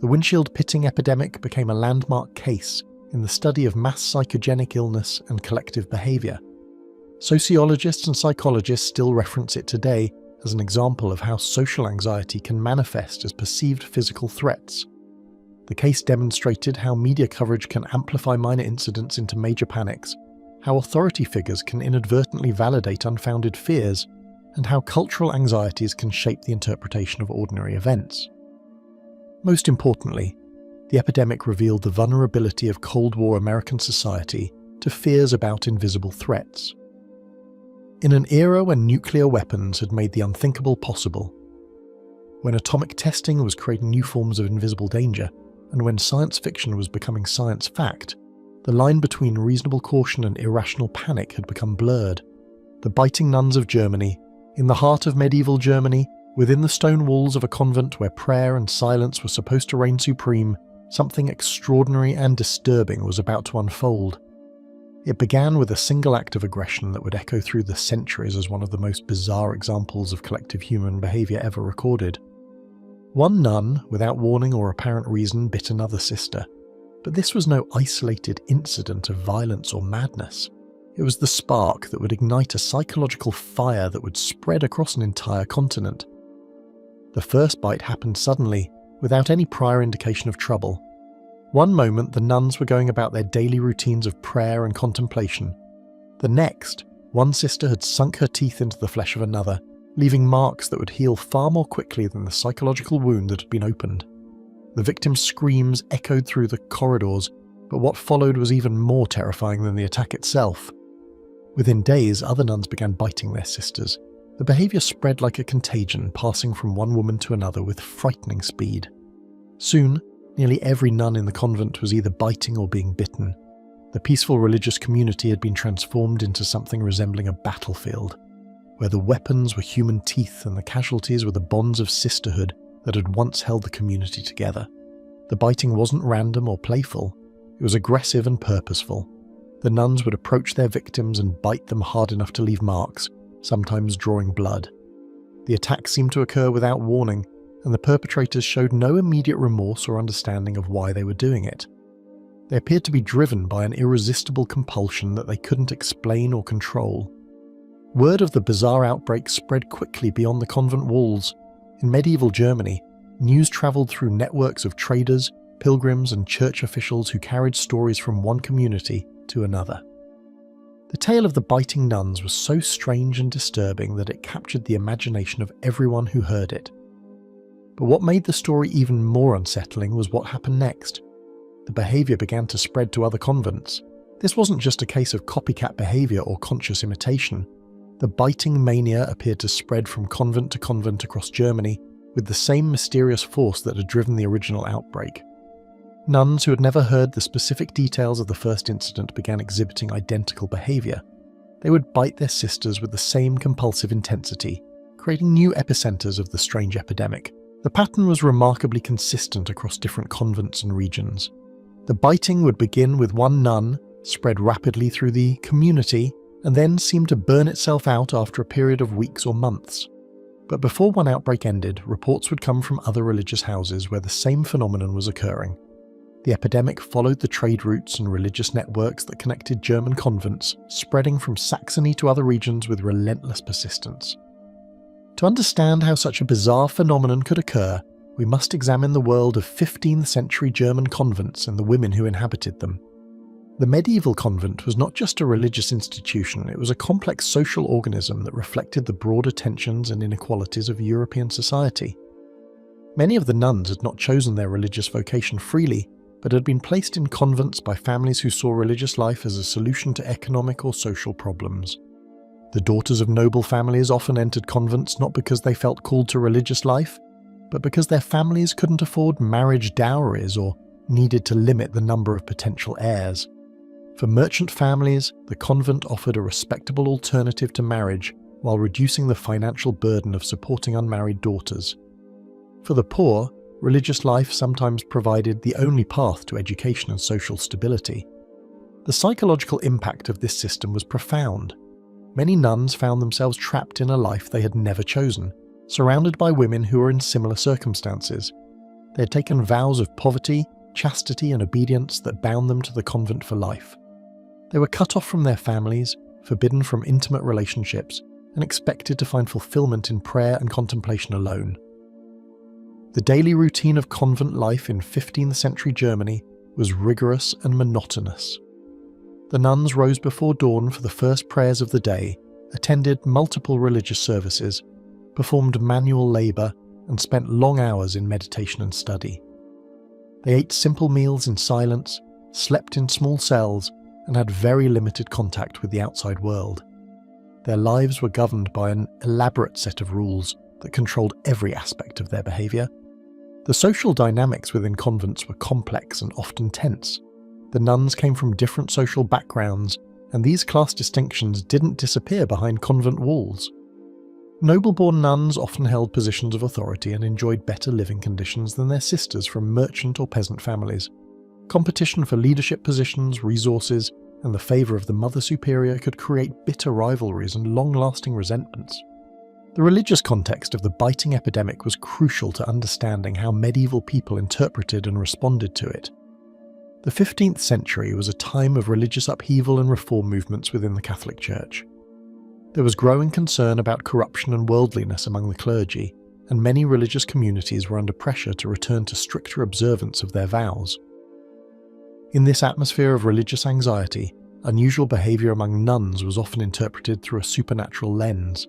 The windshield pitting epidemic became a landmark case in the study of mass psychogenic illness and collective behaviour. Sociologists and psychologists still reference it today as an example of how social anxiety can manifest as perceived physical threats. The case demonstrated how media coverage can amplify minor incidents into major panics, how authority figures can inadvertently validate unfounded fears, and how cultural anxieties can shape the interpretation of ordinary events. Most importantly, the epidemic revealed the vulnerability of Cold War American society to fears about invisible threats. In an era when nuclear weapons had made the unthinkable possible, when atomic testing was creating new forms of invisible danger, and when science fiction was becoming science fact, the line between reasonable caution and irrational panic had become blurred. The biting nuns of Germany, in the heart of medieval Germany, within the stone walls of a convent where prayer and silence were supposed to reign supreme, something extraordinary and disturbing was about to unfold. It began with a single act of aggression that would echo through the centuries as one of the most bizarre examples of collective human behaviour ever recorded. One nun, without warning or apparent reason, bit another sister. But this was no isolated incident of violence or madness. It was the spark that would ignite a psychological fire that would spread across an entire continent. The first bite happened suddenly, without any prior indication of trouble. One moment the nuns were going about their daily routines of prayer and contemplation. The next, one sister had sunk her teeth into the flesh of another, leaving marks that would heal far more quickly than the psychological wound that had been opened. The victim's screams echoed through the corridors, But what followed was even more terrifying than the attack itself. Within days, other nuns began biting their sisters. The behaviour spread like a contagion, passing from one woman to another with frightening speed. Soon, nearly every nun in the convent was either biting or being bitten. The peaceful religious community had been transformed into something resembling a battlefield, where the weapons were human teeth and the casualties were the bonds of sisterhood that had once held the community together. The biting wasn't random or playful, it was aggressive and purposeful. The nuns would approach their victims and bite them hard enough to leave marks, sometimes drawing blood. The attack seemed to occur without warning, and the perpetrators showed no immediate remorse or understanding of why they were doing it. They appeared to be driven by an irresistible compulsion that they couldn't explain or control. Word of the bizarre outbreak spread quickly beyond the convent walls. In medieval Germany, news travelled through networks of traders, pilgrims, and church officials who carried stories from one community to another. The tale of the biting nuns was so strange and disturbing that it captured the imagination of everyone who heard it. But what made the story even more unsettling was what happened next. The behaviour began to spread to other convents. This wasn't just a case of copycat behaviour or conscious imitation. The biting mania appeared to spread from convent to convent across Germany with the same mysterious force that had driven the original outbreak. Nuns who had never heard the specific details of the first incident began exhibiting identical behaviour. They would bite their sisters with the same compulsive intensity, creating new epicenters of the strange epidemic. The pattern was remarkably consistent across different convents and regions. The biting would begin with one nun, spread rapidly through the community, and then seemed to burn itself out after a period of weeks or months. But before one outbreak ended, reports would come from other religious houses where the same phenomenon was occurring. The epidemic followed the trade routes and religious networks that connected German convents, spreading from Saxony to other regions with relentless persistence. To understand how such a bizarre phenomenon could occur, we must examine the world of 15th century German convents and the women who inhabited them. The medieval convent was not just a religious institution, it was a complex social organism that reflected the broader tensions and inequalities of European society. Many of the nuns had not chosen their religious vocation freely, but had been placed in convents by families who saw religious life as a solution to economic or social problems. The daughters of noble families often entered convents not because they felt called to religious life, but because their families couldn't afford marriage dowries or needed to limit the number of potential heirs. For merchant families, the convent offered a respectable alternative to marriage while reducing the financial burden of supporting unmarried daughters. For the poor, religious life sometimes provided the only path to education and social stability. The psychological impact of this system was profound. Many nuns found themselves trapped in a life they had never chosen, surrounded by women who were in similar circumstances. They had taken vows of poverty, chastity, and obedience that bound them to the convent for life. They were cut off from their families, forbidden from intimate relationships, and expected to find fulfillment in prayer and contemplation alone. The daily routine of convent life in 15th century Germany was rigorous and monotonous. The nuns rose before dawn for the first prayers of the day, attended multiple religious services, performed manual labour, and spent long hours in meditation and study. They ate simple meals in silence, slept in small cells, and had very limited contact with the outside world. Their lives were governed by an elaborate set of rules that controlled every aspect of their behaviour. The social dynamics within convents were complex and often tense. The nuns came from different social backgrounds, and these class distinctions didn't disappear behind convent walls. Noble-born nuns often held positions of authority and enjoyed better living conditions than their sisters from merchant or peasant families. Competition for leadership positions, resources, and the favour of the Mother Superior could create bitter rivalries and long-lasting resentments. The religious context of the biting epidemic was crucial to understanding how medieval people interpreted and responded to it. The 15th century was a time of religious upheaval and reform movements within the Catholic Church. There was growing concern about corruption and worldliness among the clergy, and many religious communities were under pressure to return to stricter observance of their vows. In this atmosphere of religious anxiety, unusual behaviour among nuns was often interpreted through a supernatural lens.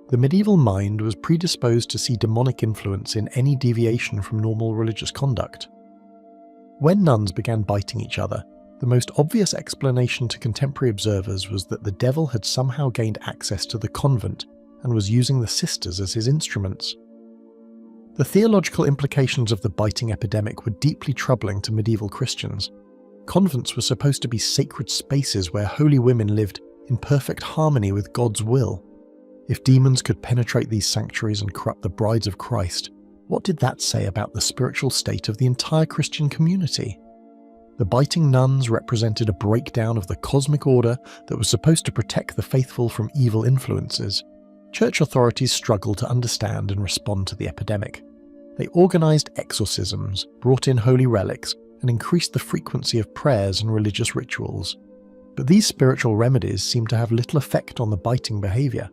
The medieval mind was predisposed to see demonic influence in any deviation from normal religious conduct. When nuns began biting each other, the most obvious explanation to contemporary observers was that the devil had somehow gained access to the convent and was using the sisters as his instruments. The theological implications of the biting epidemic were deeply troubling to medieval Christians. Convents were supposed to be sacred spaces where holy women lived in perfect harmony with God's will. If demons could penetrate these sanctuaries and corrupt the brides of Christ, what did that say about the spiritual state of the entire Christian community? The biting nuns represented a breakdown of the cosmic order that was supposed to protect the faithful from evil influences. Church authorities struggled to understand and respond to the epidemic. They organized exorcisms, brought in holy relics, and increased the frequency of prayers and religious rituals. But these spiritual remedies seemed to have little effect on the biting behavior.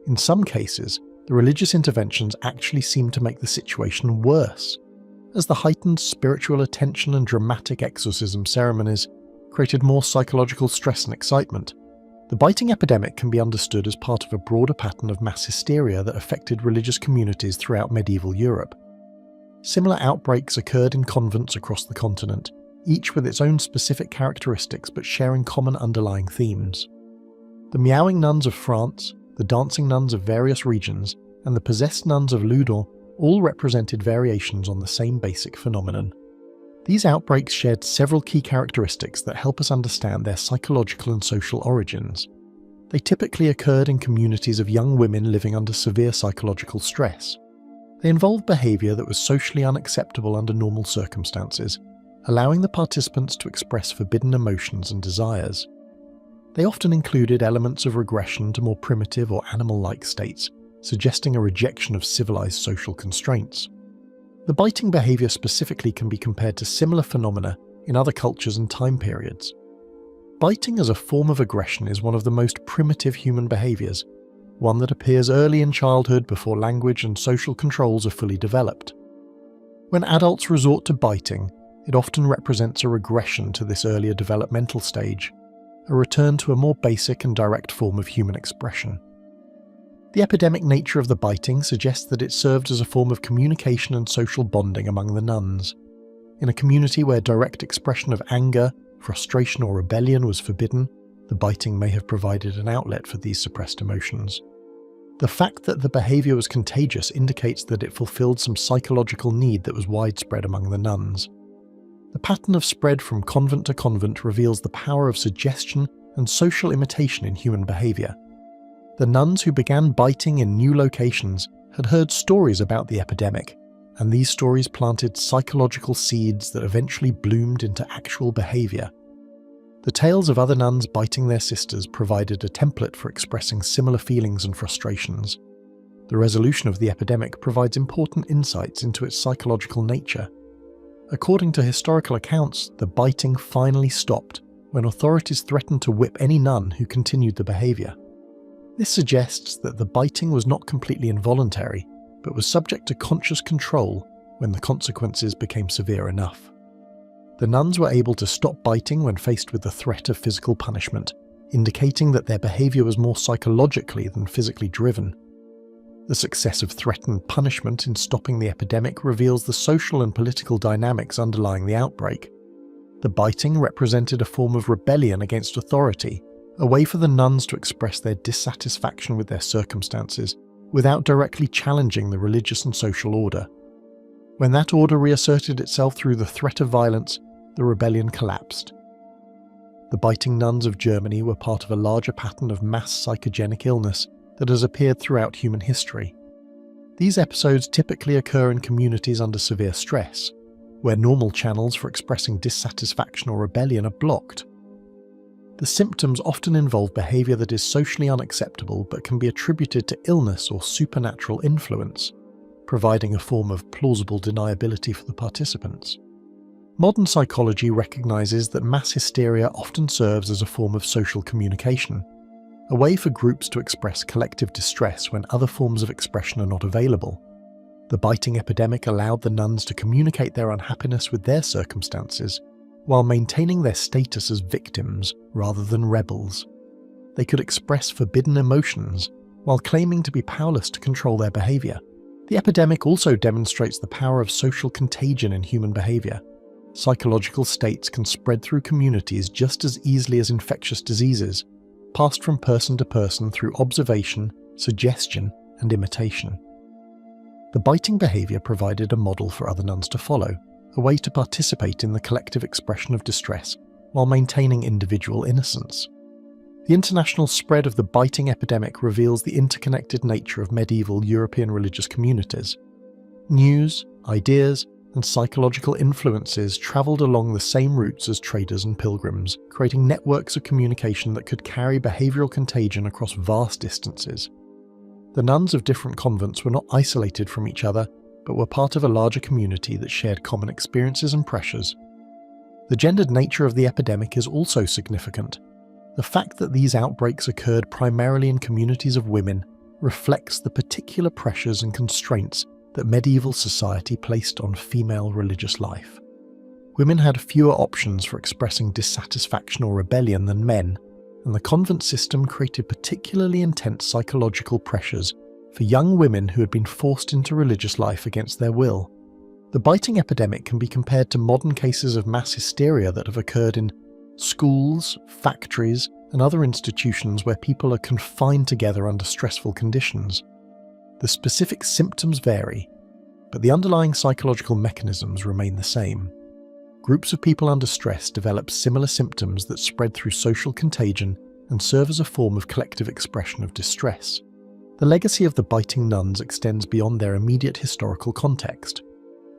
In some cases, the religious interventions actually seemed to make the situation worse, as the heightened spiritual attention and dramatic exorcism ceremonies created more psychological stress and excitement. The biting epidemic can be understood as part of a broader pattern of mass hysteria that affected religious communities throughout medieval Europe. Similar outbreaks occurred in convents across the continent, each with its own specific characteristics but sharing common underlying themes. The meowing nuns of France, the dancing nuns of various regions, and the possessed nuns of Loudun all represented variations on the same basic phenomenon. These outbreaks shared several key characteristics that help us understand their psychological and social origins. They typically occurred in communities of young women living under severe psychological stress. They involved behaviour that was socially unacceptable under normal circumstances, allowing the participants to express forbidden emotions and desires. They often included elements of regression to more primitive or animal-like states, suggesting a rejection of civilized social constraints. The biting behaviour specifically can be compared to similar phenomena in other cultures and time periods. Biting as a form of aggression is one of the most primitive human behaviours, one that appears early in childhood before language and social controls are fully developed. When adults resort to biting, it often represents a regression to this earlier developmental stage, a return to a more basic and direct form of human expression. The epidemic nature of the biting suggests that it served as a form of communication and social bonding among the nuns. In a community where direct expression of anger, frustration or rebellion was forbidden, the biting may have provided an outlet for these suppressed emotions. The fact that the behaviour was contagious indicates that it fulfilled some psychological need that was widespread among the nuns. The pattern of spread from convent to convent reveals the power of suggestion and social imitation in human behaviour. The nuns who began biting in new locations had heard stories about the epidemic, and these stories planted psychological seeds that eventually bloomed into actual behaviour. The tales of other nuns biting their sisters provided a template for expressing similar feelings and frustrations. The resolution of the epidemic provides important insights into its psychological nature. According to historical accounts, the biting finally stopped when authorities threatened to whip any nun who continued the behaviour. This suggests that the biting was not completely involuntary, but was subject to conscious control when the consequences became severe enough. The nuns were able to stop biting when faced with the threat of physical punishment, indicating that their behaviour was more psychologically than physically driven. The success of threatened punishment in stopping the epidemic reveals the social and political dynamics underlying the outbreak. The biting represented a form of rebellion against authority, a way for the nuns to express their dissatisfaction with their circumstances without directly challenging the religious and social order. When that order reasserted itself through the threat of violence, the rebellion collapsed. The biting nuns of Germany were part of a larger pattern of mass psychogenic illness that has appeared throughout human history. These episodes typically occur in communities under severe stress, where normal channels for expressing dissatisfaction or rebellion are blocked. The symptoms often involve behaviour that is socially unacceptable but can be attributed to illness or supernatural influence, providing a form of plausible deniability for the participants. Modern psychology recognises that mass hysteria often serves as a form of social communication, a way for groups to express collective distress when other forms of expression are not available. The biting epidemic allowed the nuns to communicate their unhappiness with their circumstances, while maintaining their status as victims rather than rebels. They could express forbidden emotions, while claiming to be powerless to control their behaviour. The epidemic also demonstrates the power of social contagion in human behaviour. psychological states can spread through communities just as easily as infectious diseases, passed from person to person through observation, suggestion, and imitation. The biting behaviour provided a model for other nuns to follow, a way to participate in the collective expression of distress while maintaining individual innocence. The international spread of the biting epidemic reveals the interconnected nature of medieval European religious communities. News, ideas, and psychological influences travelled along the same routes as traders and pilgrims, creating networks of communication that could carry behavioural contagion across vast distances. The nuns of different convents were not isolated from each other, but were part of a larger community that shared common experiences and pressures. The gendered nature of the epidemic is also significant. The fact that these outbreaks occurred primarily in communities of women reflects the particular pressures and constraints that medieval society placed on female religious life. Women had fewer options for expressing dissatisfaction or rebellion than men, and the convent system created particularly intense psychological pressures for young women who had been forced into religious life against their will. The biting epidemic can be compared to modern cases of mass hysteria that have occurred in schools, factories, and other institutions where people are confined together under stressful conditions. The specific symptoms vary, but the underlying psychological mechanisms remain the same. Groups of people under stress develop similar symptoms that spread through social contagion and serve as a form of collective expression of distress. The legacy of the biting nuns extends beyond their immediate historical context.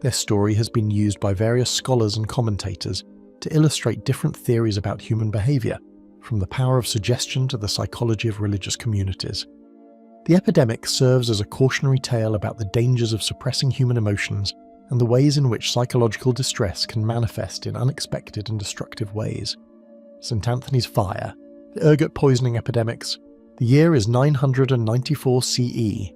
Their story has been used by various scholars and commentators to illustrate different theories about human behaviour, from the power of suggestion to the psychology of religious communities. The epidemic serves as a cautionary tale about the dangers of suppressing human emotions and the ways in which psychological distress can manifest in unexpected and destructive ways. St. Anthony's fire, the ergot poisoning epidemics. The year is 994 CE.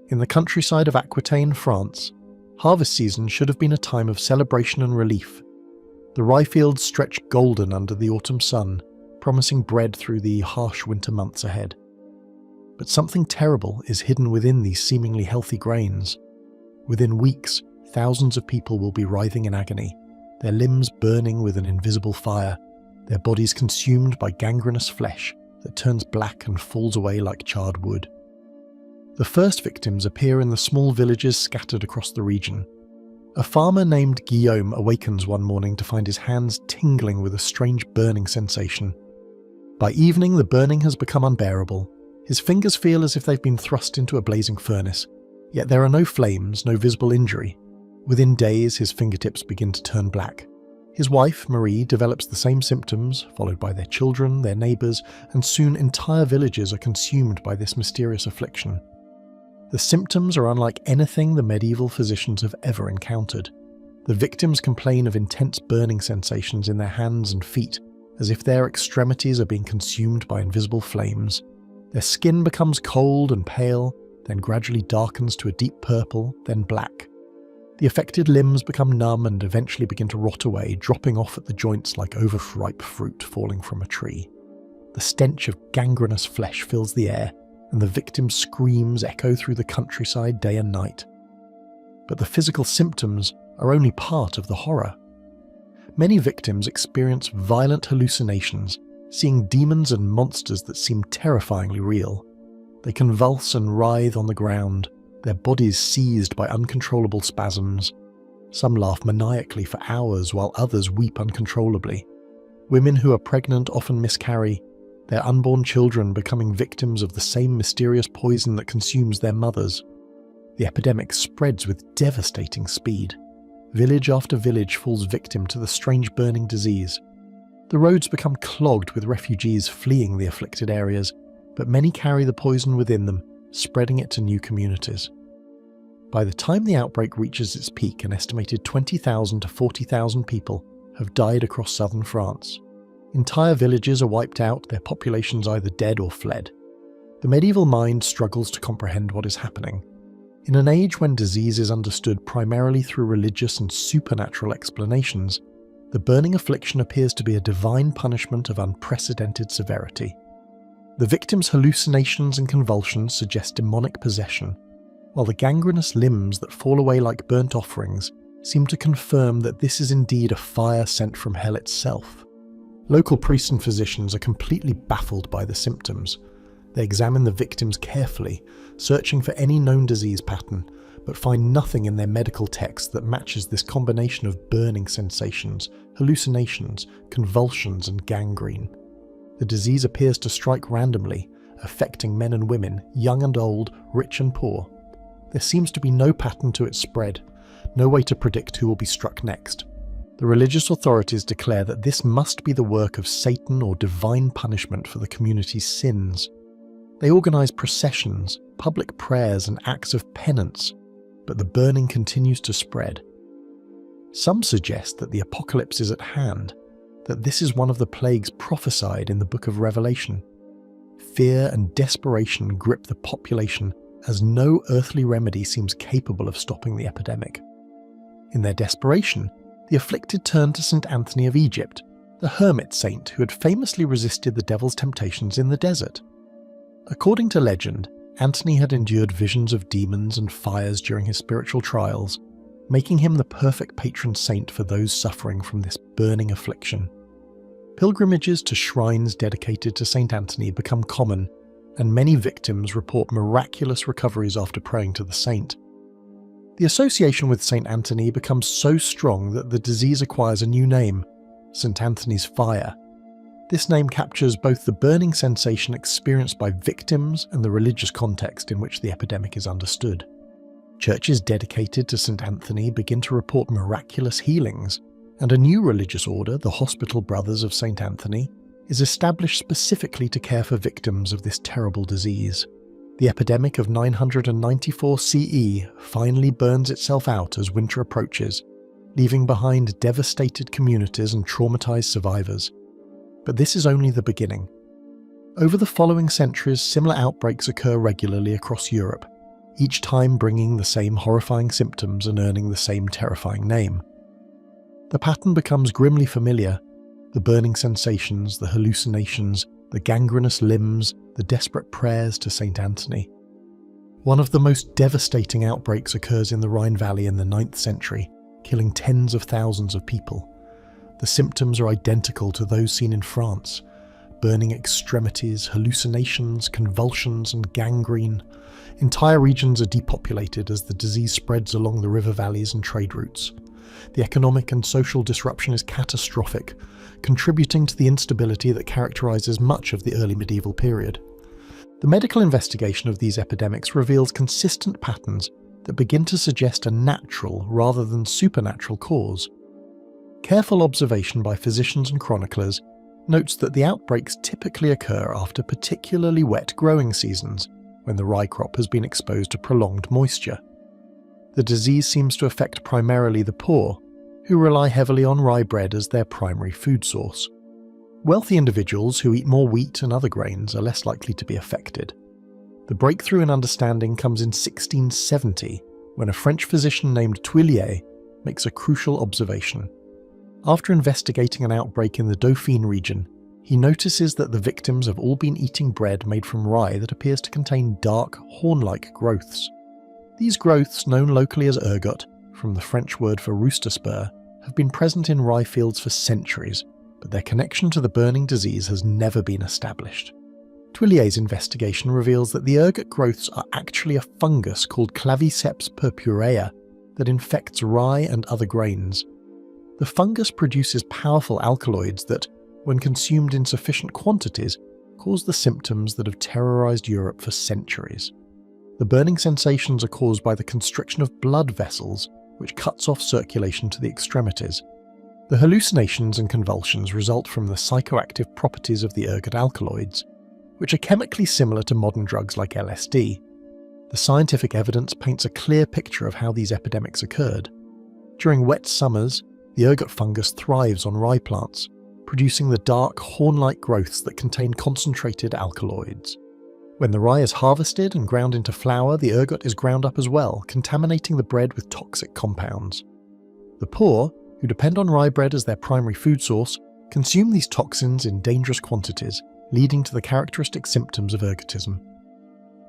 In the countryside of Aquitaine, France, harvest season should have been a time of celebration and relief. The rye fields stretch golden under the autumn sun, promising bread through the harsh winter months ahead. But something terrible is hidden within these seemingly healthy grains. Within weeks, thousands of people will be writhing in agony, their limbs burning with an invisible fire, their bodies consumed by gangrenous flesh that turns black and falls away like charred wood. The first victims appear in the small villages scattered across the region. A farmer named Guillaume awakens one morning to find his hands tingling with a strange burning sensation. By evening, the burning has become unbearable. His fingers feel as if they've been thrust into a blazing furnace, yet there are no flames, no visible injury. Within days, his fingertips begin to turn black. His wife, Marie, develops the same symptoms, followed by their children, their neighbours, and soon entire villages are consumed by this mysterious affliction. The symptoms are unlike anything the medieval physicians have ever encountered. The victims complain of intense burning sensations in their hands and feet, as if their extremities are being consumed by invisible flames. Their skin becomes cold and pale, then gradually darkens to a deep purple, then black. The affected limbs become numb and eventually begin to rot away, dropping off at the joints like overripe fruit falling from a tree. The stench of gangrenous flesh fills the air, and the victims' screams echo through the countryside day and night. But the physical symptoms are only part of the horror. Many victims experience violent hallucinations, seeing demons and monsters that seem terrifyingly real. They convulse and writhe on the ground, their bodies seized by uncontrollable spasms. Some laugh maniacally for hours while others weep uncontrollably. Women who are pregnant often miscarry, their unborn children becoming victims of the same mysterious poison that consumes their mothers. The epidemic spreads with devastating speed. Village after village falls victim to the strange burning disease. The roads become clogged with refugees fleeing the afflicted areas, but many carry the poison within them, spreading it to new communities. By the time the outbreak reaches its peak, an estimated 20,000 to 40,000 people have died across southern France. Entire villages are wiped out, their populations either dead or fled. The medieval mind struggles to comprehend what is happening. In an age when disease is understood primarily through religious and supernatural explanations, the burning affliction appears to be a divine punishment of unprecedented severity. The victim's hallucinations and convulsions suggest demonic possession, while the gangrenous limbs that fall away like burnt offerings seem to confirm that this is indeed a fire sent from hell itself. Local priests and physicians are completely baffled by the symptoms. They examine the victims carefully, searching for any known disease pattern, but find nothing in their medical text that matches this combination of burning sensations, hallucinations, convulsions, and gangrene. The disease appears to strike randomly, affecting men and women, young and old, rich and poor. There seems to be no pattern to its spread, no way to predict who will be struck next. The religious authorities declare that this must be the work of Satan or divine punishment for the community's sins. They organize processions, public prayers, and acts of penance, but the burning continues to spread. Some suggest that the apocalypse is at hand, that this is one of the plagues prophesied in the book of Revelation. Fear and desperation grip the population as no earthly remedy seems capable of stopping the epidemic. In their desperation, the afflicted turned to St. Anthony of Egypt, the hermit saint who had famously resisted the devil's temptations in the desert. According to legend, Anthony had endured visions of demons and fires during his spiritual trials, making him the perfect patron saint for those suffering from this burning affliction. Pilgrimages to shrines dedicated to St. Anthony become common, and many victims report miraculous recoveries after praying to the saint. The association with St. Anthony becomes so strong that the disease acquires a new name, St. Anthony's fire. This name captures both the burning sensation experienced by victims and the religious context in which the epidemic is understood. Churches dedicated to St. Anthony begin to report miraculous healings, and a new religious order, the Hospital Brothers of St. Anthony, is established specifically to care for victims of this terrible disease. The epidemic of 994 CE finally burns itself out as winter approaches, leaving behind devastated communities and traumatized survivors. But this is only the beginning. Over the following centuries, similar outbreaks occur regularly across Europe, each time bringing the same horrifying symptoms and earning the same terrifying name. The pattern becomes grimly familiar: the burning sensations, the hallucinations, the gangrenous limbs, the desperate prayers to St. Anthony. One of the most devastating outbreaks occurs in the Rhine Valley in the 9th century, killing tens of thousands of people. The symptoms are identical to those seen in France: burning extremities, hallucinations, convulsions, and gangrene. Entire regions are depopulated as the disease spreads along the river valleys and trade routes. The economic and social disruption is catastrophic, contributing to the instability that characterizes much of the early medieval period. The medical investigation of these epidemics reveals consistent patterns that begin to suggest a natural rather than supernatural cause. Careful observation by physicians and chroniclers notes that the outbreaks typically occur after particularly wet growing seasons, when the rye crop has been exposed to prolonged moisture. The disease seems to affect primarily the poor, who rely heavily on rye bread as their primary food source. Wealthy individuals who eat more wheat and other grains are less likely to be affected. The breakthrough in understanding comes in 1670, when a French physician named Thuillier makes a crucial observation. After investigating an outbreak in the Dauphine region, he notices that the victims have all been eating bread made from rye that appears to contain dark, horn-like growths. These growths, known locally as ergot, from the French word for rooster spur, have been present in rye fields for centuries, but their connection to the burning disease has never been established. Thuillier's investigation reveals that the ergot growths are actually a fungus called Claviceps purpurea that infects rye and other grains. The fungus produces powerful alkaloids that, when consumed in sufficient quantities, cause the symptoms that have terrorized Europe for centuries. The burning sensations are caused by the constriction of blood vessels, which cuts off circulation to the extremities. The hallucinations and convulsions result from the psychoactive properties of the ergot alkaloids, which are chemically similar to modern drugs like LSD. The scientific evidence paints a clear picture of how these epidemics occurred. During wet summers, the ergot fungus thrives on rye plants, producing the dark, horn-like growths that contain concentrated alkaloids. When the rye is harvested and ground into flour, the ergot is ground up as well, contaminating the bread with toxic compounds. The poor, who depend on rye bread as their primary food source, consume these toxins in dangerous quantities, leading to the characteristic symptoms of ergotism.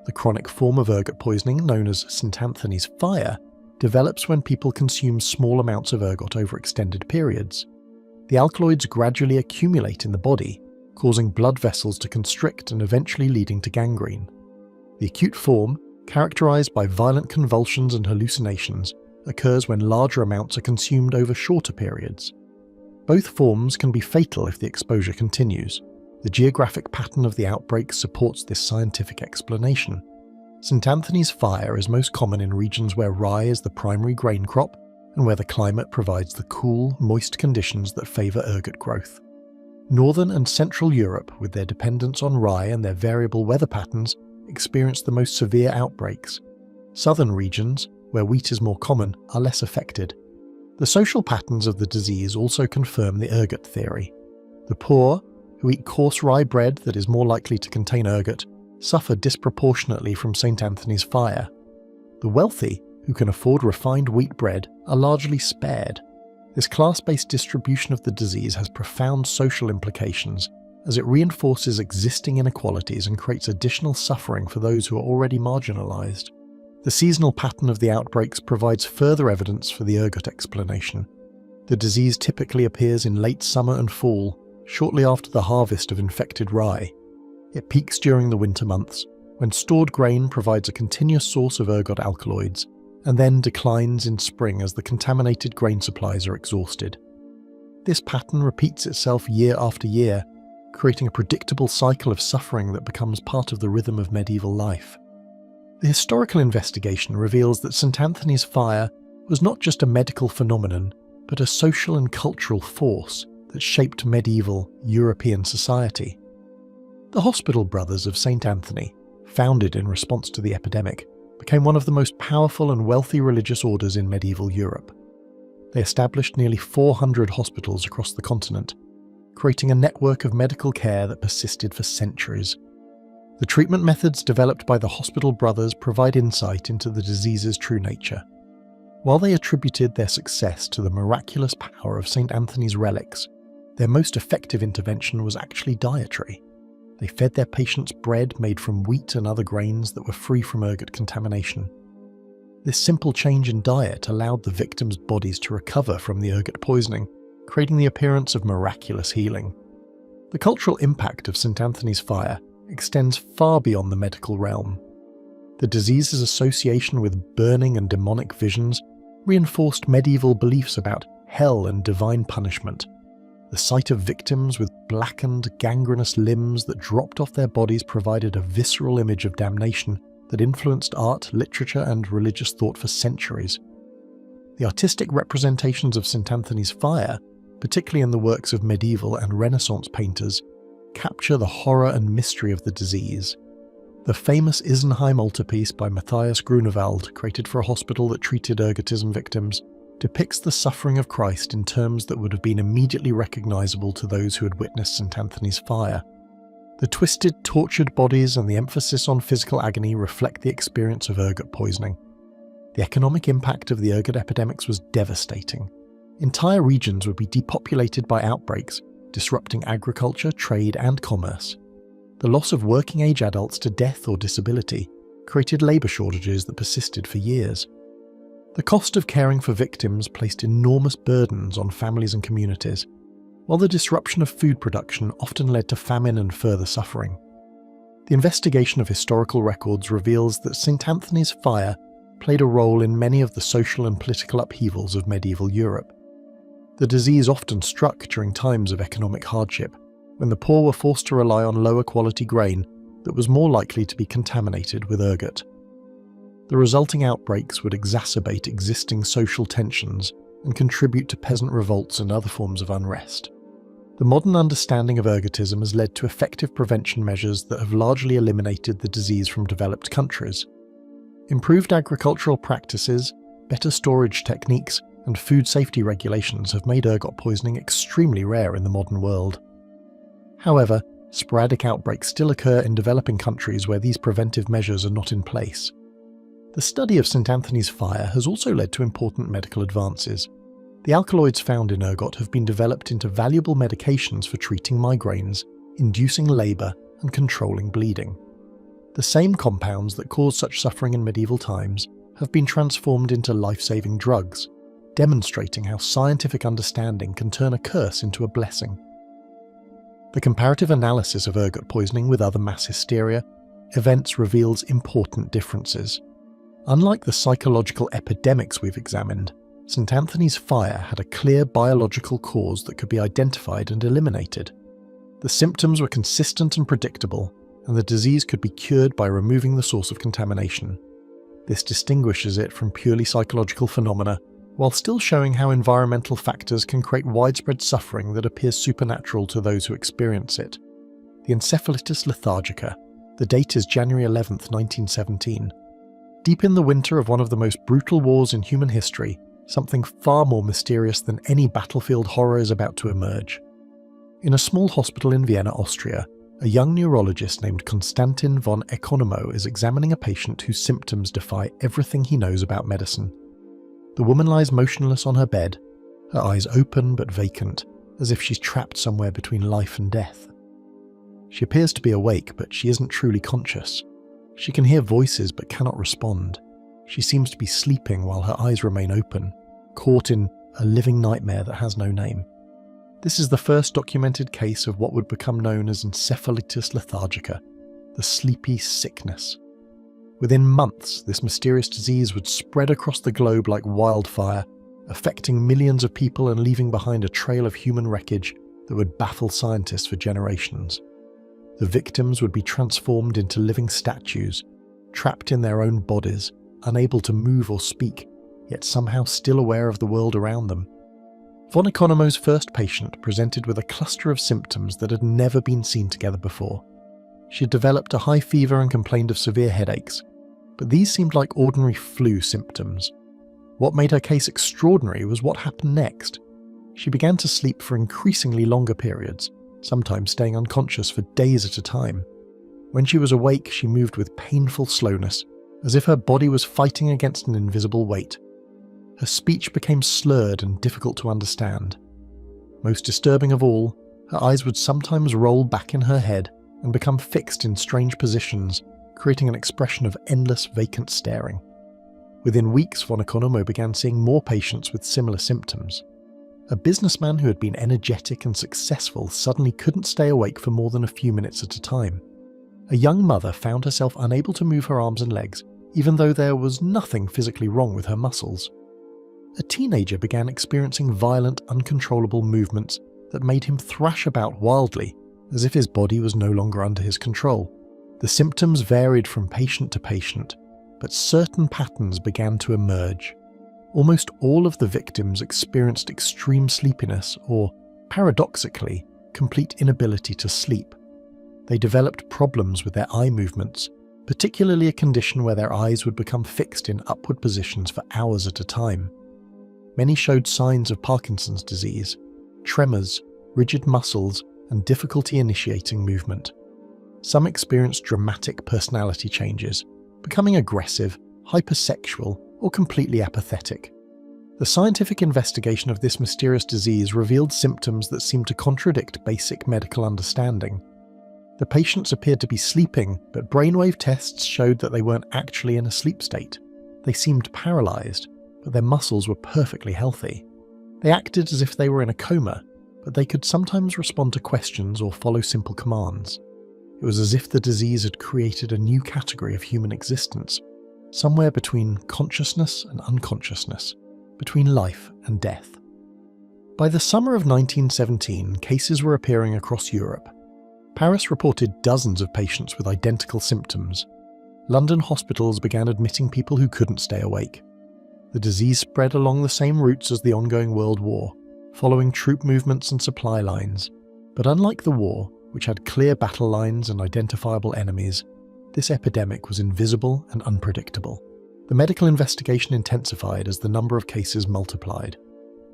The chronic form of ergot poisoning, known as St. Anthony's fire, develops when people consume small amounts of ergot over extended periods. The alkaloids gradually accumulate in the body, causing blood vessels to constrict and eventually leading to gangrene. The acute form, characterized by violent convulsions and hallucinations, occurs when larger amounts are consumed over shorter periods. Both forms can be fatal if the exposure continues. The geographic pattern of the outbreaks supports this scientific explanation. St. Anthony's fire is most common in regions where rye is the primary grain crop and where the climate provides the cool, moist conditions that favour ergot growth. Northern and Central Europe, with their dependence on rye and their variable weather patterns, experience the most severe outbreaks. Southern regions, where wheat is more common, are less affected. The social patterns of the disease also confirm the ergot theory. The poor, who eat coarse rye bread that is more likely to contain ergot, suffer disproportionately from St. Anthony's fire. The wealthy, who can afford refined wheat bread, are largely spared. This class-based distribution of the disease has profound social implications, as it reinforces existing inequalities and creates additional suffering for those who are already marginalized. The seasonal pattern of the outbreaks provides further evidence for the ergot explanation. The disease typically appears in late summer and fall, shortly after the harvest of infected rye. It peaks during the winter months, when stored grain provides a continuous source of ergot alkaloids, and then declines in spring as the contaminated grain supplies are exhausted. This pattern repeats itself year after year, creating a predictable cycle of suffering that becomes part of the rhythm of medieval life. The historical investigation reveals that St. Anthony's fire was not just a medical phenomenon, but a social and cultural force that shaped medieval European society. The Hospital Brothers of St. Anthony, founded in response to the epidemic, became one of the most powerful and wealthy religious orders in medieval Europe. They established nearly 400 hospitals across the continent, creating a network of medical care that persisted for centuries. The treatment methods developed by the Hospital Brothers provide insight into the disease's true nature. While they attributed their success to the miraculous power of St. Anthony's relics, their most effective intervention was actually dietary. They fed their patients bread made from wheat and other grains that were free from ergot contamination. This simple change in diet allowed the victims' bodies to recover from the ergot poisoning, creating the appearance of miraculous healing. The cultural impact of St. Anthony's fire extends far beyond the medical realm. The disease's association with burning and demonic visions reinforced medieval beliefs about hell and divine punishment. The sight of victims with blackened, gangrenous limbs that dropped off their bodies provided a visceral image of damnation that influenced art, literature, and religious thought for centuries. The artistic representations of St. Anthony's fire, particularly in the works of medieval and Renaissance painters, capture the horror and mystery of the disease. The famous Isenheim altarpiece by Matthias Grunewald, created for a hospital that treated ergotism victims, depicts the suffering of Christ in terms that would have been immediately recognizable to those who had witnessed St. Anthony's fire. The twisted, tortured bodies and the emphasis on physical agony reflect the experience of ergot poisoning. The economic impact of the ergot epidemics was devastating. Entire regions would be depopulated by outbreaks, disrupting agriculture, trade, and commerce. The loss of working-age adults to death or disability created labour shortages that persisted for years. The cost of caring for victims placed enormous burdens on families and communities, while the disruption of food production often led to famine and further suffering. The investigation of historical records reveals that St. Anthony's fire played a role in many of the social and political upheavals of medieval Europe. The disease often struck during times of economic hardship, when the poor were forced to rely on lower quality grain that was more likely to be contaminated with ergot. The resulting outbreaks would exacerbate existing social tensions and contribute to peasant revolts and other forms of unrest. The modern understanding of ergotism has led to effective prevention measures that have largely eliminated the disease from developed countries. Improved agricultural practices, better storage techniques, and food safety regulations have made ergot poisoning extremely rare in the modern world. However, sporadic outbreaks still occur in developing countries where these preventive measures are not in place. The study of St. Anthony's fire has also led to important medical advances. The alkaloids found in ergot have been developed into valuable medications for treating migraines, inducing labour, and controlling bleeding. The same compounds that caused such suffering in medieval times have been transformed into life-saving drugs, demonstrating how scientific understanding can turn a curse into a blessing. The comparative analysis of ergot poisoning with other mass hysteria events reveals important differences. Unlike the psychological epidemics we've examined, St. Anthony's fire had a clear biological cause that could be identified and eliminated. The symptoms were consistent and predictable, and the disease could be cured by removing the source of contamination. This distinguishes it from purely psychological phenomena, while still showing how environmental factors can create widespread suffering that appears supernatural to those who experience it. The Encephalitis lethargica. The date is January 11, 1917. Deep in the winter of one of the most brutal wars in human history, something far more mysterious than any battlefield horror is about to emerge. In a small hospital in Vienna, Austria, a young neurologist named Konstantin von Economo is examining a patient whose symptoms defy everything he knows about medicine. The woman lies motionless on her bed, her eyes open but vacant, as if she's trapped somewhere between life and death. She appears to be awake, but she isn't truly conscious. She can hear voices but cannot respond. She seems to be sleeping while her eyes remain open, caught in a living nightmare that has no name. This is the first documented case of what would become known as Encephalitis lethargica, the sleepy sickness. Within months, this mysterious disease would spread across the globe like wildfire, affecting millions of people and leaving behind a trail of human wreckage that would baffle scientists for generations. The victims would be transformed into living statues, trapped in their own bodies, unable to move or speak, yet somehow still aware of the world around them. Von Economo's first patient presented with a cluster of symptoms that had never been seen together before. She had developed a high fever and complained of severe headaches, but these seemed like ordinary flu symptoms. What made her case extraordinary was what happened next. She began to sleep for increasingly longer periods, sometimes staying unconscious for days at a time. When she was awake, she moved with painful slowness, as if her body was fighting against an invisible weight. Her speech became slurred and difficult to understand. Most disturbing of all, her eyes would sometimes roll back in her head and become fixed in strange positions, creating an expression of endless vacant staring. Within weeks, von Economo began seeing more patients with similar symptoms. A businessman who had been energetic and successful suddenly couldn't stay awake for more than a few minutes at a time. A young mother found herself unable to move her arms and legs, even though there was nothing physically wrong with her muscles. A teenager began experiencing violent, uncontrollable movements that made him thrash about wildly, as if his body was no longer under his control. The symptoms varied from patient to patient, but certain patterns began to emerge. Almost all of the victims experienced extreme sleepiness or, paradoxically, complete inability to sleep. They developed problems with their eye movements, particularly a condition where their eyes would become fixed in upward positions for hours at a time. Many showed signs of Parkinson's disease, tremors, rigid muscles, and difficulty initiating movement. Some experienced dramatic personality changes, becoming aggressive, hypersexual, or completely apathetic. The scientific investigation of this mysterious disease revealed symptoms that seemed to contradict basic medical understanding. The patients appeared to be sleeping, but brainwave tests showed that they weren't actually in a sleep state. They seemed paralyzed, but their muscles were perfectly healthy. They acted as if they were in a coma, but they could sometimes respond to questions or follow simple commands. It was as if the disease had created a new category of human existence, somewhere between consciousness and unconsciousness, between life and death. By the summer of 1917, cases were appearing across Europe. Paris reported dozens of patients with identical symptoms. London hospitals began admitting people who couldn't stay awake. The disease spread along the same routes as the ongoing World War, following troop movements and supply lines. But unlike the war, which had clear battle lines and identifiable enemies, this epidemic was invisible and unpredictable. The medical investigation intensified as the number of cases multiplied.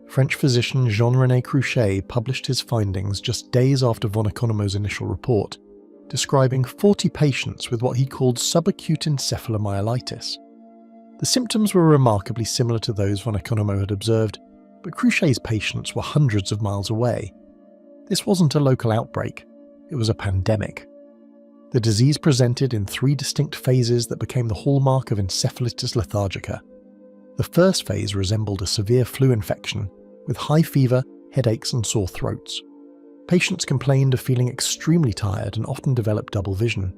French physician Jean-René Cruchet published his findings just days after von Economo's initial report, describing 40 patients with what he called subacute encephalomyelitis. The symptoms were remarkably similar to those von Economo had observed, but Cruchet's patients were hundreds of miles away. This wasn't a local outbreak, it was a pandemic. The disease presented in 3 distinct phases that became the hallmark of Encephalitis lethargica. The first phase resembled a severe flu infection, with high fever, headaches and sore throats. Patients complained of feeling extremely tired and often developed double vision.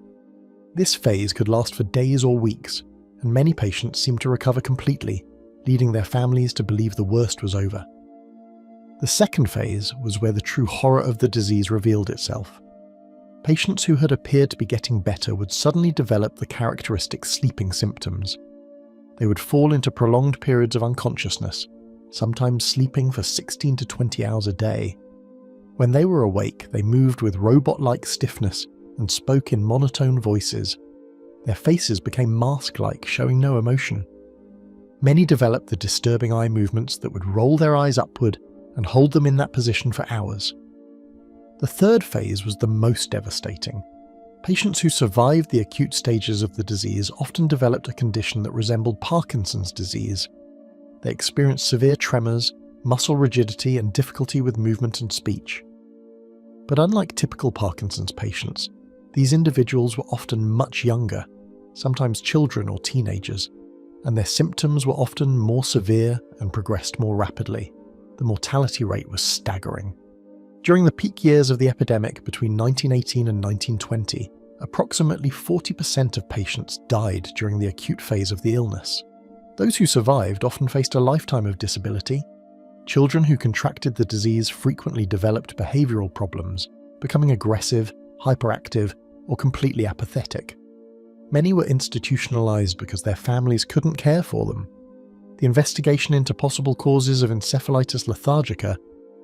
This phase could last for days or weeks, and many patients seemed to recover completely, leading their families to believe the worst was over. The second phase was where the true horror of the disease revealed itself. Patients who had appeared to be getting better would suddenly develop the characteristic sleeping symptoms. They would fall into prolonged periods of unconsciousness, sometimes sleeping for 16 to 20 hours a day. When they were awake, they moved with robot-like stiffness and spoke in monotone voices. Their faces became mask-like, showing no emotion. Many developed the disturbing eye movements that would roll their eyes upward and hold them in that position for hours. The third phase was the most devastating. Patients who survived the acute stages of the disease often developed a condition that resembled Parkinson's disease. They experienced severe tremors, muscle rigidity, and difficulty with movement and speech. But unlike typical Parkinson's patients, these individuals were often much younger, sometimes children or teenagers, and their symptoms were often more severe and progressed more rapidly. The mortality rate was staggering. During the peak years of the epidemic between 1918 and 1920, approximately 40% of patients died during the acute phase of the illness. Those who survived often faced a lifetime of disability. Children who contracted the disease frequently developed behavioral problems, becoming aggressive, hyperactive, or completely apathetic. Many were institutionalized because their families couldn't care for them. The investigation into possible causes of Encephalitis lethargica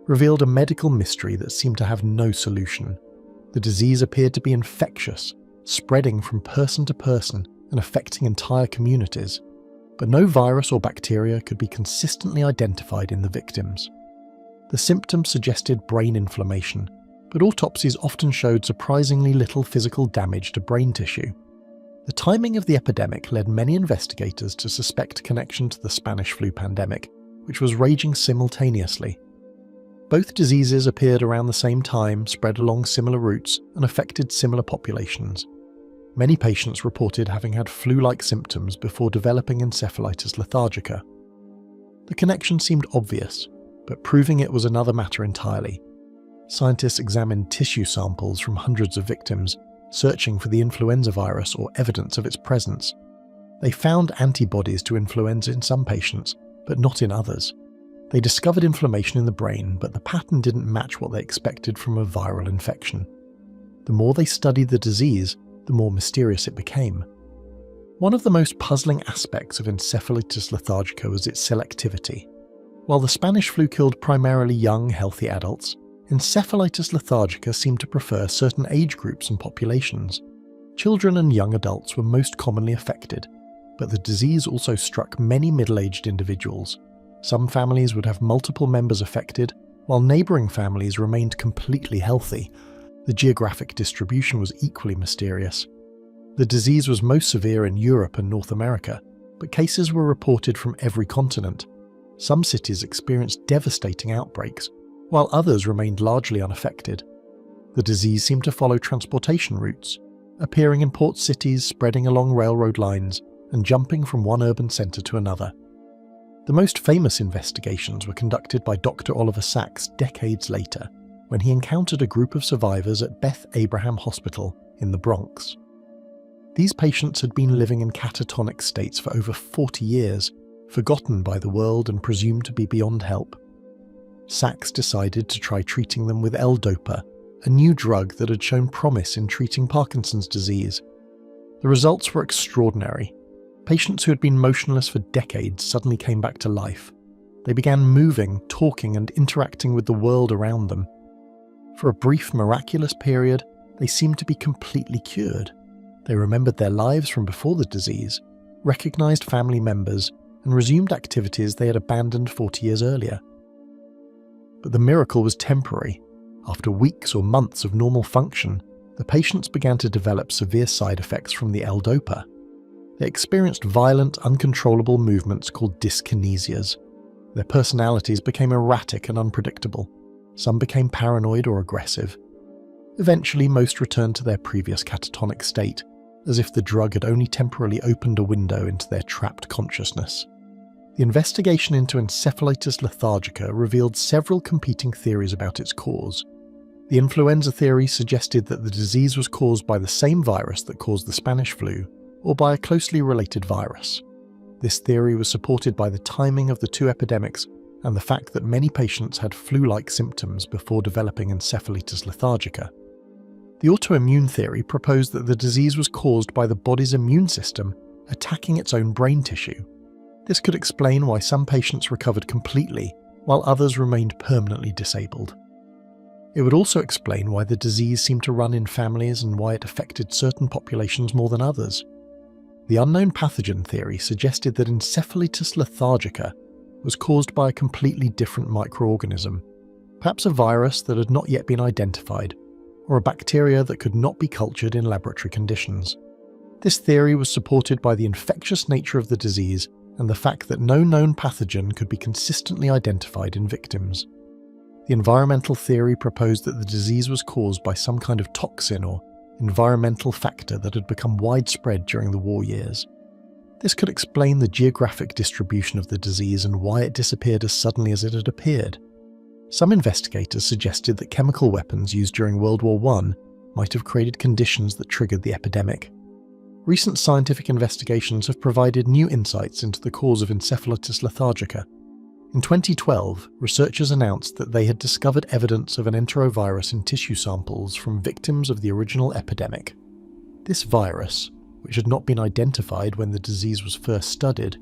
revealed a medical mystery that seemed to have no solution. The disease appeared to be infectious, spreading from person to person and affecting entire communities, but no virus or bacteria could be consistently identified in the victims. The symptoms suggested brain inflammation, but autopsies often showed surprisingly little physical damage to brain tissue. The timing of the epidemic led many investigators to suspect a connection to the Spanish flu pandemic, which was raging simultaneously. Both diseases appeared around the same time, spread along similar routes, and affected similar populations. Many patients reported having had flu-like symptoms before developing encephalitis lethargica. The connection seemed obvious, but proving it was another matter entirely. Scientists examined tissue samples from hundreds of victims, searching for the influenza virus or evidence of its presence. They found antibodies to influenza in some patients, but not in others. They discovered inflammation in the brain, but the pattern didn't match what they expected from a viral infection. The more they studied the disease, the more mysterious it became. One of the most puzzling aspects of Encephalitis lethargica was its selectivity. While the Spanish flu killed primarily young, healthy adults, Encephalitis lethargica seemed to prefer certain age groups and populations. Children and young adults were most commonly affected, but the disease also struck many middle-aged individuals. Some families would have multiple members affected, while neighbouring families remained completely healthy. The geographic distribution was equally mysterious. The disease was most severe in Europe and North America, but cases were reported from every continent. Some cities experienced devastating outbreaks, while others remained largely unaffected. The disease seemed to follow transportation routes, appearing in port cities, spreading along railroad lines, and jumping from one urban centre to another. The most famous investigations were conducted by Dr. Oliver Sacks decades later, when he encountered a group of survivors at Beth Abraham Hospital in the Bronx. These patients had been living in catatonic states for over 40 years, forgotten by the world and presumed to be beyond help. Sacks decided to try treating them with L-Dopa, a new drug that had shown promise in treating Parkinson's disease. The results were extraordinary. Patients who had been motionless for decades suddenly came back to life. They began moving, talking, and interacting with the world around them. For a brief, miraculous period, they seemed to be completely cured. They remembered their lives from before the disease, recognized family members, and resumed activities they had abandoned 40 years earlier. But the miracle was temporary. After weeks or months of normal function, the patients began to develop severe side effects from the L-Dopa. They experienced violent, uncontrollable movements called dyskinesias. Their personalities became erratic and unpredictable. Some became paranoid or aggressive. Eventually, most returned to their previous catatonic state, as if the drug had only temporarily opened a window into their trapped consciousness. The investigation into Encephalitis lethargica revealed several competing theories about its cause. The influenza theory suggested that the disease was caused by the same virus that caused the Spanish flu, or by a closely related virus. This theory was supported by the timing of the two epidemics and the fact that many patients had flu-like symptoms before developing Encephalitis lethargica. The autoimmune theory proposed that the disease was caused by the body's immune system attacking its own brain tissue. This could explain why some patients recovered completely, while others remained permanently disabled. It would also explain why the disease seemed to run in families and why it affected certain populations more than others. The unknown pathogen theory suggested that Encephalitis lethargica was caused by a completely different microorganism, perhaps a virus that had not yet been identified, or a bacteria that could not be cultured in laboratory conditions. This theory was supported by the infectious nature of the disease and the fact that no known pathogen could be consistently identified in victims. The environmental theory proposed that the disease was caused by some kind of toxin or environmental factor that had become widespread during the war years. This could explain the geographic distribution of the disease and why it disappeared as suddenly as it had appeared. Some investigators suggested that chemical weapons used during World War I might have created conditions that triggered the epidemic. Recent scientific investigations have provided new insights into the cause of Encephalitis lethargica. In 2012, researchers announced that they had discovered evidence of an enterovirus in tissue samples from victims of the original epidemic. This virus, which had not been identified when the disease was first studied,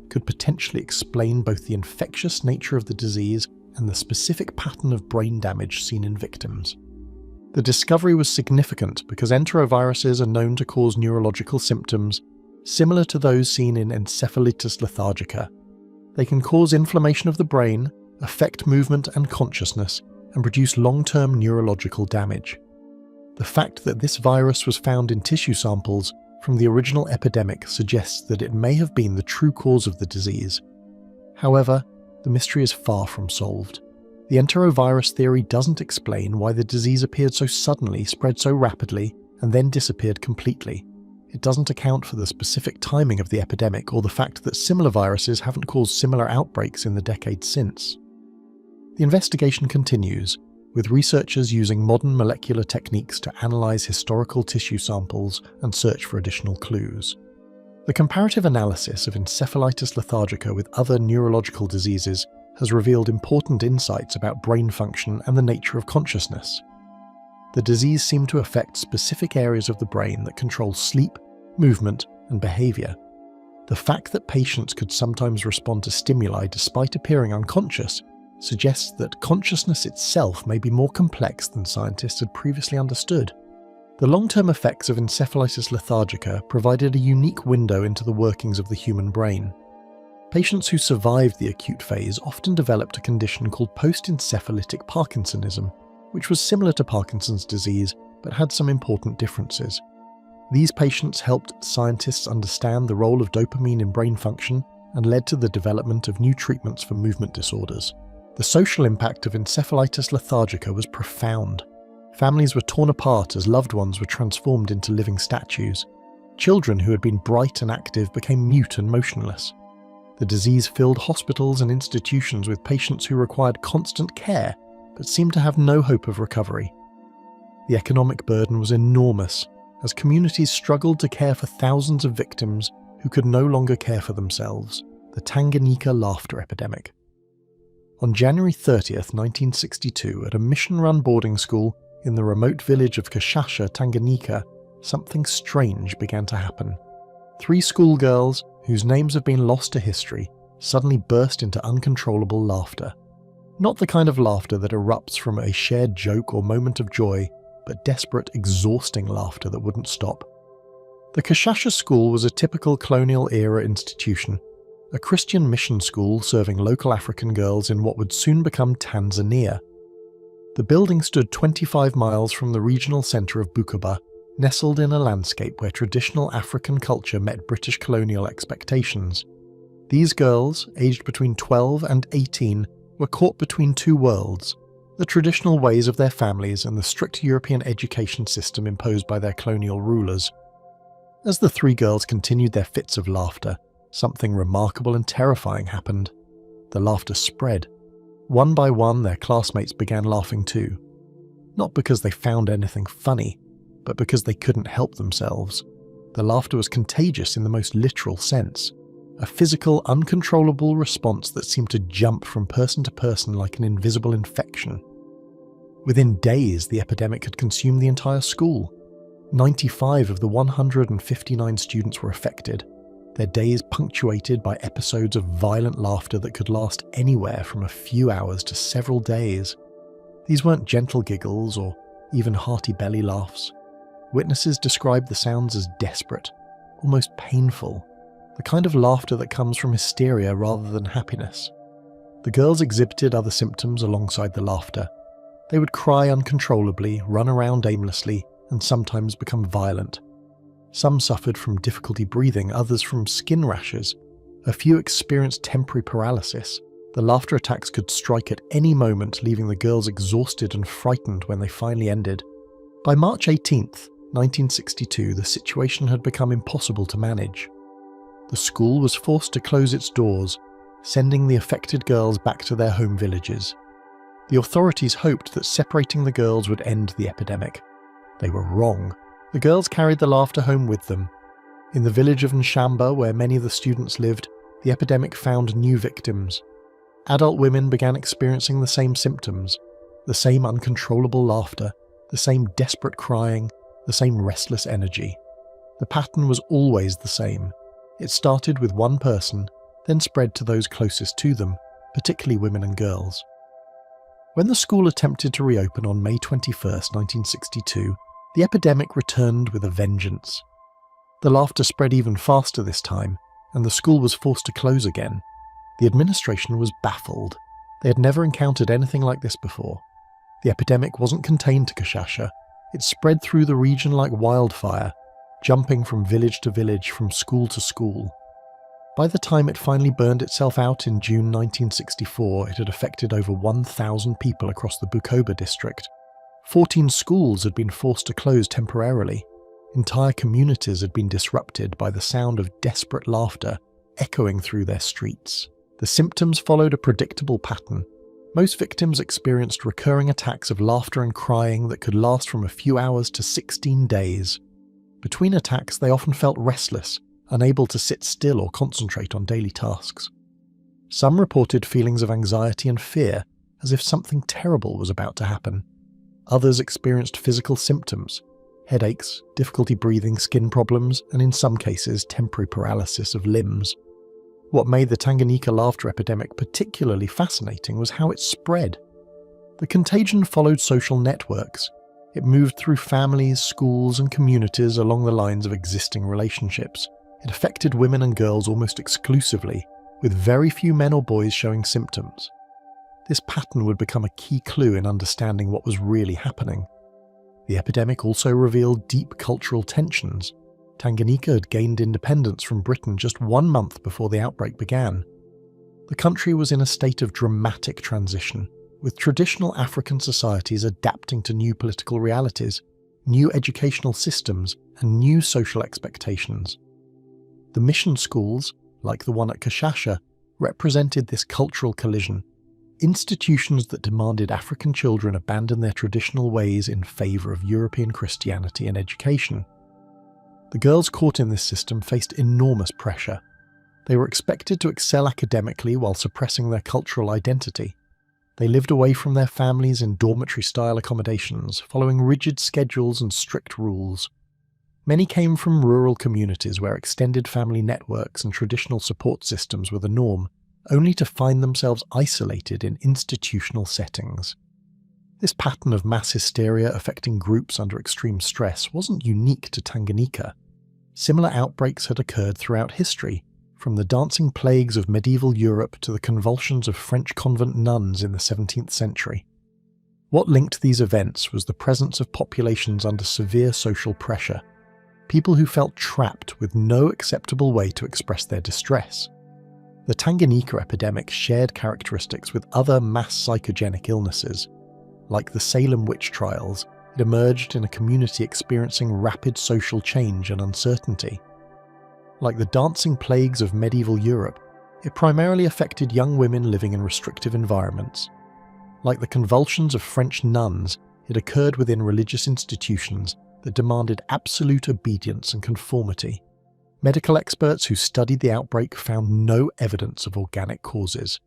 could potentially explain both the infectious nature of the disease and the specific pattern of brain damage seen in victims. The discovery was significant because enteroviruses are known to cause neurological symptoms similar to those seen in Encephalitis lethargica. They can cause inflammation of the brain, affect movement and consciousness, and produce long-term neurological damage. The fact that this virus was found in tissue samples from the original epidemic suggests that it may have been the true cause of the disease. However, the mystery is far from solved. The enterovirus theory doesn't explain why the disease appeared so suddenly, spread so rapidly, and then disappeared completely. It doesn't account for the specific timing of the epidemic or the fact that similar viruses haven't caused similar outbreaks in the decades since. The investigation continues, with researchers using modern molecular techniques to analyze historical tissue samples and search for additional clues. The comparative analysis of Encephalitis lethargica with other neurological diseases has revealed important insights about brain function and the nature of consciousness. The disease seemed to affect specific areas of the brain that control sleep, movement, and behavior. The fact that patients could sometimes respond to stimuli despite appearing unconscious suggests that consciousness itself may be more complex than scientists had previously understood. The long-term effects of Encephalitis lethargica provided a unique window into the workings of the human brain. Patients who survived the acute phase often developed a condition called post-encephalitic Parkinsonism, which was similar to Parkinson's disease but had some important differences. These patients helped scientists understand the role of dopamine in brain function and led to the development of new treatments for movement disorders. The social impact of Encephalitis lethargica was profound. Families were torn apart as loved ones were transformed into living statues. Children who had been bright and active became mute and motionless. The disease filled hospitals and institutions with patients who required constant care but seemed to have no hope of recovery. The economic burden was enormous, as communities struggled to care for thousands of victims who could no longer care for themselves. The Tanganyika laughter epidemic. On January 30th, 1962, at a mission-run boarding school in the remote village of Kashasha, Tanganyika, something strange began to happen. 3 schoolgirls, whose names have been lost to history, suddenly burst into uncontrollable laughter. Not the kind of laughter that erupts from a shared joke or moment of joy, but desperate, exhausting laughter that wouldn't stop. The Kashasha school was a typical colonial-era institution, a Christian mission school serving local African girls in what would soon become Tanzania. The building stood 25 miles from the regional centre of Bukoba, nestled in a landscape where traditional African culture met British colonial expectations. These girls, aged between 12 and 18, were caught between 2 worlds, the traditional ways of their families and the strict European education system imposed by their colonial rulers. As the three girls continued their fits of laughter, something remarkable and terrifying happened. The laughter spread. One by one, their classmates began laughing too. Not because they found anything funny, but because they couldn't help themselves. The laughter was contagious in the most literal sense. A physical, uncontrollable response that seemed to jump from person to person like an invisible infection. Within days, the epidemic had consumed the entire school. 95 of the 159 students were affected, their days punctuated by episodes of violent laughter that could last anywhere from a few hours to several days. These weren't gentle giggles or even hearty belly laughs. Witnesses described the sounds as desperate, almost painful, the kind of laughter that comes from hysteria rather than happiness. The girls exhibited other symptoms alongside the laughter. They would cry uncontrollably, run around aimlessly, and sometimes become violent. Some suffered from difficulty breathing, others from skin rashes. A few experienced temporary paralysis. The laughter attacks could strike at any moment, leaving the girls exhausted and frightened when they finally ended. By March 18th, 1962, the situation had become impossible to manage. The school was forced to close its doors, sending the affected girls back to their home villages. The authorities hoped that separating the girls would end the epidemic. They were wrong. The girls carried the laughter home with them. In the village of Nshamba, where many of the students lived, the epidemic found new victims. Adult women began experiencing the same symptoms, the same uncontrollable laughter, the same desperate crying, the same restless energy. The pattern was always the same. It started with one person, then spread to those closest to them, particularly women and girls. When the school attempted to reopen on May 21, 1962, the epidemic returned with a vengeance. The laughter spread even faster this time, and the school was forced to close again. The administration was baffled. They had never encountered anything like this before. The epidemic wasn't contained to Kinshasa. It spread through the region like wildfire, jumping from village to village, from school to school. By the time it finally burned itself out in June 1964, it had affected over 1,000 people across the Bukoba district. 14 schools had been forced to close temporarily. Entire communities had been disrupted by the sound of desperate laughter echoing through their streets. The symptoms followed a predictable pattern. Most victims experienced recurring attacks of laughter and crying that could last from a few hours to 16 days. Between attacks, they often felt restless, unable to sit still or concentrate on daily tasks. Some reported feelings of anxiety and fear, as if something terrible was about to happen. Others experienced physical symptoms, headaches, difficulty breathing, skin problems, and in some cases, temporary paralysis of limbs. What made the Tanganyika laughter epidemic particularly fascinating was how it spread. The contagion followed social networks. It moved through families, schools, and communities along the lines of existing relationships. It affected women and girls almost exclusively, with very few men or boys showing symptoms. This pattern would become a key clue in understanding what was really happening. The epidemic also revealed deep cultural tensions. Tanganyika had gained independence from Britain just 1 month before the outbreak began. The country was in a state of dramatic transition, with traditional African societies adapting to new political realities, new educational systems, and new social expectations. The mission schools, like the one at Kinshasa, represented this cultural collision. Institutions that demanded African children abandon their traditional ways in favour of European Christianity and education. The girls caught in this system faced enormous pressure. They were expected to excel academically while suppressing their cultural identity. They lived away from their families in dormitory-style accommodations, following rigid schedules and strict rules. Many came from rural communities where extended family networks and traditional support systems were the norm, only to find themselves isolated in institutional settings. This pattern of mass hysteria affecting groups under extreme stress wasn't unique to Tanganyika. Similar outbreaks had occurred throughout history, from the dancing plagues of medieval Europe to the convulsions of French convent nuns in the 17th century. What linked these events was the presence of populations under severe social pressure, people who felt trapped with no acceptable way to express their distress. The Tanganyika epidemic shared characteristics with other mass psychogenic illnesses. like the Salem witch trials, it emerged in a community experiencing rapid social change and uncertainty. Like the dancing plagues of medieval Europe, it primarily affected young women living in restrictive environments. Like the convulsions of French nuns, it occurred within religious institutions that demanded absolute obedience and conformity. Medical experts who studied the outbreak found no evidence of organic causes.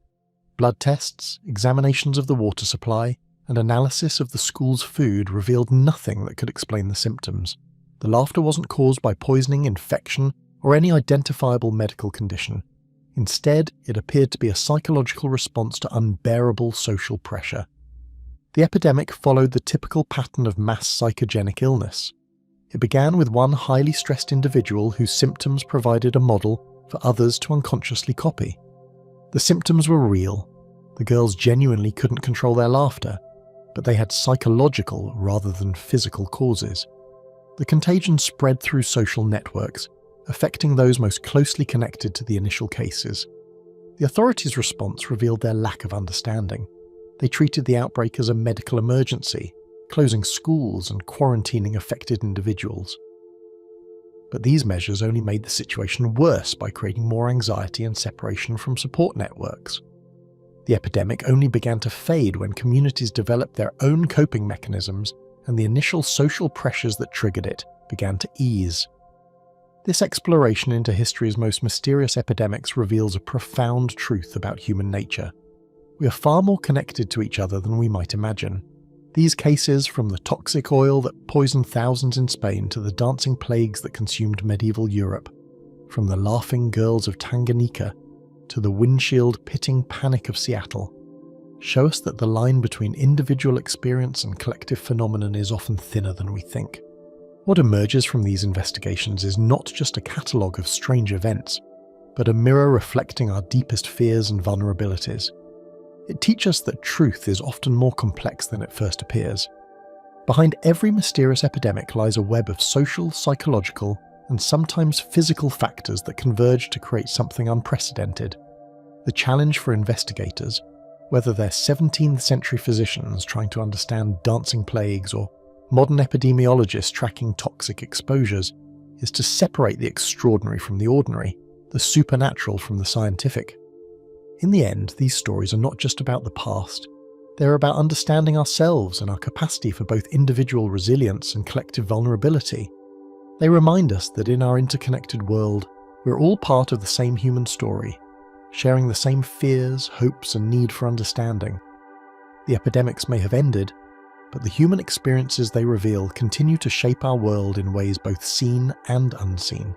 Blood tests, examinations of the water supply, and analysis of the school's food revealed nothing that could explain the symptoms. The laughter wasn't caused by poisoning, infection, or any identifiable medical condition. Instead, it appeared to be a psychological response to unbearable social pressure. The epidemic followed the typical pattern of mass psychogenic illness. It began with one highly stressed individual whose symptoms provided a model for others to unconsciously copy. The symptoms were real. The girls genuinely couldn't control their laughter, but they had psychological rather than physical causes. The contagion spread through social networks, affecting those most closely connected to the initial cases. The authorities' response revealed their lack of understanding. They treated the outbreak as a medical emergency, closing schools and quarantining affected individuals. But these measures only made the situation worse by creating more anxiety and separation from support networks. The epidemic only began to fade when communities developed their own coping mechanisms and the initial social pressures that triggered it began to ease. This exploration into history's most mysterious epidemics reveals a profound truth about human nature. We are far more connected to each other than we might imagine. These cases, from the toxic oil that poisoned thousands in Spain to the dancing plagues that consumed medieval Europe, from the laughing girls of Tanganyika to the windshield pitting panic of Seattle, show us that the line between individual experience and collective phenomenon is often thinner than we think. What emerges from these investigations is not just a catalogue of strange events, but a mirror reflecting our deepest fears and vulnerabilities. It teaches us that truth is often more complex than it first appears. Behind every mysterious epidemic lies a web of social, psychological, and sometimes physical factors that converge to create something unprecedented. The challenge for investigators, whether they're 17th century physicians trying to understand dancing plagues or modern epidemiologists tracking toxic exposures, is to separate the extraordinary from the ordinary, the supernatural from the scientific. In the end, these stories are not just about the past. They're about understanding ourselves and our capacity for both individual resilience and collective vulnerability. They remind us that in our interconnected world, we're all part of the same human story, sharing the same fears, hopes, and need for understanding. The epidemics may have ended, but the human experiences they reveal continue to shape our world in ways both seen and unseen.